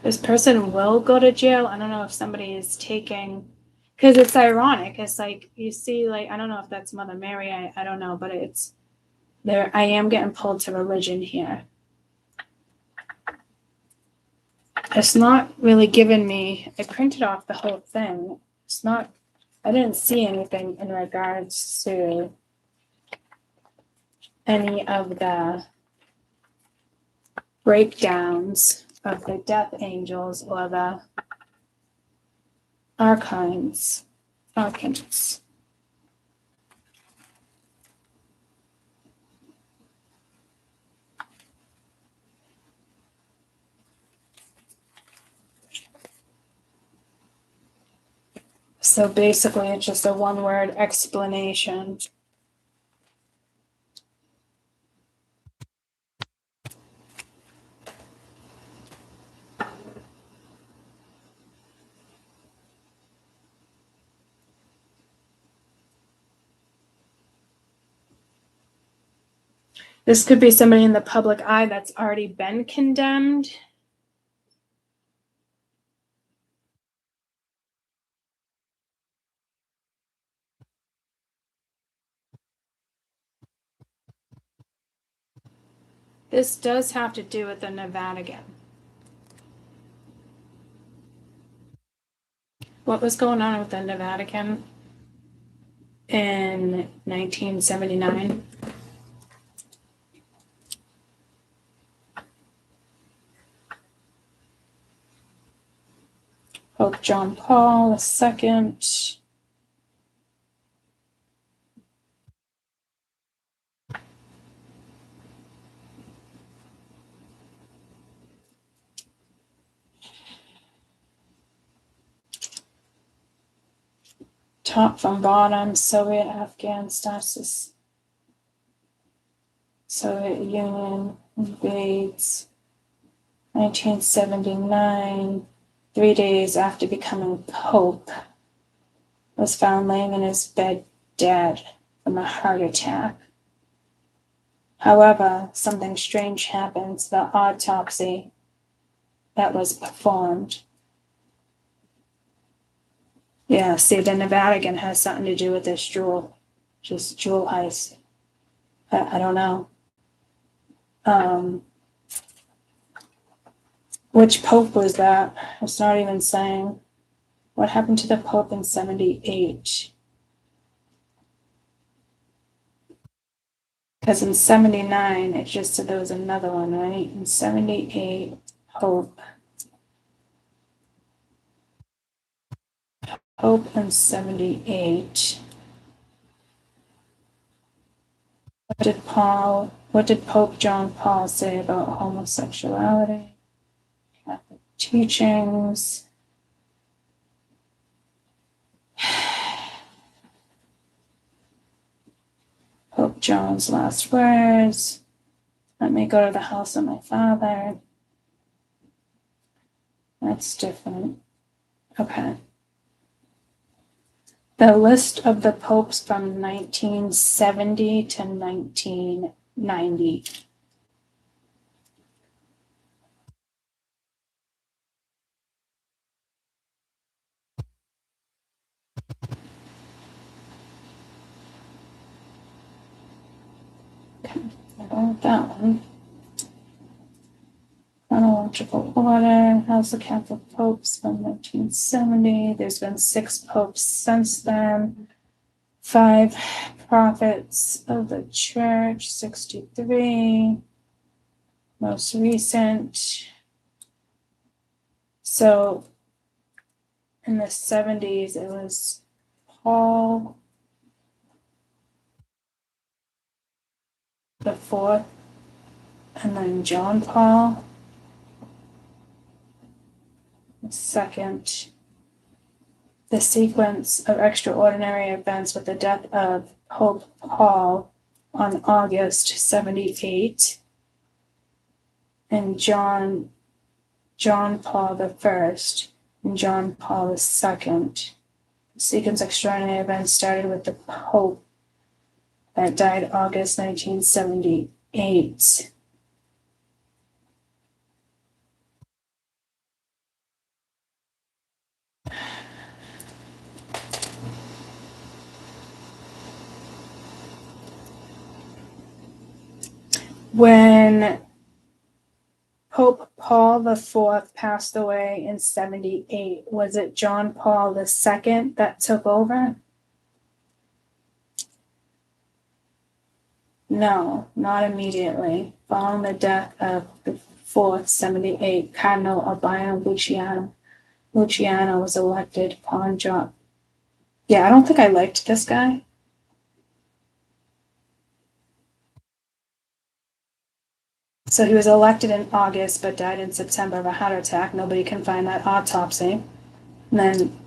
This person will go to jail. I don't know if somebody is taking, because it's ironic. It's like, you see, like, I don't know if that's Mother Mary. I don't know, but it's there. I am getting pulled to religion here. It's not really giving me, I printed off the whole thing. It's not, I didn't see anything in regards to any of the breakdowns of the death angels or the archons. So basically, it's just a one-word explanation. This could be somebody in the public eye that's already been condemned. This does have to do with the Vatican. What was going on with the Vatican in 1979? Pope John Paul II. Top from bottom, Soviet Afghan status. Soviet Union invades 1979. 3 days after becoming Pope, was found laying in his bed dead from a heart attack. However, something strange happened to the autopsy that was performed. Yeah, see, the Vatican has something to do with this jewel heist. I don't know. Which Pope was that? It's not even saying. What happened to the Pope in 78? Because in 79, it just said there was another one, right? In 78, Pope. Pope in 78. What did Pope John Paul say about homosexuality? Catholic teachings. Pope John's last words. Let me go to the house of my father. That's different. Okay. The list of the popes from 1970 to 1990. Okay, I don't want that one. Chronological order. How's the Catholic popes from 1970? There's been 6 popes since then. 5 prophets of the church, 63. Most recent. So in the 70s, it was Paul the Fourth, and then John Paul the Second. The sequence of extraordinary events with the death of Pope Paul on August 78, and John Paul the First and John Paul the Second. The sequence of extraordinary events started with the Pope that died August 1978. When Pope Paul IV passed away in 78, was it John Paul II that took over? No, not immediately. Following the death of the fourth 78, Cardinal Albino Luciano. Luciano was elected pawn job. Yeah, I don't think I liked this guy. So he was elected in August, but died in September of a heart attack. Nobody can find that autopsy. And then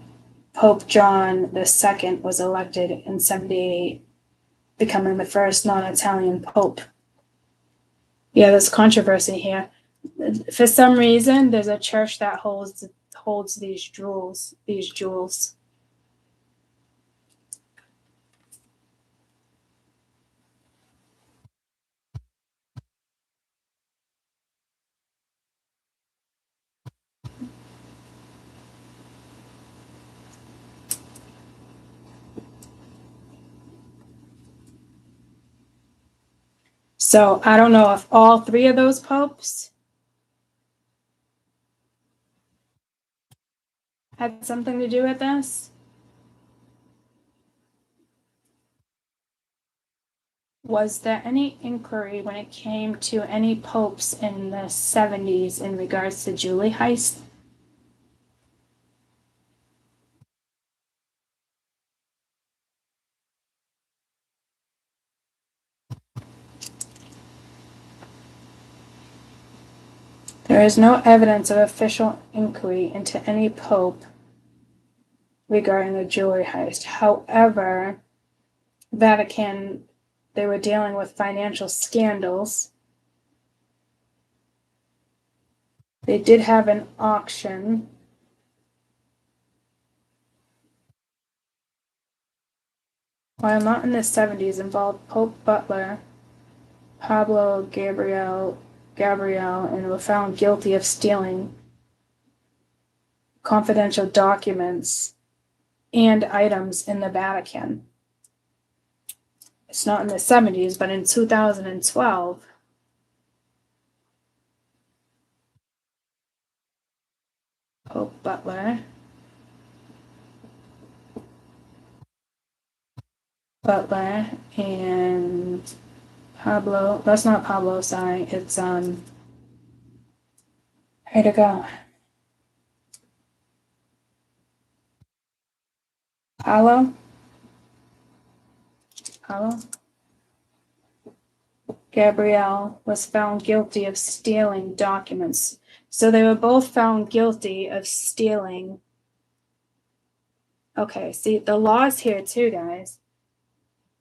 Pope John II was elected in 78, becoming the first non-Italian pope. Yeah, there's controversy here. For some reason, there's a church that holds these jewels. So I don't know if all three of those popes had something to do with this. Was there any inquiry when it came to any popes in the 70s in regards to Julie heist? There is no evidence of official inquiry into any pope regarding the jewelry heist. However, Vatican, they were dealing with financial scandals. They did have an auction. While not in the 70s, involved Pope Butler, Pablo Gabriel, and were found guilty of stealing confidential documents and items in the Vatican. It's not in the 70s, but in 2012, Pope Butler and Pablo, that's not Pablo, sorry, it's where'd it go? Pablo Gabriel was found guilty of stealing documents. So they were both found guilty of stealing. Okay, see, the law's here too, guys.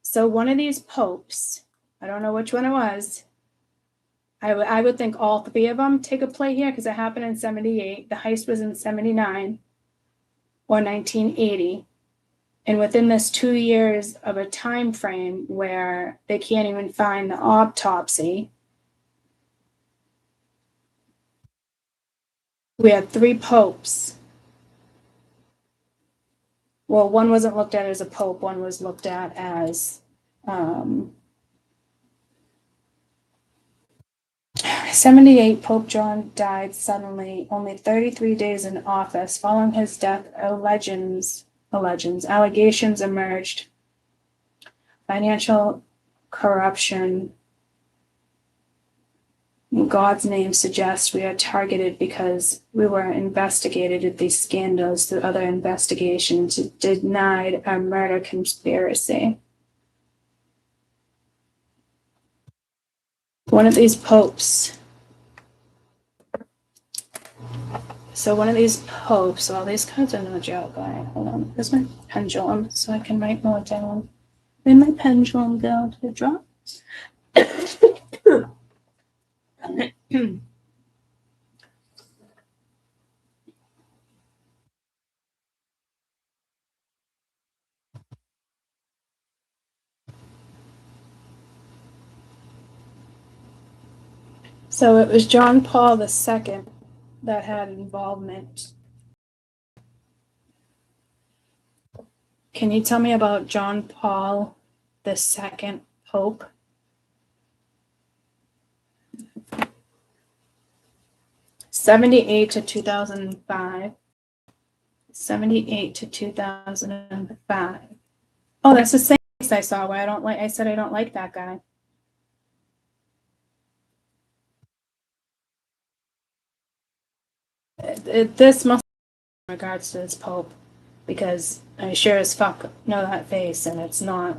So one of these popes, I don't know which one it was. I would think all three of them take a play here because it happened in 78. The heist was in 79 or 1980. And within this 2 years of a time frame where they can't even find the autopsy, we had three popes. Well, one wasn't looked at as a pope, one was looked at as 78. Pope John died suddenly, only 33 days in office. Following his death, allegations emerged. Financial corruption. In God's name suggests we are targeted because we were investigated at these scandals through other investigations. It denied a murder conspiracy. One of these popes. So one of these popes, all these cards are no joke. All right, hold on. There's my pendulum, so I can write more down. Where'd my pendulum go? Did it drop? So it was John Paul II that had involvement. Can you tell me about John Paul II, Pope? '78 to 2005. '78 to 2005. Oh, that's the same case I saw where I said I don't like that guy. This must be in regards to this Pope, because I sure as fuck know that face, and it's not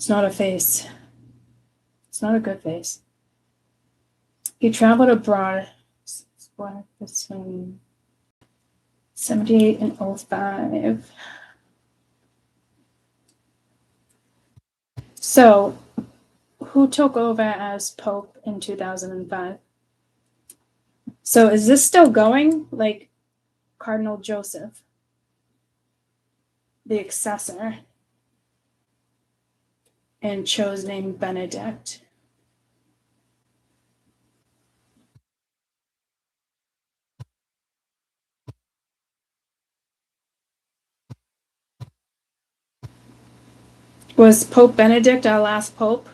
a face. It's not a good face. He traveled abroad between 78 and 05. So, who took over as Pope in 2005? So is this still going? Like Cardinal Joseph, the successor, and chose name Benedict. Was Pope Benedict our last pope?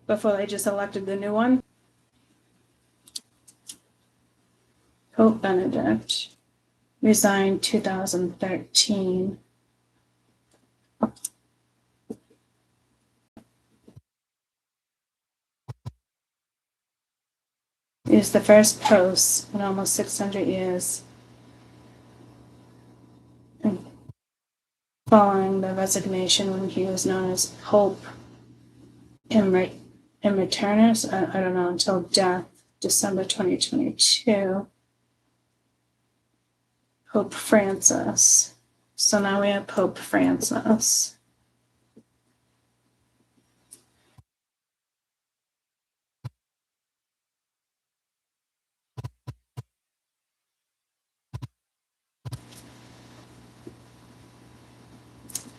before they just elected the new one. Pope Benedict resigned 2013. He was the first pope in almost 600 years. And following the resignation when he was known as Pope Immaternus, I don't know, until death, December 2022. Pope Francis. So now we have Pope Francis.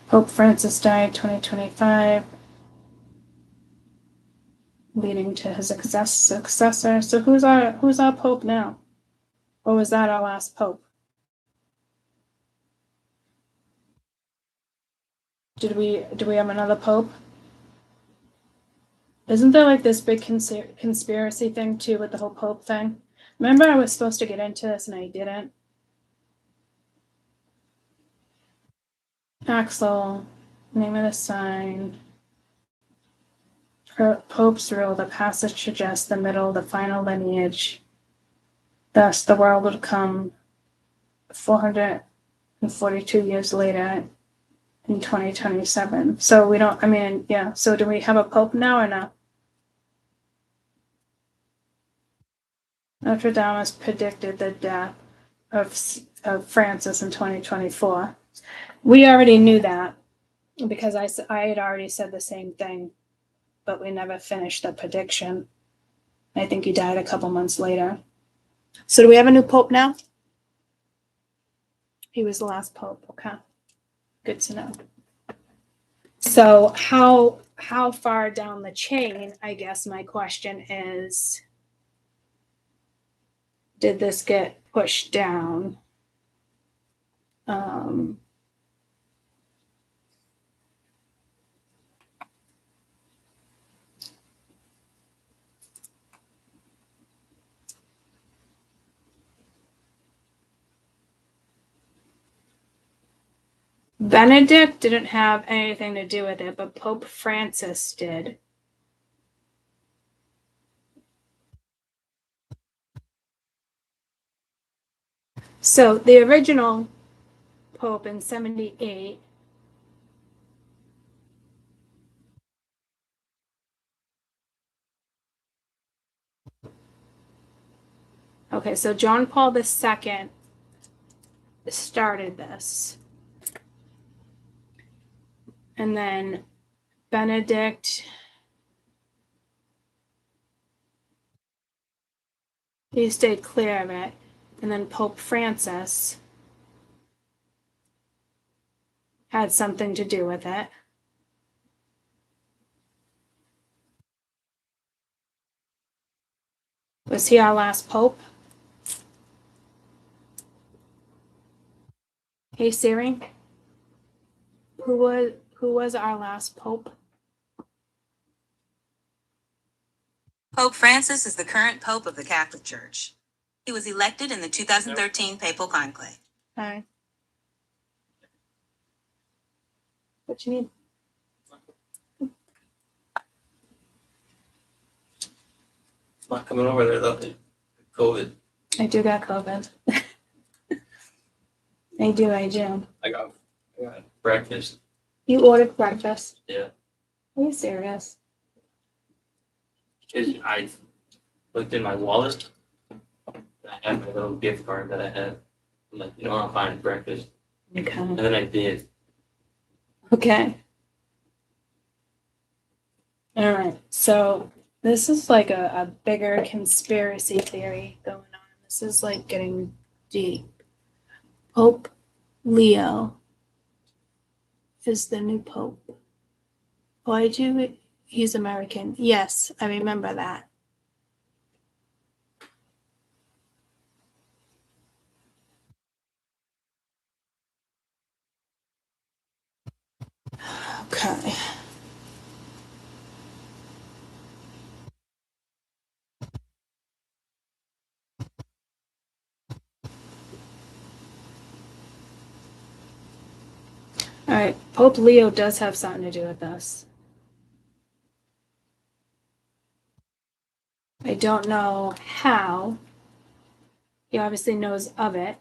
Pope Francis died 2025, leading to his successor. So who's our Pope now? Or was that our last Pope? Do we have another Pope? Isn't there like this big conspiracy thing too with the whole Pope thing? Remember I was supposed to get into this and I didn't? Axel, name of the sign. Pope's rule, the passage suggests the middle, the final lineage. Thus, the world would come 442 years later in 2027. So we don't, I mean, yeah. So do we have a Pope now or no? Notre Dame predicted the death of Francis in 2024. We already knew that because I had already said the same thing, but we never finished the prediction. I think he died a couple months later. So do we have a new Pope now? He was the last Pope. Okay. Good to know. So how far down the chain, I guess my question is, did this get pushed down? Benedict didn't have anything to do with it, but Pope Francis did. So the original Pope in 78 okay, so John Paul II started this. And then Benedict, he stayed clear of it. And then Pope Francis had something to do with it. Was he our last Pope? Hey Siri, who was our last Pope? Pope Francis is the current Pope of the Catholic Church. He was elected in the 2013 Papal Conclave. Hi. What you need? Not coming over there though. COVID. I do got COVID. I do. I got breakfast. You ordered breakfast? Yeah. Are you serious? I looked in my wallet. I had my little gift card that I had. I'm like, I'm buying breakfast. Okay. And then I did. Okay. All right. So this is like a bigger conspiracy theory going on. This is like getting deep. Pope Leo is the new Pope. Why do he's American? Yes, I remember that. Okay. right, Pope Leo does have something to do with this. I don't know how. He obviously knows of it.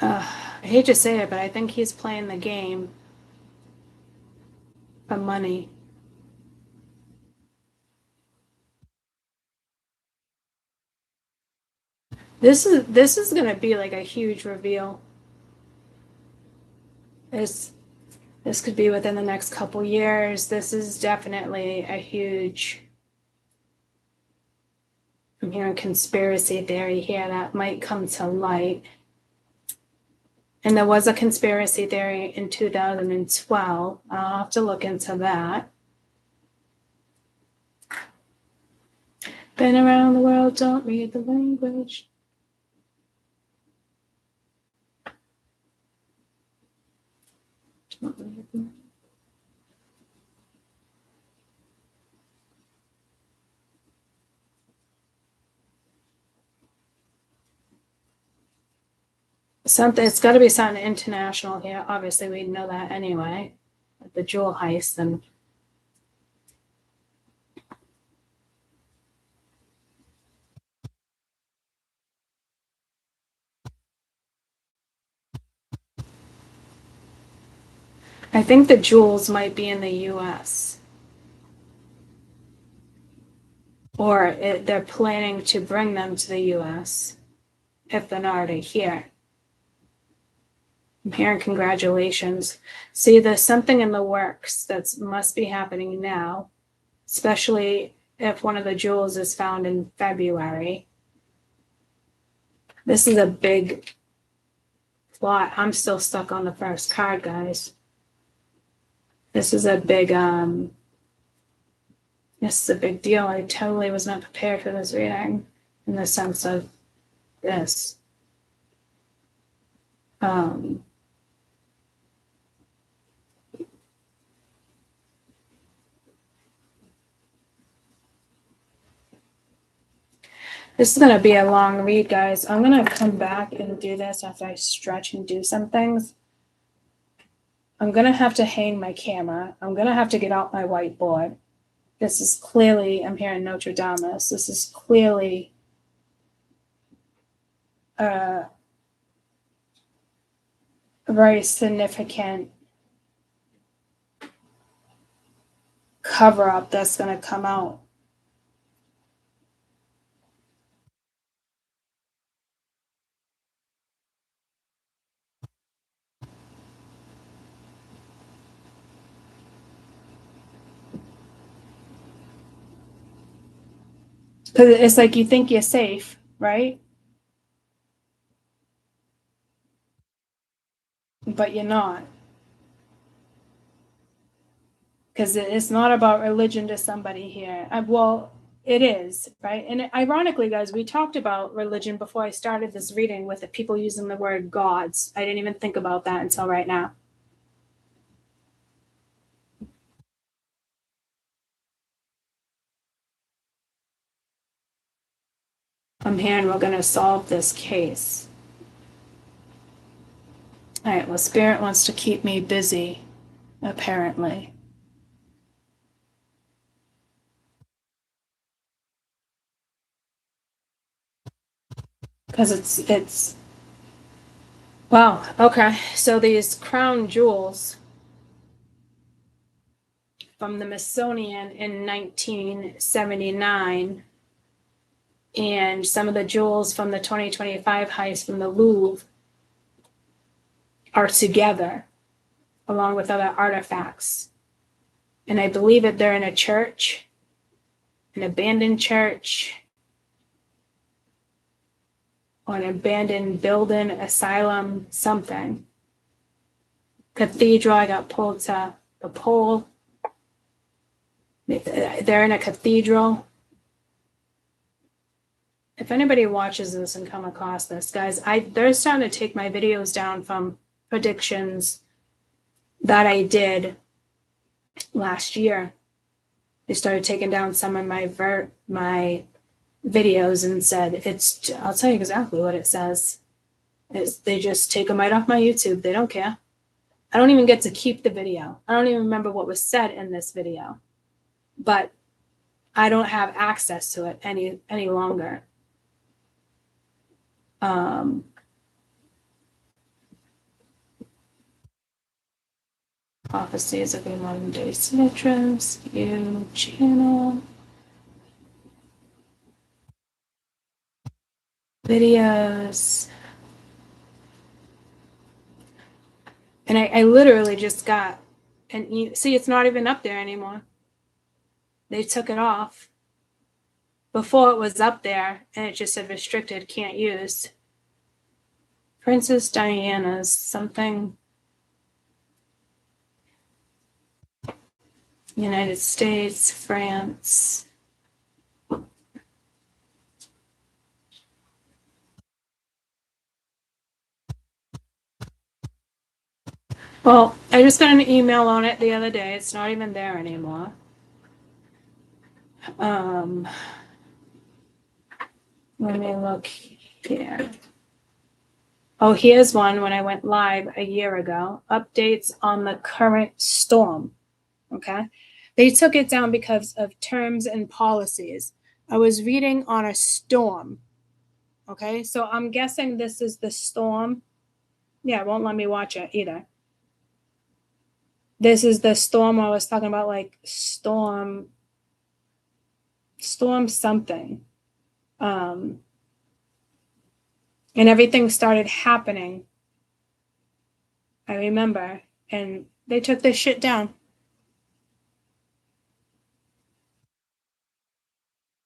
I hate to say it, but I think he's playing the game for money. This is gonna be like a huge reveal. This could be within the next couple years. This is definitely a huge. I'm hearing conspiracy theory here that might come to light. And there was a conspiracy theory in 2012. I'll have to look into that. Been around the world, don't read the language. Don't read the something, it's got to be something international here. Obviously, we know that anyway. The jewel heist and I think the jewels might be in the U.S. or they're planning to bring them to the U.S. if they're not already here. I'm hearing congratulations. See, there's something in the works that must be happening now, especially if one of the jewels is found in February. This is a big plot. I'm still stuck on the first card, guys. This is a big deal. I totally was not prepared for this reading in the sense of this. This is going to be a long read, guys. I'm going to come back and do this after I stretch and do some things. I'm going to have to hang my camera. I'm going to have to get out my whiteboard. This is clearly, I'm hearing Notre Dame. This is clearly a very significant cover-up that's going to come out. Because it's like you think you're safe, right? But you're not. Because it's not about religion to somebody here. Well, it is, right? And ironically, guys, we talked about religion before I started this reading with the people using the word gods. I didn't even think about that until right now. I'm hearing we're going to solve this case. All right, well, Spirit wants to keep me busy, apparently. Because it's wow, okay. So these crown jewels from the Smithsonian in 1979 and some of the jewels from the 2025 heist from the Louvre are together along with other artifacts. And I believe that they're in a church, an abandoned church, or an abandoned building, asylum, something. Cathedral, I got pulled to the pole. They're in a cathedral. If anybody watches this and come across this, guys, they're starting to take my videos down from predictions that I did last year. They started taking down some of my videos and said, I'll tell you exactly what it says. They just take them right off my YouTube. They don't care. I don't even get to keep the video. I don't even remember what was said in this video, but I don't have access to it any longer. Prophecies of a Modern Day Citrus, you channel, videos. And I literally just got see, it's not even up there anymore. They took it off. Before it was up there and it just said restricted, can't use. Princess Diana's something. United States, France. Well, I just got an email on it the other day. It's not even there anymore. Let me look here. Oh, here's one when I went live a year ago. Updates on the current storm. Okay. They took it down because of terms and policies. I was reading on a storm. Okay. So I'm guessing this is the storm. Yeah, it won't let me watch it either. This is the storm I was talking about, like storm something. And everything started happening. I remember. And they took this shit down.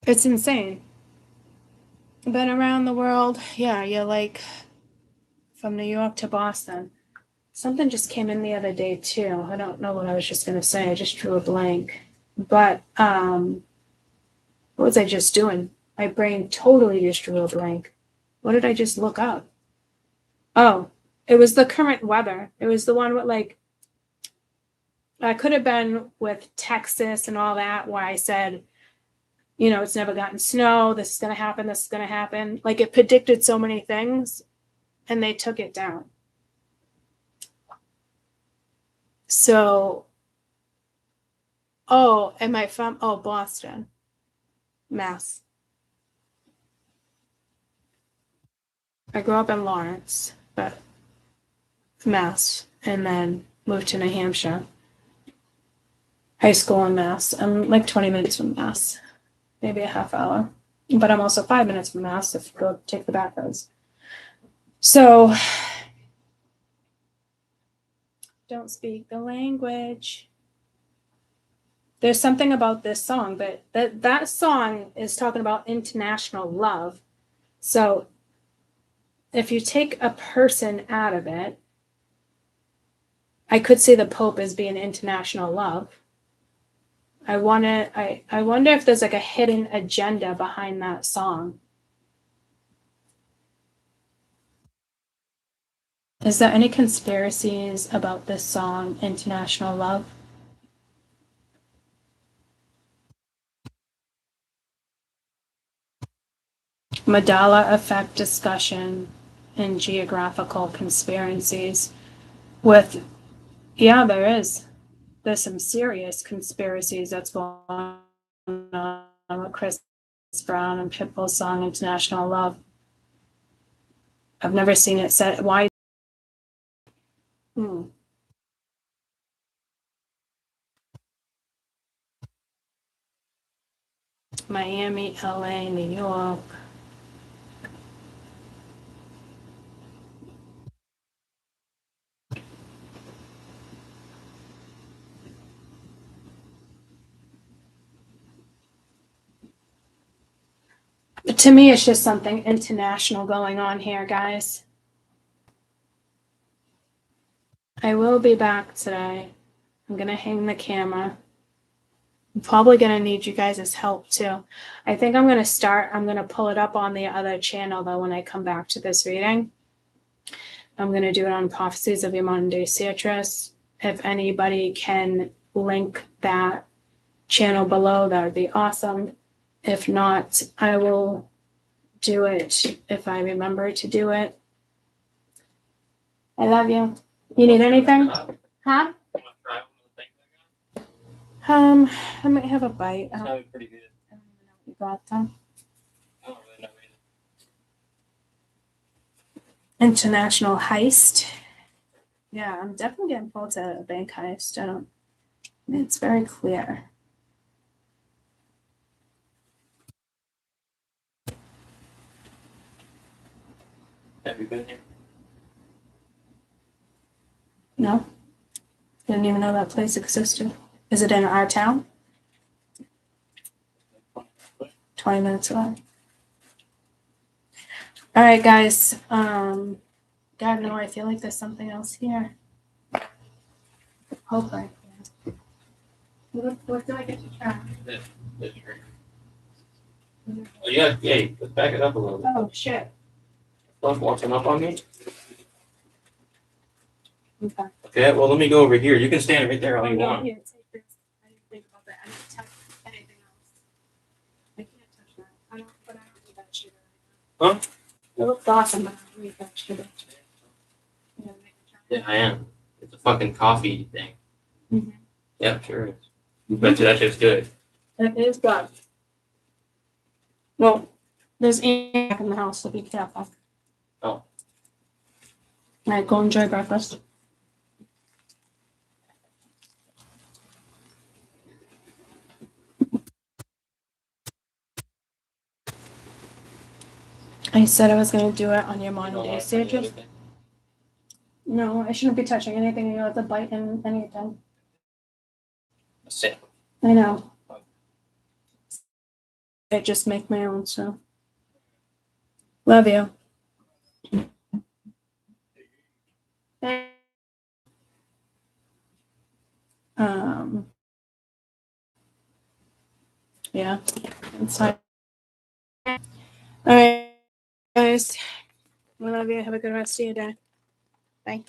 It's insane. Been around the world. Yeah, you're like from New York to Boston. Something just came in the other day too. I don't know what I was just going to say. I just drew a blank. But what was I just doing? My brain totally just drew a blank. What did I just look up? Oh, it was the current weather. It was the one with like, I could have been with Texas and all that where I said, you know, it's never gotten snow. This is going to happen. This is going to happen. Like it predicted so many things and they took it down. So, oh, am I from, Boston, Mass. I grew up in Lawrence, but Mass, and then moved to New Hampshire. High school in Mass. I'm like 20 minutes from Mass, maybe a half hour, but I'm also 5 minutes from Mass if you go take the back roads. So, don't speak the language. There's something about this song, but that song is talking about international love. So if you take a person out of it, I could see the Pope as being international love. I wonder if there's like a hidden agenda behind that song. Is there any conspiracies about this song, International Love? Mandela effect discussion and geographical conspiracies with, yeah, there's some serious conspiracies that's going on with Chris Brown and Pitbull's song, International Love. I've never seen it said. Why? Miami, LA, New York. But to me, it's just something international going on here, guys. I will be back today. I'm going to hang the camera. I'm probably going to need you guys' help too. I think I'm going to pull it up on the other channel though when I come back to this reading. I'm going to do it on Prophecies of Your Modern Day Citrus. If anybody can link that channel below, that would be awesome. If not, I will do it if I remember to do it. I love you. You need anything? Huh? I might have a bite. I don't Sounded pretty good. even know what you got though. I don't really know either. International heist. Yeah, I'm definitely getting pulled to a bank heist. It's very clear. Have you been here? No? Didn't even know that place existed. Is it in our town? 20 minutes away. All right, guys. God, no, I feel like there's something else here. Hope I can. What do I get to try? This drink. Oh, yeah, hey, let's back it up a little bit. Oh, shit. Don't walking up on me. Okay. Okay, well, let me go over here. You can stand right there all you no, want. here, take this. I didn't think about that. I didn't touch anything else. I can't touch that. I don't need that shit right now. Huh? It looks awesome, but I don't need that shit. Yeah, make a try. Yeah, I am. It's a fucking coffee thing. Mhm. Yeah, sure is. Bet you that shit's good. It is good. Well, there's ants back in the house, so be careful. Oh. All right, go enjoy breakfast. I said I was going to do it on your morning day stages. No, I shouldn't be touching anything. You have to bite in anything. Sit. I know. I just make my own, so. Love you. Yeah. Inside. All right, guys. I love you. Have a good rest of your day. Bye.